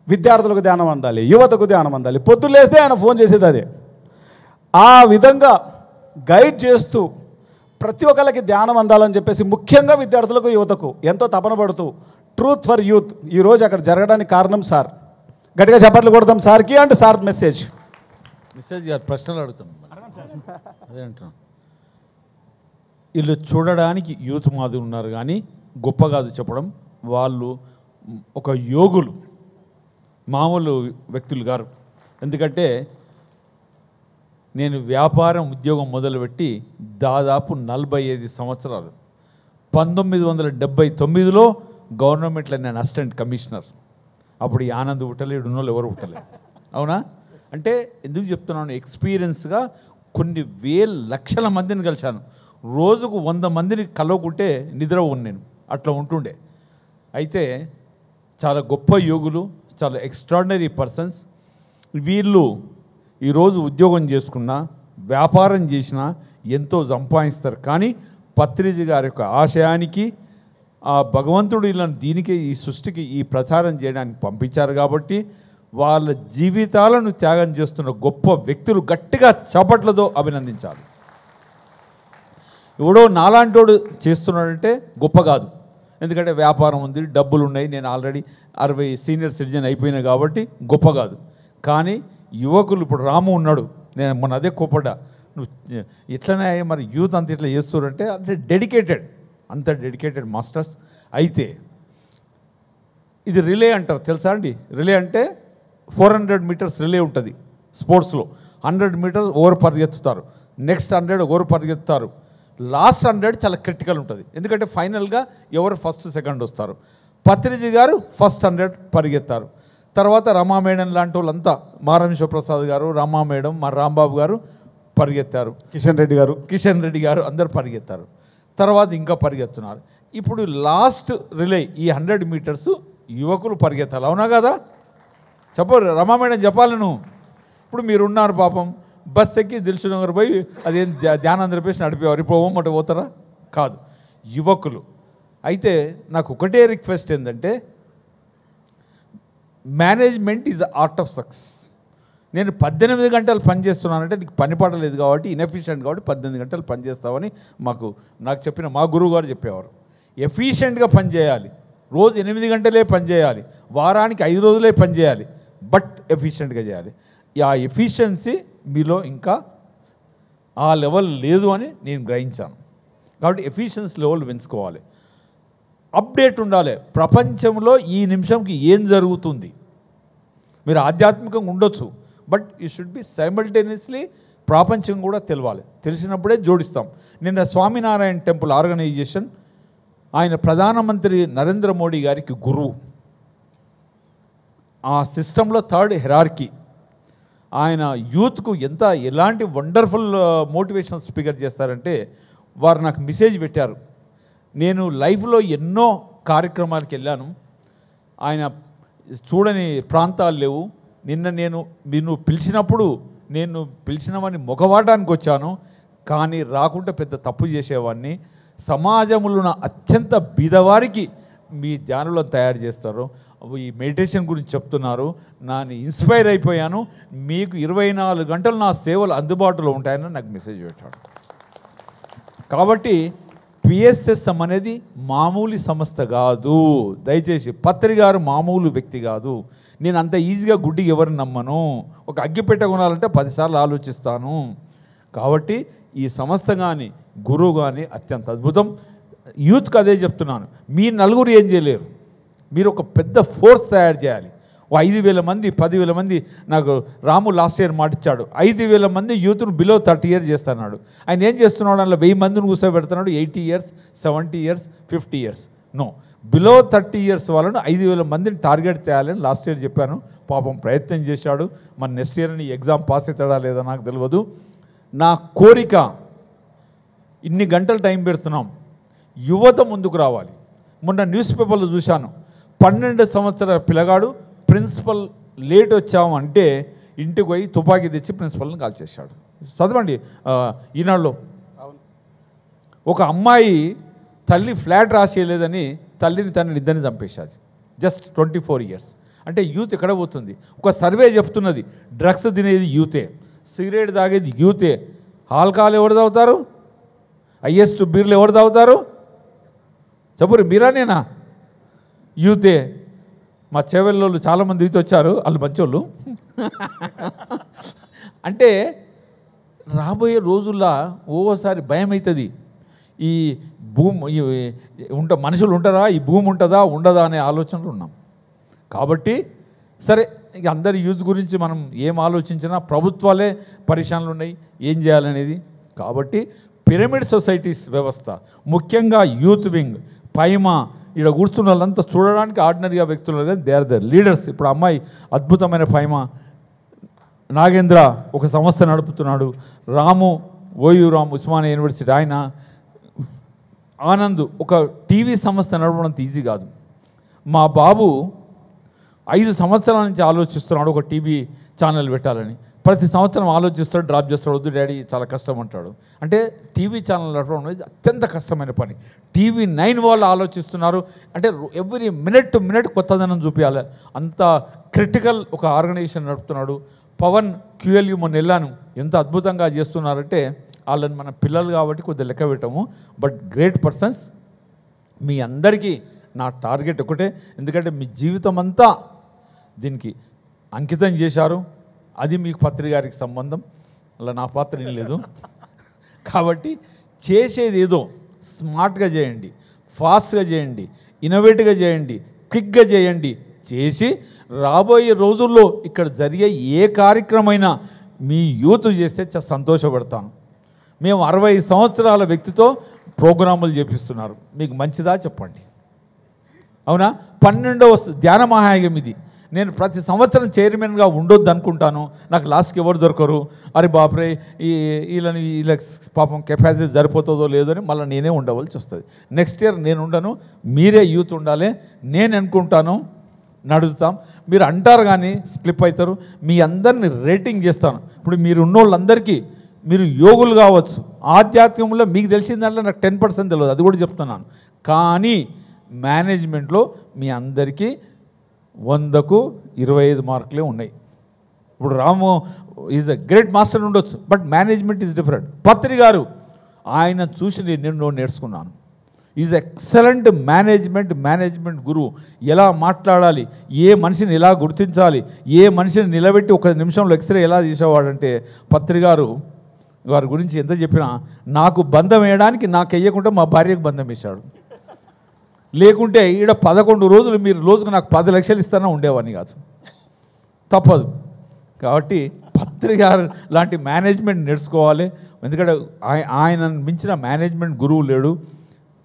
విద్యార్థులకు ధ్యానం అందాలి, యువతకు ధ్యానం అందాలి. పొద్దులేస్తే ఆయన ఫోన్ చేసేది అదే. ఆ విధంగా గైడ్ చేస్తూ ప్రతి ఒక్కరికి ధ్యానం అందాలని చెప్పేసి ముఖ్యంగా విద్యార్థులకు, యువతకు ఎంతో తపన పడుతూ ట్రూత్ ఫర్ యూత్ ఈరోజు అక్కడ జరగడానికి కారణం సార్. గట్టిగా చప్పట్లు కొడతాం సార్కి. అండ్ సార్ మెసేజ్ గారు ప్రశ్నలు అడుగుతాం. అదే అంటున్నాం, వీళ్ళు చూడడానికి యూత్ మాది ఉన్నారు కానీ గొప్ప కాదు చెప్పడం. వాళ్ళు ఒక యోగులు, మామూలు వ్యక్తులు గారు. ఎందుకంటే నేను వ్యాపారం ఉద్యోగం మొదలుపెట్టి దాదాపు 45 సంవత్సరాలు. 1979లో గవర్నమెంట్లో నేను అసిస్టెంట్ కమిషనర్. అప్పుడు ఈ ఆనంద్ పుట్టలేడు, ఉన్నోళ్ళు ఎవరు పుట్టలేదు. అవునా? అంటే ఎందుకు చెప్తున్నాను, ఎక్స్పీరియన్స్గా కొన్ని లక్షల మందిని కలిశాను. రోజుకు 100 మందిని కలవకుంటే నిద్ర నేను అట్లా ఉంటుండే. అయితే చాలా గొప్ప యోగులు, చాలా ఎక్స్ట్రాడినరీ పర్సన్స్. వీళ్ళు ఈరోజు ఉద్యోగం చేసుకున్నా, వ్యాపారం చేసినా ఎంతో సంపాదిస్తారు. కానీ పత్రిజీ గారి యొక్క ఆశయానికి, ఆ భగవంతుడు వీళ్ళని దీనికి, ఈ సృష్టికి ఈ ప్రచారం చేయడానికి పంపించారు కాబట్టి వాళ్ళ జీవితాలను త్యాగం చేస్తున్న గొప్ప వ్యక్తులు. గట్టిగా చప్పట్లతో అభినందించాలి. ఎవడో నాలాంటోడు చేస్తున్నాడంటే గొప్ప కాదు. ఎందుకంటే వ్యాపారం ఉంది, డబ్బులు ఉన్నాయి, నేను ఆల్రెడీ 60 సీనియర్ సిటిజన్ అయిపోయినా కాబట్టి గొప్ప కాదు. కానీ యువకులు, ఇప్పుడు రాము ఉన్నాడు, నేను మొన్న అదే కోపడ్డా, నువ్వు ఇట్లనే మరి యూత్ అంత ఇట్లా చేస్తారంటే అంటే డెడికేటెడ్, అంత డెడికేటెడ్ మాస్టర్స్. అయితే ఇది రిలే అంటారు తెలుసా అండి? రిలే అంటే 400 మీటర్స్ రిలే ఉంటుంది స్పోర్ట్స్లో. 100 మీటర్స్ ఓవర్ పరిగెత్తుతారు, నెక్స్ట్ 100 ఓవర్ పరిగెత్తుతారు, లాస్ట్ 100 చాలా క్రిటికల్ ఉంటుంది. ఎందుకంటే ఫైనల్గా ఎవరు ఫస్ట్ సెకండ్ వస్తారు. పత్రిజీ గారు ఫస్ట్ 100 పరిగెత్తారు. తర్వాత రమా మేడం లాంటి వాళ్ళంతా, మారం ప్రసాద్ గారు, రమా మేడం, మా రాంబాబు గారు పరిగెత్తారు, కిషన్ రెడ్డి గారు అందరు పరిగెత్తారు. తర్వాత ఇంకా పరిగెత్తున్నారు. ఇప్పుడు లాస్ట్ రిలే ఈ 100 మీటర్స్ యువకులు పరిగెత్తాలి, అవునా కదా? చెప్పరు రమా మేడం, చెప్పాలి నువ్వు. ఇప్పుడు మీరున్నారు పాపం, బస్ ఎక్కి దిల్సుఖ్నగర్ పోయి అదేం ధ్యానాంధ్ర పేసి నడిపేవారు, ఇప్పుడు ఓమట పోతారా? కాదు, యువకులు. అయితే నాకు ఒకటే రిక్వెస్ట్ ఏంటంటే, management is the art of success. నేను 18 గంటలు పనిచేస్తున్నానంటే నీకు పని పడలేదు కాబట్టి, ఇన్ఎఫిషియెంట్ కాబట్టి 18 గంటలు పనిచేస్తామని నాకు చెప్పిన మా గురువు గారు చెప్పేవారు. ఎఫిషియెంట్గా పనిచేయాలి, రోజు 8 గంటలే పనిచేయాలి, వారానికి 5 రోజులే పనిచేయాలి, బట్ ఎఫిషియెంట్గా చేయాలి. ఆ ఎఫిషియన్సీ మీలో ఇంకా ఆ లెవెల్ లేదు అని నేను గ్రహించాను. కాబట్టి ఎఫిషియన్సీ లెవెల్ పెంచుకోవాలి, అప్డేట్ ఉండాలి. ప్రపంచంలో ఈ నిమిషంకి ఏం జరుగుతుంది, మీరు ఆధ్యాత్మికంగా ఉండొచ్చు, but you should be simultaneously ప్రపంచం కూడా తెలవాలి. తెలిసినప్పుడే జోడిస్తాం. నిన్న స్వామినారాయణ టెంపుల్ ఆర్గనైజేషన్, ఆయన ప్రధానమంత్రి నరేంద్ర మోడీ గారికి గురువు. ఆ సిస్టంలో థర్డ్ హెరార్కీ. ఆయన యూత్కు ఎలాంటి వండర్ఫుల్ మోటివేషనల్ స్పీకర్ చేస్తారంటే, వారు నాకు మెసేజ్ పెట్టారు. నేను లైఫ్లో ఎన్నో కార్యక్రమాలకు వెళ్ళాను, ఆయన చూడని ప్రాంతాలు లేవు. నిన్న మీరు పిలిచినప్పుడు నేను పిలిచినవని మొగవాడానికి వచ్చాను, కానీ రాకుండా పెద్ద తప్పు చేసేవాడిని. సమాజంలో ఉన్న అత్యంత బీదవారికి మీ ధ్యానులను తయారు చేస్తారు, ఈ మెడిటేషన్ గురించి చెప్తున్నారు, నేను ఇన్స్పైర్ అయిపోయాను. మీకు 24 గంటలు నా సేవలు అందుబాటులో ఉంటాయని నాకు మెసేజ్ పెట్టాడు. కాబట్టి పిఎస్ఎస్ఎం అనేది మామూలు సంస్థ కాదు. దయచేసి పత్రి గారు మామూలు వ్యక్తి కాదు. నేను అంత ఈజీగా గుడ్డికి ఎవరిని నమ్మను. ఒక అగ్గిపెట్ట కొనాలంటే 10 సార్లు ఆలోచిస్తాను. కాబట్టి ఈ సంస్థ కానీ గురువు కానీ అత్యంత అద్భుతం. యూత్కి అదే చెప్తున్నాను, మీ నలుగురు ఏం చేయలేరు, మీరు ఒక పెద్ద ఫోర్స్ తయారు చేయాలి. 5,000 మంది 10,000 మంది. నాకు రాము లాస్ట్ ఇయర్ మాటిచ్చాడు, 5,000 మంది యూత్ను బిలో 30 ఇయర్స్ చేస్తున్నాడు. ఆయన ఏం చేస్తున్నాడు, అందులో 1000 మందిని కూర్చోబెడుతున్నాడు, 80 years 70 years 50 years. No, below 30 years వాళ్ళను 5,000 మందిని టార్గెట్ చేయాలని లాస్ట్ ఇయర్ చెప్పాను. పాపం ప్రయత్నం చేశాడు. మన నెక్స్ట్ ఇయర్ ఎగ్జామ్ పాస్ అవుతాడా లేదా నాకు తెలియదు. నా కోరిక, ఇన్ని గంటలు టైం పెడుతున్నాం, యువత ముందుకు రావాలి. మొన్న న్యూస్ పేపర్లో చూశాను, 12 సంవత్సరాల పిల్లగాడు ప్రిన్సిపల్ లేట్ వచ్చామంటే ఇంటికి పోయి తుపాకీ తెచ్చి ప్రిన్సిపల్ని కాల్చేశాడు. చదవండి ఈనాడులో. ఒక అమ్మాయి తల్లి ఫ్లాట్ రాసేయలేదని తల్లిని తనని ఇద్దరిని చంపేశాది, జస్ట్ 24 ఇయర్స్. అంటే యూత్ ఎక్కడ పోతుంది? ఒక సర్వే చెప్తున్నది, డ్రగ్స్ తినేది యూతే, సిగరెట్ తాగేది యూతే, ఆల్కహాల్ ఎవరు తాగుతారు, హైయెస్ట్ బీర్లు ఎవరు తాగుతారు చెప్పరు, మీరా నేనా? యూతే. మా చెవెల్లోళ్ళు చాలామంది యూత్ వచ్చారు, వాళ్ళు మంచోళ్ళు. అంటే రాబోయే రోజుల్లో ఓసారి భయం అవుతుంది, ఈ భూమి మనుషులు ఉంటారా, ఈ భూమి ఉంటుందా ఉండదా అనే ఆలోచనలు ఉన్నాం. కాబట్టి సరే, ఇక అందరి యూత్ గురించి మనం ఏం ఆలోచించినా ప్రభుత్వాలే పరిశానలు ఉన్నాయి ఏం చేయాలనేది. కాబట్టి పిరమిడ్ సొసైటీస్ వ్యవస్థ, ముఖ్యంగా యూత్ వింగ్, పైమా, ఇక్కడ కూర్చున్న వాళ్ళంతా చూడడానికి ఆర్డినరీగా వ్యక్తులు, దే ఆర్ ద లీడర్స్. ఇప్పుడు అమ్మాయి అద్భుతమైన పైమా, నాగేంద్ర ఒక సంస్థ నడుపుతున్నాడు, రాము ఓయూ రాము ఉస్మానియా యూనివర్సిటీ ఆయన, ఆనంద్ ఒక టీవీ సంస్థ నడపడం అంత ఈజీ కాదు. మా బాబు 5 సంవత్సరాల నుంచి ఆలోచిస్తున్నాడు ఒక టీవీ ఛానల్ పెట్టాలని. ప్రతి సంవత్సరం ఆలోచిస్తాడు, డ్రాప్ చేస్తాడు, వద్దు డాడీ చాలా కష్టం అంటాడు. అంటే టీవీ ఛానల్ నడపడం అనేది అత్యంత కష్టమైన పని. TV9 వాళ్ళు ఆలోచిస్తున్నారు అంటే ఎవ్రీ మినిట్ టు మినిట్ కొత్తదనం చూపించాలి, అంత క్రిటికల్ ఒక ఆర్గనైజేషన్ నడుపుతున్నాడు. పవన్ QLU మొన్న వెళ్ళాను, ఎంత అద్భుతంగా చేస్తున్నారంటే వాళ్ళని మన పిల్లలు కాబట్టి కొద్దిగా లెక్క పెట్టాము, బట్ గ్రేట్ పర్సన్స్. మీ అందరికీ నా టార్గెట్ ఒకటే, ఎందుకంటే మీ జీవితం అంతా దీనికి అంకితం చేశారు, అది మీకు పత్రి గారికి సంబంధం. అలా నా పాత్ర ఏం లేదు. కాబట్టి చేసేది ఏదో స్మార్ట్గా చేయండి, ఫాస్ట్గా చేయండి, ఇన్నోవేటివ్గా చేయండి, క్విక్గా చేయండి. చేసి రాబోయే రోజుల్లో ఇక్కడ జరిగే ఏ కార్యక్రమమైనా మీ యూత్ చేస్తే సంతోషపడతాను. మేము 60 సంవత్సరాల వ్యక్తితో ప్రోగ్రాములు చేపిస్తున్నారు, మీకు మంచిదా చెప్పండి. అవునా? 12వ ధ్యాన మహాయగం ఇది. నేను ప్రతి సంవత్సరం చైర్మన్గా ఉండొద్దు అనుకుంటాను, నాకు లాస్ట్కి ఎవరు దొరకరు, అరే బాపురే వీళ్ళ పాపం కెపాసిటీ సరిపోతుందో లేదో అని మళ్ళీ నేనే ఉండవలసి వస్తుంది. నెక్స్ట్ ఇయర్ నేను ఉండను, మీరే యూత్ ఉండాలి, నేను అనుకుంటాను, నడుస్తాం. మీరు అంటారు కానీ స్లిప్ అవుతారు. మీ అందరిని రేటింగ్ చేస్తాను. ఇప్పుడు మీరు ఉన్నోళ్ళందరికీ మీరు యోగులు కావచ్చు, ఆధ్యాత్మికంలో మీకు తెలిసిన దాంట్లో నాకు 10% తెలియదు, అది కూడా చెప్తున్నాను. కానీ మేనేజ్మెంట్లో మీ అందరికీ 100కు 25 మార్కులే ఉన్నాయి. ఇప్పుడు రాము ఈజ్ అ గ్రేట్ మాస్టర్ ఉండొచ్చు, బట్ మేనేజ్మెంట్ ఈజ్ డిఫరెంట్. పత్రి గారు ఆయన చూసి నేను ఎన్నో నేర్చుకున్నాను. ఈజ్ ఎక్సలెంట్ మేనేజ్మెంట్ గురువు. ఎలా మాట్లాడాలి, ఏ మనిషిని ఎలా గుర్తించాలి, ఏ మనిషిని నిలబెట్టి ఒక నిమిషంలో ఎక్స్రే ఎలా చేసేవాడంటే పత్రి గారు వారి గురించి ఎంత చెప్పినా నాకు బంధం వేయడానికి నాకు వేయకుండా మా భార్యకు బంధం వేశాడు. లేకుంటే ఈడ 11 రోజులు మీరు రోజుకు నాకు 10 లక్షలు ఇస్తానో ఉండేవాడిని కాదు. తప్పదు. కాబట్టి పత్రి గారు లాంటి మేనేజ్మెంట్ నేర్చుకోవాలి. ఎందుకంటే ఆయన మించిన మేనేజ్మెంట్ గురువు లేడు.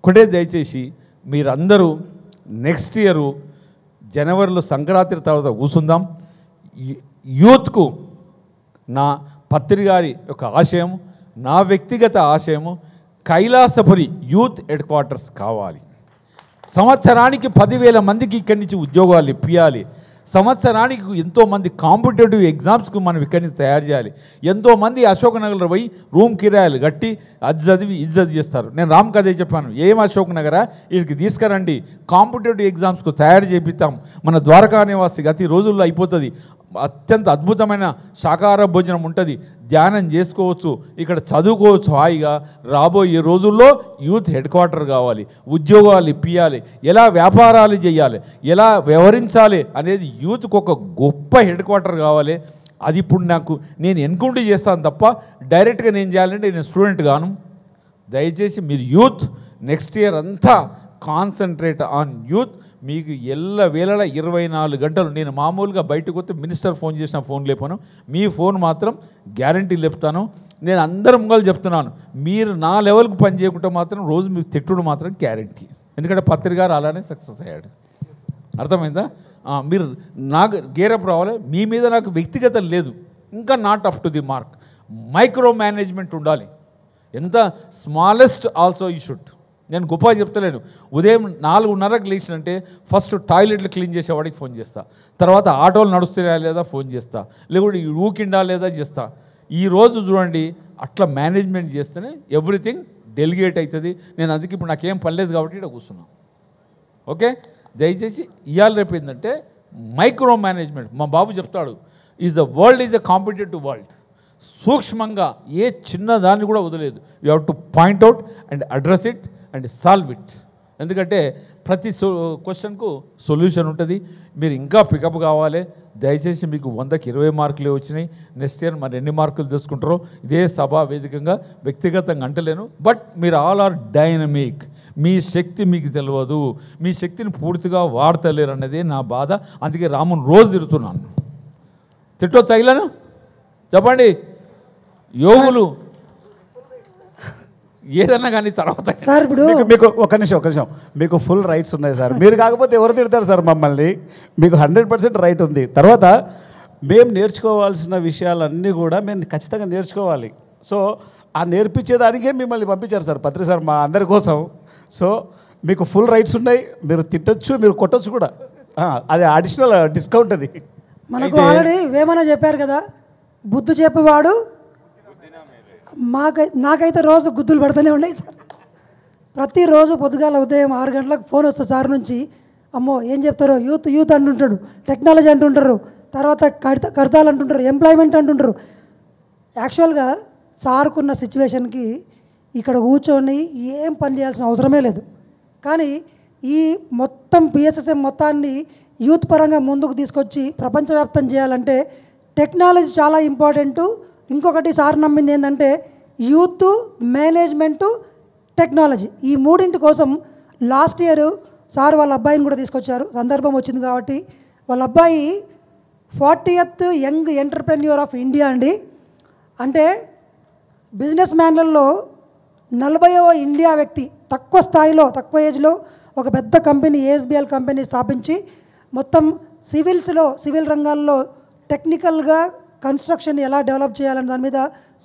ఒకటే దయచేసి మీరందరూ నెక్స్ట్ ఇయరు జనవరిలో సంక్రాంతి తర్వాత కూర్చుందాం. యూత్కు నా పత్రి గారి యొక్క ఆశయం, నా వ్యక్తిగత ఆశయము కైలాసపురి యూత్ హెడ్ క్వార్టర్స్ కావాలి. సంవత్సరానికి 10,000 మందికి ఇక్కడి నుంచి ఉద్యోగాలు ఇప్పించాలి. సంవత్సరానికి ఎంతోమంది కాంపిటేటివ్ ఎగ్జామ్స్కు మనం ఇక్కడి నుంచి తయారు చేయాలి. ఎంతోమంది అశోక్ నగర్లో పోయి రూమ్ కిరాయిలు కట్టి అది చదివి ఇది చదివి చేస్తారు. నేను రామ్కి అదే చెప్పాను, ఏం అశోక్ నగరా వీడికి తీసుకురండి, కాంపిటేటివ్ ఎగ్జామ్స్కు తయారు చేపిస్తాం. మన ద్వారకా నివాసి గతి రోజుల్లో అయిపోతుంది. అత్యంత అద్భుతమైన శాకాహార భోజనం ఉంటుంది, ధ్యానం చేసుకోవచ్చు, ఇక్కడ చదువుకోవచ్చు హాయిగా. రాబోయే రోజుల్లో యూత్ హెడ్ క్వార్టర్ కావాలి, ఉద్యోగాలు ఇప్పియాలి, ఎలా వ్యాపారాలు చేయాలి, ఎలా వ్యవహరించాలి అనేది యూత్కి ఒక గొప్ప హెడ్ క్వార్టర్ కావాలి. అది ఇప్పుడు నేను ఎన్కౌంటర్ చేస్తాను తప్ప డైరెక్ట్గా నేను చేయాలంటే నేను స్టూడెంట్ గాను. దయచేసి మీరు యూత్ నెక్స్ట్ ఇయర్ అంతా కాన్సన్ట్రేట్ ఆన్ యూత్. మీకు ఎల్లవేళలా 24 గంటలు నేను మామూలుగా బయటకు వస్తే మినిస్టర్ ఫోన్ చేసిన ఫోన్ లేపాను, మీ ఫోన్ మాత్రం గ్యారంటీ లేపుతాను. నేను అందరి ముంగలు చెప్తున్నాను, మీరు నా లెవెల్కి పని చేయకుంటే మాత్రం రోజు మీకు తిట్టుడు మాత్రం గ్యారంటీ. ఎందుకంటే పత్రి గారు అలానే సక్సెస్ అయ్యాడు. అర్థమైందా? మీరు నాకు గేరప్ రావాలి. మీ మీద నాకు వ్యక్తిగతం లేదు, ఇంకా not up to the mark. Micro management ఉండాలి. ఎంత స్మాలెస్ట్ ఆల్సో యూ షుడ్. నేను గొప్పగా చెప్తలేను. ఉదయం 4:30కి లేచినంటే ఫస్ట్ టాయిలెట్లు క్లీన్ చేసేవాడికి ఫోన్ చేస్తా, తర్వాత ఆటోలు నడుస్తున్నాయా లేదా ఫోన్ చేస్తా, లేకుంటే ఊకిండా లేదా చేస్తా. ఈరోజు చూడండి అట్లా మేనేజ్మెంట్ చేస్తేనే ఎవ్రీథింగ్ డెలిగేట్ అవుతుంది. నేను అందుకే ఇప్పుడు నాకేం పర్లేదు కాబట్టి ఇక్కడ కూర్చున్నాను. ఓకే, దయచేసి ఇవాళ రేపు ఏంటంటే మైక్రో మేనేజ్మెంట్. మా బాబు చెప్తాడు, world is a competitive world. సూక్ష్మంగా ఏ చిన్న దాన్ని కూడా వదిలేదు. You have to point out and address it and solve it. ఎందుకంటే ప్రతి క్వశ్చన్కు సొల్యూషన్ ఉంటుంది. మీరు ఇంకా పికప్ కావాలి. దయచేసి మీకు 100కి 20 మార్కులే వచ్చినాయి. నెక్స్ట్ ఇయర్ మరి ఎన్ని మార్కులు తీసుకుంటారో ఇదే సభా వేదికంగా వ్యక్తిగతంగా అంటలేను. బట్ మీరు ఆల్ ఆర్ డైనమిక్. మీ శక్తి మీకు తెలియదు, మీ శక్తిని పూర్తిగా వాడతలేరు అన్నదే నా బాధ. అందుకే రాముని రోజు తిరుగుతున్నాను. తిట్టొచ్చు అయిలను చెప్పండి. యోగులు ఏదన్నా కానీ తర్వాత సార్ ఇప్పుడు మీకు ఒక నిమిషం మీకు ఫుల్ రైట్స్ ఉన్నాయి సార్. మీరు కాకపోతే ఎవరు తిడతారు సార్ మమ్మల్ని? మీకు 100% రైట్ ఉంది. తర్వాత మేము నేర్చుకోవాల్సిన విషయాలన్నీ కూడా మేము ఖచ్చితంగా నేర్చుకోవాలి. సో ఆ నేర్పించేదానికే మిమ్మల్ని పంపించారు సార్ పత్రి సార్ మా అందరి కోసం. సో మీకు ఫుల్ రైట్స్ ఉన్నాయి. మీరు తిట్టచ్చు, మీరు కొట్టచ్చు కూడా. అది అడిషనల్ డిస్కౌంట్. అది మనకు ఆల్రెడీ వేమన చెప్పారు కదా, బుద్ధి చెప్పేవాడు. నాకైతే రోజు గుద్దులు పడుతూనే ఉన్నాయి సార్. ప్రతిరోజు పొద్దుగాల ఉదయం 6 గంటలకు ఫోన్ వస్తుంది సార్ నుంచి. అమ్మో ఏం చెప్తారో, యూత్ అంటుంటాడు, టెక్నాలజీ అంటుంటారు, తర్వాత కడతాలు అంటుంటారు, ఎంప్లాయ్మెంట్ అంటుంటారు. యాక్చువల్గా సార్కున్న సిచ్యువేషన్కి ఇక్కడ కూర్చొని ఏం పని చేయాల్సిన అవసరమే లేదు. కానీ ఈ మొత్తం పిఎస్ఎస్ఎం మొత్తాన్ని యూత్ పరంగా ముందుకు తీసుకొచ్చి ప్రపంచవ్యాప్తం చేయాలంటే టెక్నాలజీ చాలా ఇంపార్టెంటు. ఇంకొకటి సార్ నమ్మింది ఏంటంటే యూత్, మేనేజ్మెంటు, టెక్నాలజీ, ఈ మూడింటి కోసం లాస్ట్ ఇయర్ సార్ వాళ్ళ అబ్బాయిని కూడా తీసుకొచ్చారు. సందర్భం వచ్చింది కాబట్టి వాళ్ళ అబ్బాయి 40th young entrepreneur of India అండి. అంటే బిజినెస్ మ్యాన్లలో 40వ ఇండియా వ్యక్తి, తక్కువ స్థాయిలో తక్కువ ఏజ్లో ఒక పెద్ద కంపెనీ ఏఎస్బిఎల్ కంపెనీ స్థాపించి మొత్తం సివిల్ రంగాల్లో టెక్నికల్గా కన్స్ట్రక్షన్ ఎలా డెవలప్ చేయాలని దాని మీద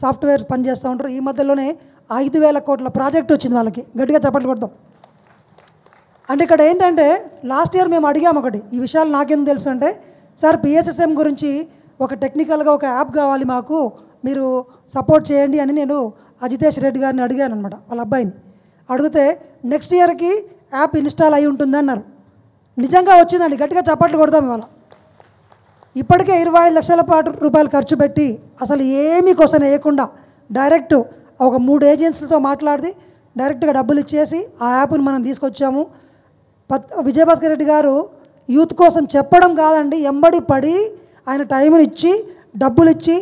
సాఫ్ట్వేర్ పనిచేస్తూ ఉంటారు. ఈ మధ్యలోనే 5,000 కోట్ల ప్రాజెక్ట్ వచ్చింది వాళ్ళకి. గట్టిగా చప్పట్లు కొడతాం. అంటే ఇక్కడ ఏంటంటే లాస్ట్ ఇయర్ మేము అడిగాము ఒకటి, ఈ విషయాలు నాకేం తెలుసు అంటే, సార్ పిఎస్ఎస్ఎం గురించి ఒక టెక్నికల్గా ఒక యాప్ కావాలి మాకు, మీరు సపోర్ట్ చేయండి అని నేను అజితేష్ రెడ్డి గారిని అడిగాను అనమాట, వాళ్ళ అబ్బాయిని. అడిగితే నెక్స్ట్ ఇయర్కి యాప్ ఇన్స్టాల్ అయి ఉంటుంది అన్నారు. నిజంగా వచ్చిందండి. గట్టిగా చప్పట్లు కొడదాం. ఇవాళ ఇప్పటికే 25 లక్షల రూపాయలు ఖర్చు పెట్టి అసలు ఏమీ క్వశ్చన్ వేయకుండా డైరెక్ట్ ఒక 3 ఏజెన్సీలతో మాట్లాడి డైరెక్ట్గా డబ్బులు ఇచ్చేసి ఆ యాప్ని మనం తీసుకొచ్చాము. విజయభాస్కర్ రెడ్డి గారు యూత్ కోసం చెప్పడం కాదండి, ఎంబడి పడి ఆయన టైంని ఇచ్చి డబ్బులు ఇచ్చి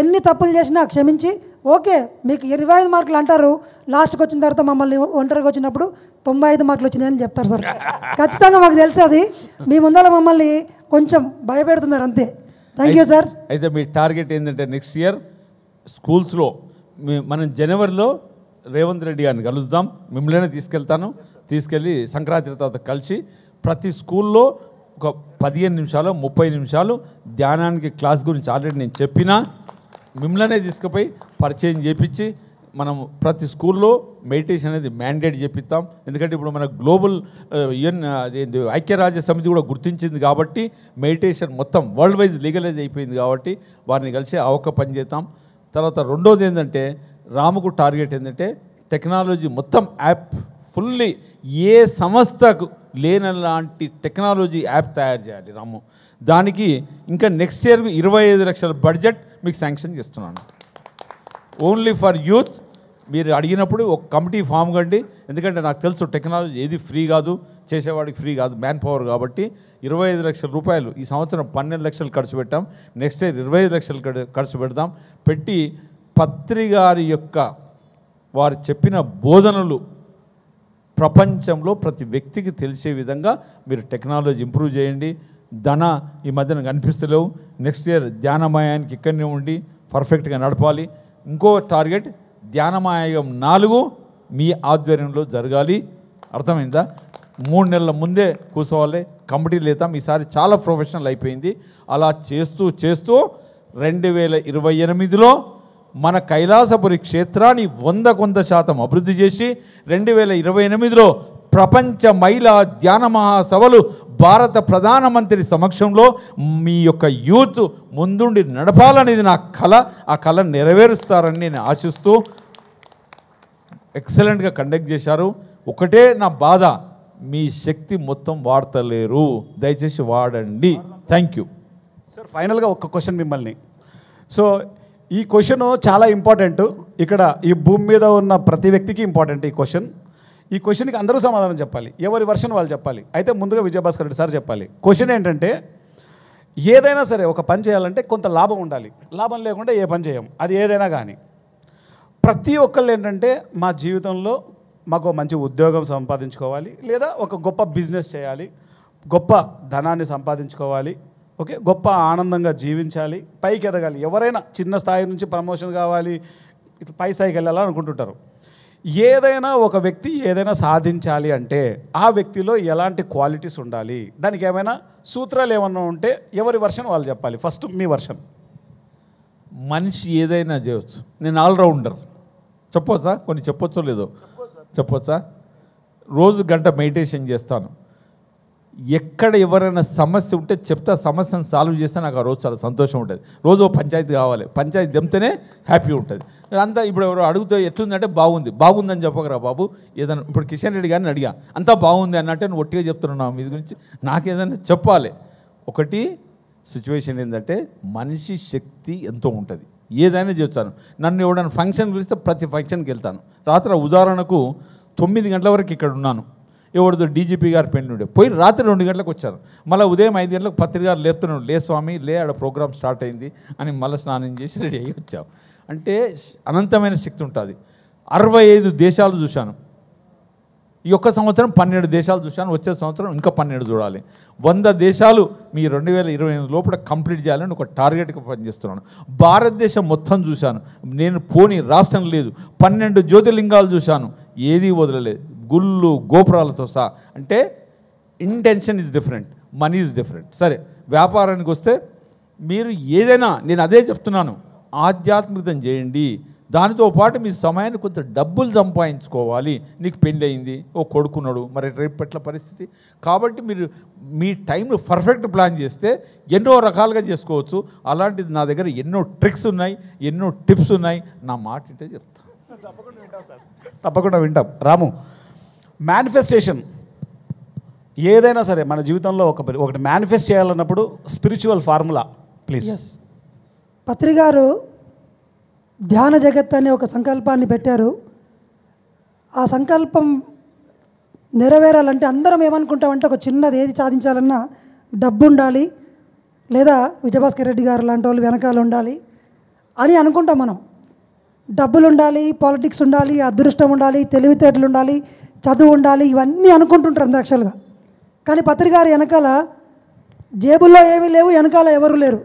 ఎన్ని తప్పులు చేసినా క్షమించి, ఓకే మీకు 25 మార్కులు అంటారు, లాస్ట్కి వచ్చిన తర్వాత మమ్మల్ని ఒంటరిగా వచ్చినప్పుడు 95 మార్కులు వచ్చినాయని చెప్తారు సార్. ఖచ్చితంగా మాకు తెలుసు అది. మీ ముందర మమ్మల్ని కొంచెం భయపెడుతున్నారు అంతే. Thank you sir. అయితే మీ టార్గెట్ ఏంటంటే నెక్స్ట్ ఇయర్ స్కూల్స్లో మనం జనవరిలో రేవంత్ రెడ్డి గారిని కలుద్దాం, మిమ్మల్ని తీసుకెళ్తాను. తీసుకెళ్ళి సంక్రాంతి తర్వాత కలిసి ప్రతి స్కూల్లో ఒక 15 నిమిషాలు 30 నిమిషాలు ధ్యానానికి క్లాస్ గురించి ఆల్రెడీ నేను చెప్పినా, మిమ్మల్నే తీసుకుపోయి పరిచయం చేపించి మనం ప్రతి స్కూల్లో మెడిటేషన్ అనేది మ్యాండేట్ చేపిస్తాం. ఎందుకంటే ఇప్పుడు మన గ్లోబల్ ఐక్యరాజ్య సమితి కూడా గుర్తించింది కాబట్టి మెడిటేషన్ మొత్తం వరల్డ్ వైజ్ లీగలైజ్ అయిపోయింది కాబట్టి వారిని కలిసి ఒక పని చేద్దాం. తర్వాత రెండోది ఏంటంటే రాముకు టార్గెట్ ఏంటంటే టెక్నాలజీ మొత్తం యాప్ ఫుల్లీ ఏ సంస్థకు లేనలాంటి టెక్నాలజీ యాప్ తయారు చేయాలి రాము. దానికి ఇంకా నెక్స్ట్ ఇయర్కి 25 లక్షల బడ్జెట్ మీకు శాంక్షన్ చేస్తున్నాను. Only for youth. మీరు అడిగినప్పుడు ఒక కమిటీ ఫామ్ కండి. ఎందుకంటే నాకు తెలుసు టెక్నాలజీ ఏది ఫ్రీ కాదు, చేసేవాడికి ఫ్రీ కాదు, మ్యాన్ పవర్. కాబట్టి 25 లక్షల రూపాయలు ఈ సంవత్సరం 12 లక్షలు ఖర్చు పెట్టాం. నెక్స్ట్ ఇయర్ 25 లక్షలు ఖర్చు పెడదాం. పెట్టి పత్రి గారి యొక్క వారు చెప్పిన బోధనలు ప్రపంచంలో ప్రతి వ్యక్తికి తెలిసే విధంగా మీరు టెక్నాలజీ ఇంప్రూవ్ చేయండి. ఈ మధ్యన కనిపిస్తలేవు. నెక్స్ట్ ఇయర్ ధ్యానమయానికి ఇక్కడనే ఉండి పర్ఫెక్ట్గా నడపాలి. ఇంకో టార్గెట్ ధ్యానమయం 4 మీ ఆధ్వర్యంలో జరగాలి. అర్థమైందా? 3 నెలల ముందే కూర్చోవాలి, కమిటీ లేతాం. ఈసారి చాలా ప్రొఫెషనల్ అయిపోయింది. అలా చేస్తూ 2028లో మన కైలాసపురి క్షేత్రాన్ని 100% అభివృద్ధి చేసి 2028లో ప్రపంచ మహిళా ధ్యాన మహాసభలు భారత ప్రధానమంత్రి సమక్షంలో మీ యొక్క యూత్ ముందుండి నడపాలనేది నా కళ. ఆ కళ నెరవేరుస్తారని నేను ఆశిస్తూ ఎక్సలెంట్గా కండక్ట్ చేశారు. ఒకటే నా బాధ, మీ శక్తి మొత్తం వాడతలేరు, దయచేసి వాడండి. Thank you sir. ఫైనల్గా ఒక క్వశ్చన్ మిమ్మల్ని. సో ఈ క్వశ్చన్ చాలా ఇంపార్టెంట్. ఇక్కడ ఈ భూమి మీద ఉన్న ప్రతి వ్యక్తికి ఇంపార్టెంట్ ఈ క్వశ్చన్. ఈ క్వశ్చన్కి అందరూ సమాధానం చెప్పాలి, ఎవరి వర్షన్ వాళ్ళు చెప్పాలి. అయితే ముందుగా విజయభాస్కర్ రెడ్డి సార్ చెప్పాలి. క్వశ్చన్ ఏంటంటే, ఏదైనా సరే ఒక పని చేయాలంటే కొంత లాభం ఉండాలి. లాభం లేకుండా ఏ పని చేయం, అది ఏదైనా కానీ. ప్రతి ఒక్కళ్ళు ఏంటంటే మా జీవితంలో మాకు మంచి ఉద్యోగం సంపాదించుకోవాలి, లేదా ఒక గొప్ప బిజినెస్ చేయాలి, గొప్ప ధనాన్ని సంపాదించుకోవాలి, ఓకే, గొప్ప ఆనందంగా జీవించాలి, పైకి ఎదగాలి. ఎవరైనా చిన్న స్థాయి నుంచి ప్రమోషన్ కావాలి, ఇట్లా పై స్థాయికి వెళ్ళాలని అనుకుంటుంటారు. ఏదైనా ఒక వ్యక్తి ఏదైనా సాధించాలి అంటే ఆ వ్యక్తిలో ఎలాంటి క్వాలిటీస్ ఉండాలి, దానికి ఏమైనా సూత్రాలు ఏమన్నా ఉంటే ఎవరి వర్షన్ వాళ్ళు చెప్పాలి. ఫస్ట్ మీ వర్షన్. మనిషి ఏదైనా చేయవచ్చు. నేను ఆల్రౌండర్. చెప్పొచ్చా? కొన్ని చెప్పొచ్చో లేదో చెప్పొచ్చా? రోజు గంట మెడిటేషన్ చేస్తాను. ఎక్కడ ఎవరైనా సమస్య ఉంటే చెప్తా, సమస్యను సాల్వ్ చేస్తే నాకు ఆ రోజు చాలా సంతోషం ఉంటుంది. రోజు పంచాయతీ కావాలి, పంచాయతీ తెంపితేనే హ్యాపీ ఉంటుంది. అంతా ఇప్పుడు ఎవరు అడుగుతే ఎట్లుందంటే బాగుందని చెప్పకరా బాబు. ఏదైనా ఇప్పుడు కిషన్ రెడ్డి గారిని అడిగా, అంతా బాగుంది అన్నట్టే నువ్వు ఒట్టిగా చెప్తున్నావు మీ గురించి. నాకేదైనా చెప్పాలి. ఒకటి సిచ్యువేషన్ ఏంటంటే మనిషి శక్తి ఎంతో ఉంటుంది, ఏదైనా చేస్తాను. నన్ను ఎవడైనా ఫంక్షన్ పిలిస్తే ప్రతి ఫంక్షన్కి వెళ్తాను. రాత్రి ఉదాహరణకు 9 గంటల వరకు ఇక్కడ ఉన్నాను. ఎవరిదో డీజీపీ గారి పెళ్లి ఉండే పోయి రాత్రి 2 గంటలకు వచ్చారు. మళ్ళీ ఉదయం 5 గంటలకు పత్రిక గారు లేపుతున్నాడు, లే స్వామి లే, ఆడ ప్రోగ్రామ్ స్టార్ట్ అయింది అని మళ్ళీ స్నానం చేసి రెడీ అయ్యి వచ్చాం. అంటే అనంతమైన శక్తి ఉంటుంది. 65 దేశాలు చూశాను. ఈ ఒక్క సంవత్సరం 12 దేశాలు చూశాను. వచ్చే సంవత్సరం ఇంకా 12 చూడాలి. 100 దేశాలు మీ 2028 లోపల కంప్లీట్ చేయాలని ఒక టార్గెట్గా పనిచేస్తున్నాను. భారతదేశం మొత్తం చూశాను. నేను పోని రాష్ట్రం లేదు. 12 జ్యోతిర్లింగాలు చూశాను. ఏది వదలలేదు, గుళ్ళు గోపురాలతో సహా. అంటే intention is different, money is different. సరే, వ్యాపారానికి వస్తే మీరు ఏదైనా, నేను అదే చెప్తున్నాను, ఆధ్యాత్మికతను చేయండి. దానితో పాటు మీ సమయాన్ని కొంత డబ్బులు సంపాదించుకోవాలి. నీకు పెళ్ళి అయింది, ఓ కొడుకున్నాడు, మరి రేపట్ల పరిస్థితి. కాబట్టి మీరు మీ టైంను పర్ఫెక్ట్ ప్లాన్ చేస్తే ఎన్నో రకాలుగా చేసుకోవచ్చు. అలాంటిది నా దగ్గర ఎన్నో ట్రిక్స్ ఉన్నాయి, ఎన్నో టిప్స్ ఉన్నాయి. నా మాట అంటే చెప్తాను. తప్పకుండా వింటాం. రాము, మేనిఫెస్టేషన్ ఏదైనా సరే మన జీవితంలో ఒకటి మేనిఫెస్ట్ చేయాలన్నప్పుడు spiritual formula please. Yes, Patri గారు ధ్యాన జగత్ అనే ఒక సంకల్పాన్ని పెట్టారు. ఆ సంకల్పం నెరవేరాలంటే అందరం ఏమనుకుంటామంటే ఒక చిన్నది ఏది సాధించాలన్నా డబ్బు ఉండాలి, లేదా విజయభాస్కర్ రెడ్డి గారు లాంటి వాళ్ళు వెనకాల ఉండాలి అని అనుకుంటాం మనం. డబ్బులు ఉండాలి, పాలిటిక్స్ ఉండాలి, అదృష్టం ఉండాలి, తెలివితేటలు ఉండాలి, చదువు ఉండాలి, ఇవన్నీ అనుకుంటుంటారు అందరక్షలుగా. కానీ పత్రి గారు వెనకాల జేబుల్లో ఏమీ లేవు, వెనకాల ఎవరు లేరు.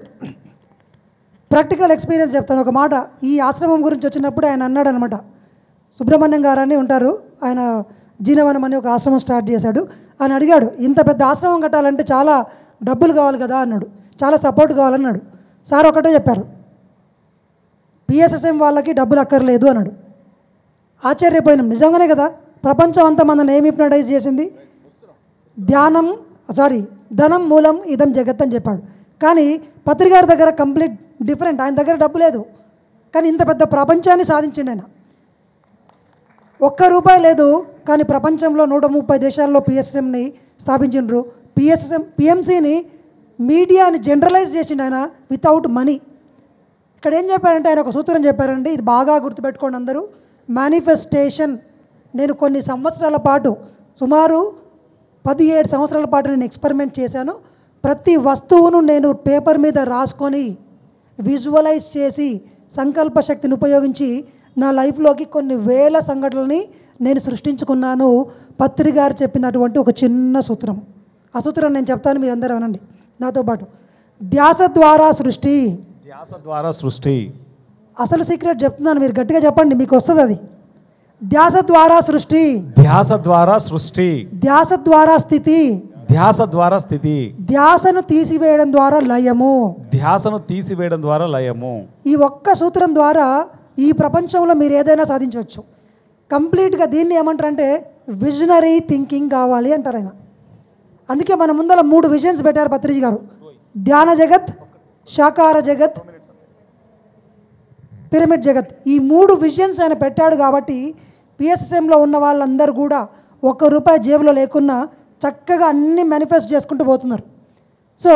ప్రాక్టికల్ ఎక్స్పీరియన్స్ చెప్తాను. ఒక మాట ఈ ఆశ్రమం గురించి వచ్చినప్పుడు ఆయన అన్నాడు అనమాట. సుబ్రహ్మణ్యం గారు అని ఉంటారు, ఆయన జీనవనం అని ఒక ఆశ్రమం స్టార్ట్ చేశాడు. ఆయన అడిగాడు, ఇంత పెద్ద ఆశ్రమం కట్టాలంటే చాలా డబ్బులు కావాలి కదా అన్నాడు, చాలా సపోర్ట్ కావాలన్నాడు. సార్ ఒకటే చెప్పారు, పిఎస్ఎస్ఎం వాళ్ళకి డబ్బులు అక్కర్లేదు అన్నాడు. ఆశ్చర్యపోయినాం, నిజంగానే కదా. ప్రపంచం అంతా మనల్ని ఏమి హిప్నటైజ్ చేసింది? ధనం మూలం ఇదం జగత్ అని చెప్పాడు. కానీ పత్రి గారి దగ్గర కంప్లీట్ డిఫరెంట్. ఆయన దగ్గర డబ్బు లేదు, కానీ ఇంత పెద్ద ప్రపంచాన్ని సాధించిండు ఆయన. ₹1 లేదు, కానీ ప్రపంచంలో 130 దేశాల్లో పిఎస్ఎంని స్థాపించిండ్రు. పిఎంసీని మీడియాని జనరలైజ్ చేసిండు ఆయన వితౌట్ మనీ. ఇక్కడ ఏం చెప్పారంటే ఆయన ఒక సూత్రం చెప్పారండి, ఇది బాగా గుర్తుపెట్టుకోండి అందరూ. మేనిఫెస్టేషన్. నేను కొన్ని సంవత్సరాల పాటు, సుమారు 17 సంవత్సరాల పాటు నేను ఎక్స్పెరిమెంట్ చేశాను. ప్రతి వస్తువును నేను పేపర్ మీద రాసుకొని విజువలైజ్ చేసి సంకల్ప శక్తిని ఉపయోగించి నా లైఫ్లోకి కొన్ని వేల సంఘటనలని నేను సృష్టించుకున్నాను. పత్రి గారు చెప్పినటువంటి ఒక చిన్న సూత్రం. ఆ సూత్రం నేను చెప్తాను, మీరు అందరూ వినండి నాతో పాటు. ధ్యాస ద్వారా సృష్టి. ధ్యాస ద్వారా సృష్టి. అసలు సీక్రెట్ చెప్తున్నాను, మీరు గట్టిగా చెప్పండి, మీకు వస్తుంది అది. ధ్యాస ద్వారా సృష్టి. ధ్యాస ద్వారా సృష్టి. ధ్యాస ద్వారా స్థితి. ధ్యాస ద్వారా స్థితి. ధ్యాసను తీసివేయడం ద్వారా లయము. ధ్యాసను తీసివేయడం ద్వారా లయము. ఈ ఒక్క సూత్రం ద్వారా ఈ ప్రపంచంలో మీరు ఏదైనా సాధించవచ్చు. కంప్లీట్గా దీన్ని ఏమంటారంటే విజనరీ థింకింగ్ కావాలి అంటారు ఆయన. అందుకే మన ముందర 3 విజన్స్ పెట్టారు పత్రిజీ గారు. ధ్యాన జగత్, శాకార జగత్, పిరమిడ్ జగత్. ఈ 3 విజన్స్ ఆయన పెట్టాడు. కాబట్టి పిఎస్ఎంలో ఉన్న వాళ్ళందరూ కూడా ₹1 జేబులో లేకున్నా చక్కగా అన్నీ మేనిఫెస్ట్ చేసుకుంటూ పోతున్నారు. So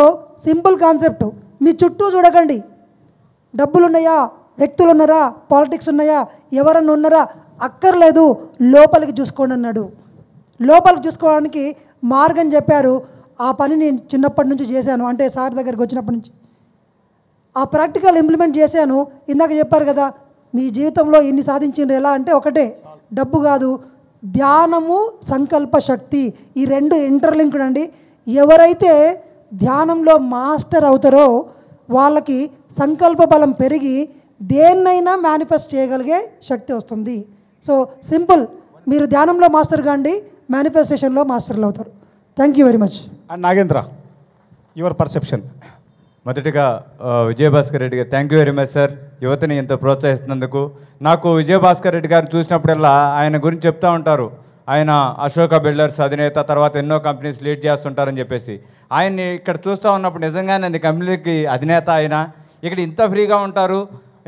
simple concept. మీ చుట్టూ చూడకండి, డబ్బులు ఉన్నాయా, వ్యక్తులు ఉన్నారా, పాలిటిక్స్ ఉన్నాయా, ఎవరన్నా ఉన్నారా, అక్కర్లేదు, లోపలికి చూసుకోండి అన్నాడు. లోపలికి చూసుకోవడానికి మార్గం చెప్పారు. ఆ పని నేను చిన్నప్పటి నుంచి చేశాను, అంటే సార్ దగ్గరికి వచ్చినప్పటి నుంచి ఆ ప్రాక్టికల్ ఇంప్లిమెంట్ చేశాను. ఇందాక చెప్పారు కదా మీ జీవితంలో ఇన్ని సాధించిండ్రు ఎలా అంటే, ఒకటే డబ్బు కాదు, ధ్యానము, సంకల్ప శక్తి, ఈ 2 ఇంటర్లింక్డ్ అండి. ఎవరైతే ధ్యానంలో మాస్టర్ అవుతారో వాళ్ళకి సంకల్ప బలం పెరిగి దేన్నైనా మేనిఫెస్ట్ చేయగలిగే శక్తి వస్తుంది. సో సింపుల్, మీరు ధ్యానంలో మాస్టర్ కాండి, మేనిఫెస్టేషన్లో మాస్టర్లు అవుతారు. Thank you very much. And Nagendra, your perception. మొదటిగా విజయభాస్కర్ రెడ్డి గారు thank you very much sir, యువతని ఎంతో ప్రోత్సహిస్తున్నందుకు. నాకు విజయభాస్కర్ రెడ్డి గారిని చూసినప్పుడల్లా ఆయన గురించి చెప్తూ ఉంటారు, ఆయన అశోక బిల్డర్స్ అధినేత, తర్వాత ఎన్నో కంపెనీస్ లీడ్ చేస్తుంటారని చెప్పేసి. ఆయన్ని ఇక్కడ చూస్తూ ఉన్నప్పుడు నిజంగానే అన్ని కంపెనీలకి అధినేత ఆయన. ఇక్కడ ఇంత ఫ్రీగా ఉంటారు.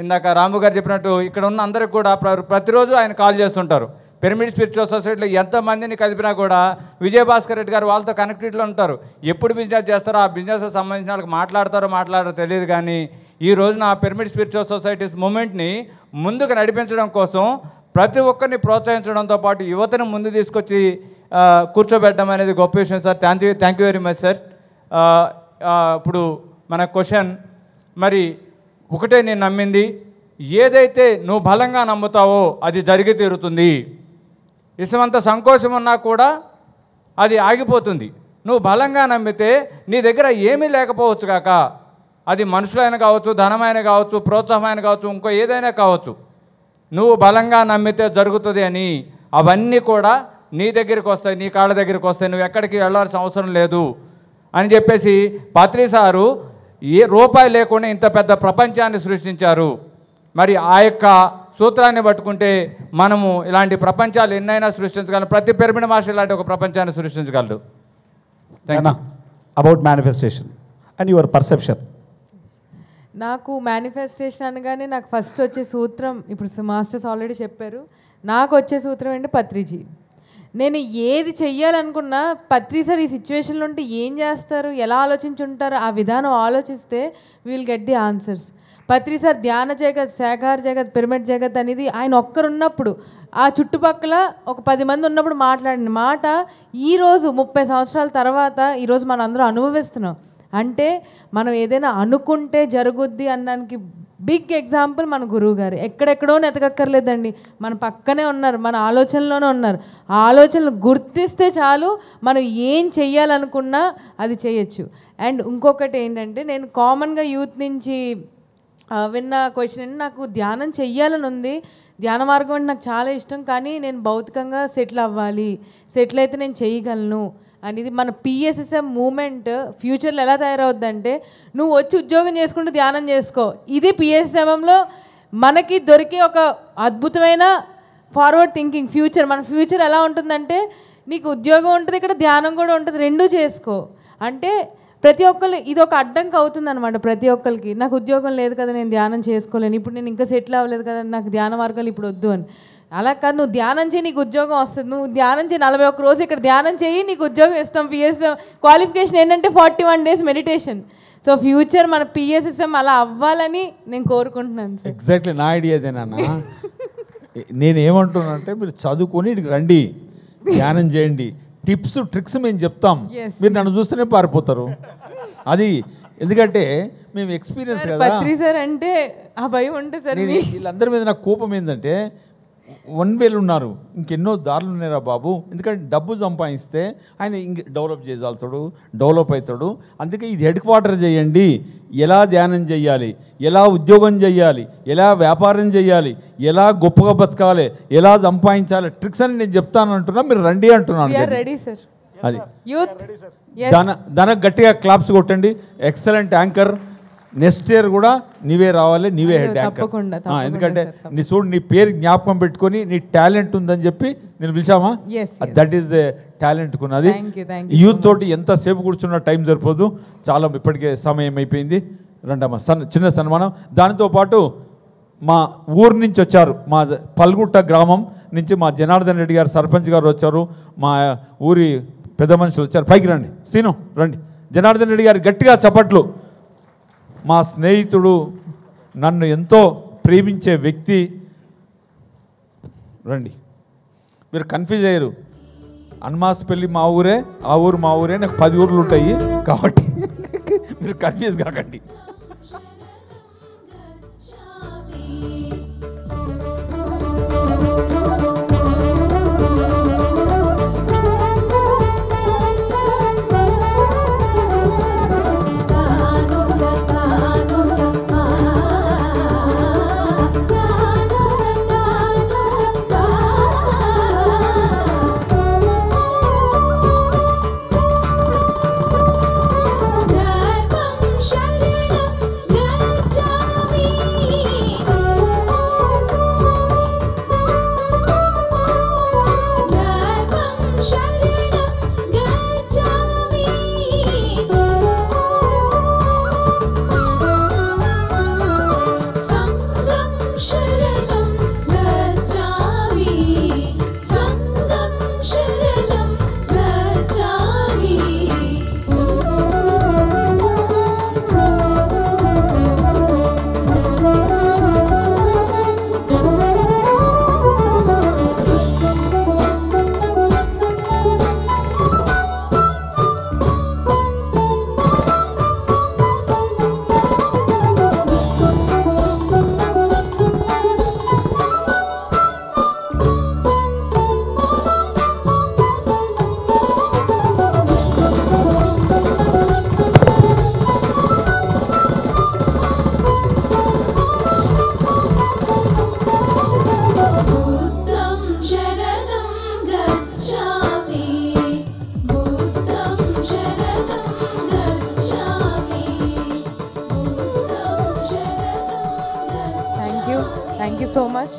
ఇందాక రాము గారు చెప్పినట్టు ఇక్కడ ఉన్న అందరికి కూడా ప్రతిరోజు ఆయన కాల్ చేస్తుంటారు. పిరమిడ్ స్పిరిచువల్ సొసైటీలో ఎంతమందిని కలిపినా కూడా విజయభాస్కర్ రెడ్డి గారు వాళ్ళతో కనెక్టివ్లో ఉంటారు. ఎప్పుడు బిజినెస్ చేస్తారో ఆ బిజినెస్ సంబంధించిన వాళ్ళకి మాట్లాడతారో తెలియదు. కానీ ఈ రోజున ఆ పిరమిడ్ స్పిరిచువల్ సొసైటీస్ మూమెంట్ని ముందుకు నడిపించడం కోసం ప్రతి ఒక్కరిని ప్రోత్సహించడంతో పాటు యువతను ముందు తీసుకొచ్చి కూర్చోబెట్టడం అనేది గొప్ప విషయం sir. Thank you very much sir. ఇప్పుడు మన క్వశ్చన్, మరి ఒకటే నేను నమ్మింది, ఏదైతే నువ్వు బలంగా నమ్ముతావో అది జరిగి తీరుతుంది. ఇసుమంత సంకోచం ఉన్నా కూడా అది ఆగిపోతుంది. నువ్వు బలంగా నమ్మితే నీ దగ్గర ఏమీ లేకపోవచ్చు కాక, అది మనుషులైన కావచ్చు, ధనమైన కావచ్చు, ప్రోత్సాహమైన కావచ్చు, ఇంకో ఏదైనా కావచ్చు, నువ్వు బలంగా నమ్మితే జరుగుతుంది అని అవన్నీ కూడా నీ దగ్గరికి వస్తాయి, నీ కాళ్ళ దగ్గరికి వస్తాయి, నువ్వు ఎక్కడికి వెళ్ళాల్సిన అవసరం లేదు అని చెప్పేసి పత్రి సారు ఏ రూపాయి లేకుండా ఇంత పెద్ద ప్రపంచాన్ని సృష్టించారు. మరి ఆ యొక్క సూత్రాన్ని పట్టుకుంటే మనము ఇలాంటి ప్రపంచాలు ఎన్నైనా సృష్టించగలం. ప్రతి పిరమిడ్ మాస్టర్ ఇలాంటి ఒక ప్రపంచాన్ని సృష్టించగలడు. About manifestation and your perception. నాకు మేనిఫెస్టేషన్ అనగానే నాకు ఫస్ట్ వచ్చే సూత్రం, ఇప్పుడు మాస్టర్స్ ఆల్రెడీ చెప్పారు, నాకు వచ్చే సూత్రం ఏంటి పత్రిజీ. నేను ఏది చెయ్యాలనుకున్నా పత్రి సార్ ఈ సిచ్యువేషన్లో ఉంటే ఏం చేస్తారు, ఎలా ఆలోచించుంటారు, ఆ విధానం ఆలోచిస్తే will get the answers. Patri sir ధ్యాన జగత్, శాఖాహార జగత్, పిరమిడ్ జగత్ అనేది ఆయన ఒక్కరున్నప్పుడు, ఆ చుట్టుపక్కల ఒక 10 మంది ఉన్నప్పుడు మాట్లాడిన మాట ఈరోజు 30 సంవత్సరాల తర్వాత ఈరోజు మనం అందరం అనుభవిస్తున్నాం. అంటే మనం ఏదైనా అనుకుంటే జరుగుద్ది అనడానికి బిగ్ ఎగ్జాంపుల్ మన గురువు గారు. ఎక్కడెక్కడో ఎతకక్కర్లేదండి, మన పక్కనే ఉన్నారు, మన ఆలోచనలోనే ఉన్నారు. ఆ ఆలోచనలు గుర్తిస్తే చాలు, మనం ఏం చెయ్యాలనుకున్నా అది చేయొచ్చు. అండ్ ఇంకొకటి ఏంటంటే, నేను కామన్గా యూత్ నుంచి విన్న క్వశ్చన్ ఏంటి, నాకు ధ్యానం చెయ్యాలని ఉంది, ధ్యాన మార్గం అంటే నాకు చాలా ఇష్టం, కానీ నేను భౌతికంగా సెటిల్ అవ్వాలి, సెటిల్ అయితే నేను చేయగలను అనేది. మన పిఎస్ఎస్ఎం మూమెంట్ ఫ్యూచర్లో ఎలా తయారవుద్దంటే, నువ్వు వచ్చి ఉద్యోగం చేసుకుంటూ ధ్యానం చేసుకో, ఇది పిఎస్ఎంలో మనకి దొరికే ఒక అద్భుతమైన ఫార్వర్డ్ థింకింగ్ ఫ్యూచర్. మన ఫ్యూచర్ ఎలా ఉంటుందంటే, నీకు ఉద్యోగం ఉంటుంది, ఇక్కడ ధ్యానం కూడా ఉంటుంది, రెండూ చేసుకో. అంటే ప్రతి ఒక్కరు ఇది ఒక అడ్డంకి అవుతుంది అనమాట. ప్రతి ఒక్కరికి నాకు ఉద్యోగం లేదు కదా, నేను ధ్యానం చేసుకోలేను, ఇప్పుడు నేను ఇంకా సెటిల్ అవ్వలేదు కదా, నాకు ధ్యాన మార్గాలు ఇప్పుడు వద్దు అని. అలా కాదు, నువ్వు ధ్యానం చేయి, నీకు ఉద్యోగం వస్తుంది. నువ్వు ధ్యానం చేయి, 41 రోజు ఇక్కడ ధ్యానం చేయి, నీకు ఉద్యోగం ఇస్తాం. పిఎస్ఎం క్వాలిఫికేషన్ ఏంటంటే 41 days మెడిటేషన్. సో ఫ్యూచర్ మన పిఎస్ఎస్ఎం అలా అవ్వాలని నేను కోరుకుంటున్నాను సార్. ఎగ్జాక్ట్లీ నా ఐడియా అదేనా. నేనేమంటున్నా అంటే, మీరు చదువుకొని ఇక్కడికి రండి, ధ్యానం చేయండి, టిప్స్ ట్రిక్స్ మేము చెప్తాం, మీరు నన్ను చూస్తూనే పారిపోతారు. అది ఎందుకంటే మేము ఎక్స్పీరియన్స్ కదా. పత్రి సార్ అంటే ఆ భయం ఉంటుంది సార్. వీళ్ళందరి మీద నాకు కోపం ఏంటంటే, 1 వేలు ఉన్నారు, ఇంకెన్నో దారులు ఉన్నారా బాబు. ఎందుకంటే డబ్బు సంపాదిస్తే ఆయన ఇంక డెవలప్ చేయగలుగుతాడు, డెవలప్ అవుతాడు. అందుకే ఇది హెడ్ క్వార్టర్ చేయండి, ఎలా ధ్యానం చేయాలి, ఎలా ఉద్యోగం చేయాలి, ఎలా వ్యాపారం చేయాలి, ఎలా గొప్పగా బతకాలి, ఎలా సంపాదించాలి, ట్రిక్స్ అని నేను చెప్తాను అంటున్నా, మీరు రండి అంటున్నాను. అది దానికి గట్టిగా క్లాప్స్ కొట్టండి. ఎక్సలెంట్ యాంకర్, నెక్స్ట్ ఇయర్ కూడా నీవే రావాలి, నీవే హెడ్ యాంకర్. ఎందుకంటే నీ చూడు, నీ పేరు జ్ఞాపకం పెట్టుకొని నీ టాలెంట్ ఉందని చెప్పి నేను పిలిచామా, దట్ ఈస్ ద టాలెంట్ కున్నది. యూత్ తోటి ఎంతసేపు కూర్చున్న టైం సరిపోదు, చాలా ఇప్పటికే సమయం అయిపోయింది. రండమ్మా, చిన్న సన్మానం. దానితో పాటు మా ఊరు నుంచి వచ్చారు, మా పల్గుట్ట గ్రామం నుంచి మా జనార్దన్ రెడ్డి గారు సర్పంచ్ గారు వచ్చారు, మా ఊరి పెద్ద మనుషులు వచ్చారు. పైకి రండి, సీను రండి. జనార్దన్ రెడ్డి గారు గట్టిగా చప్పట్లు. మా స్నేహితుడు, నన్ను ఎంతో ప్రేమించే వ్యక్తి. రండి. మీరు కన్ఫ్యూజ్ అయ్యారు, అన్మాస్పల్లి మా ఊరే, ఆ ఊరు మా ఊరే, నాకు 10 ఊర్లు ఉంటాయి కాబట్టి మీరు కన్ఫ్యూజ్ కాకండి. శరణం థ్యాంక్ యూ సో మచ్.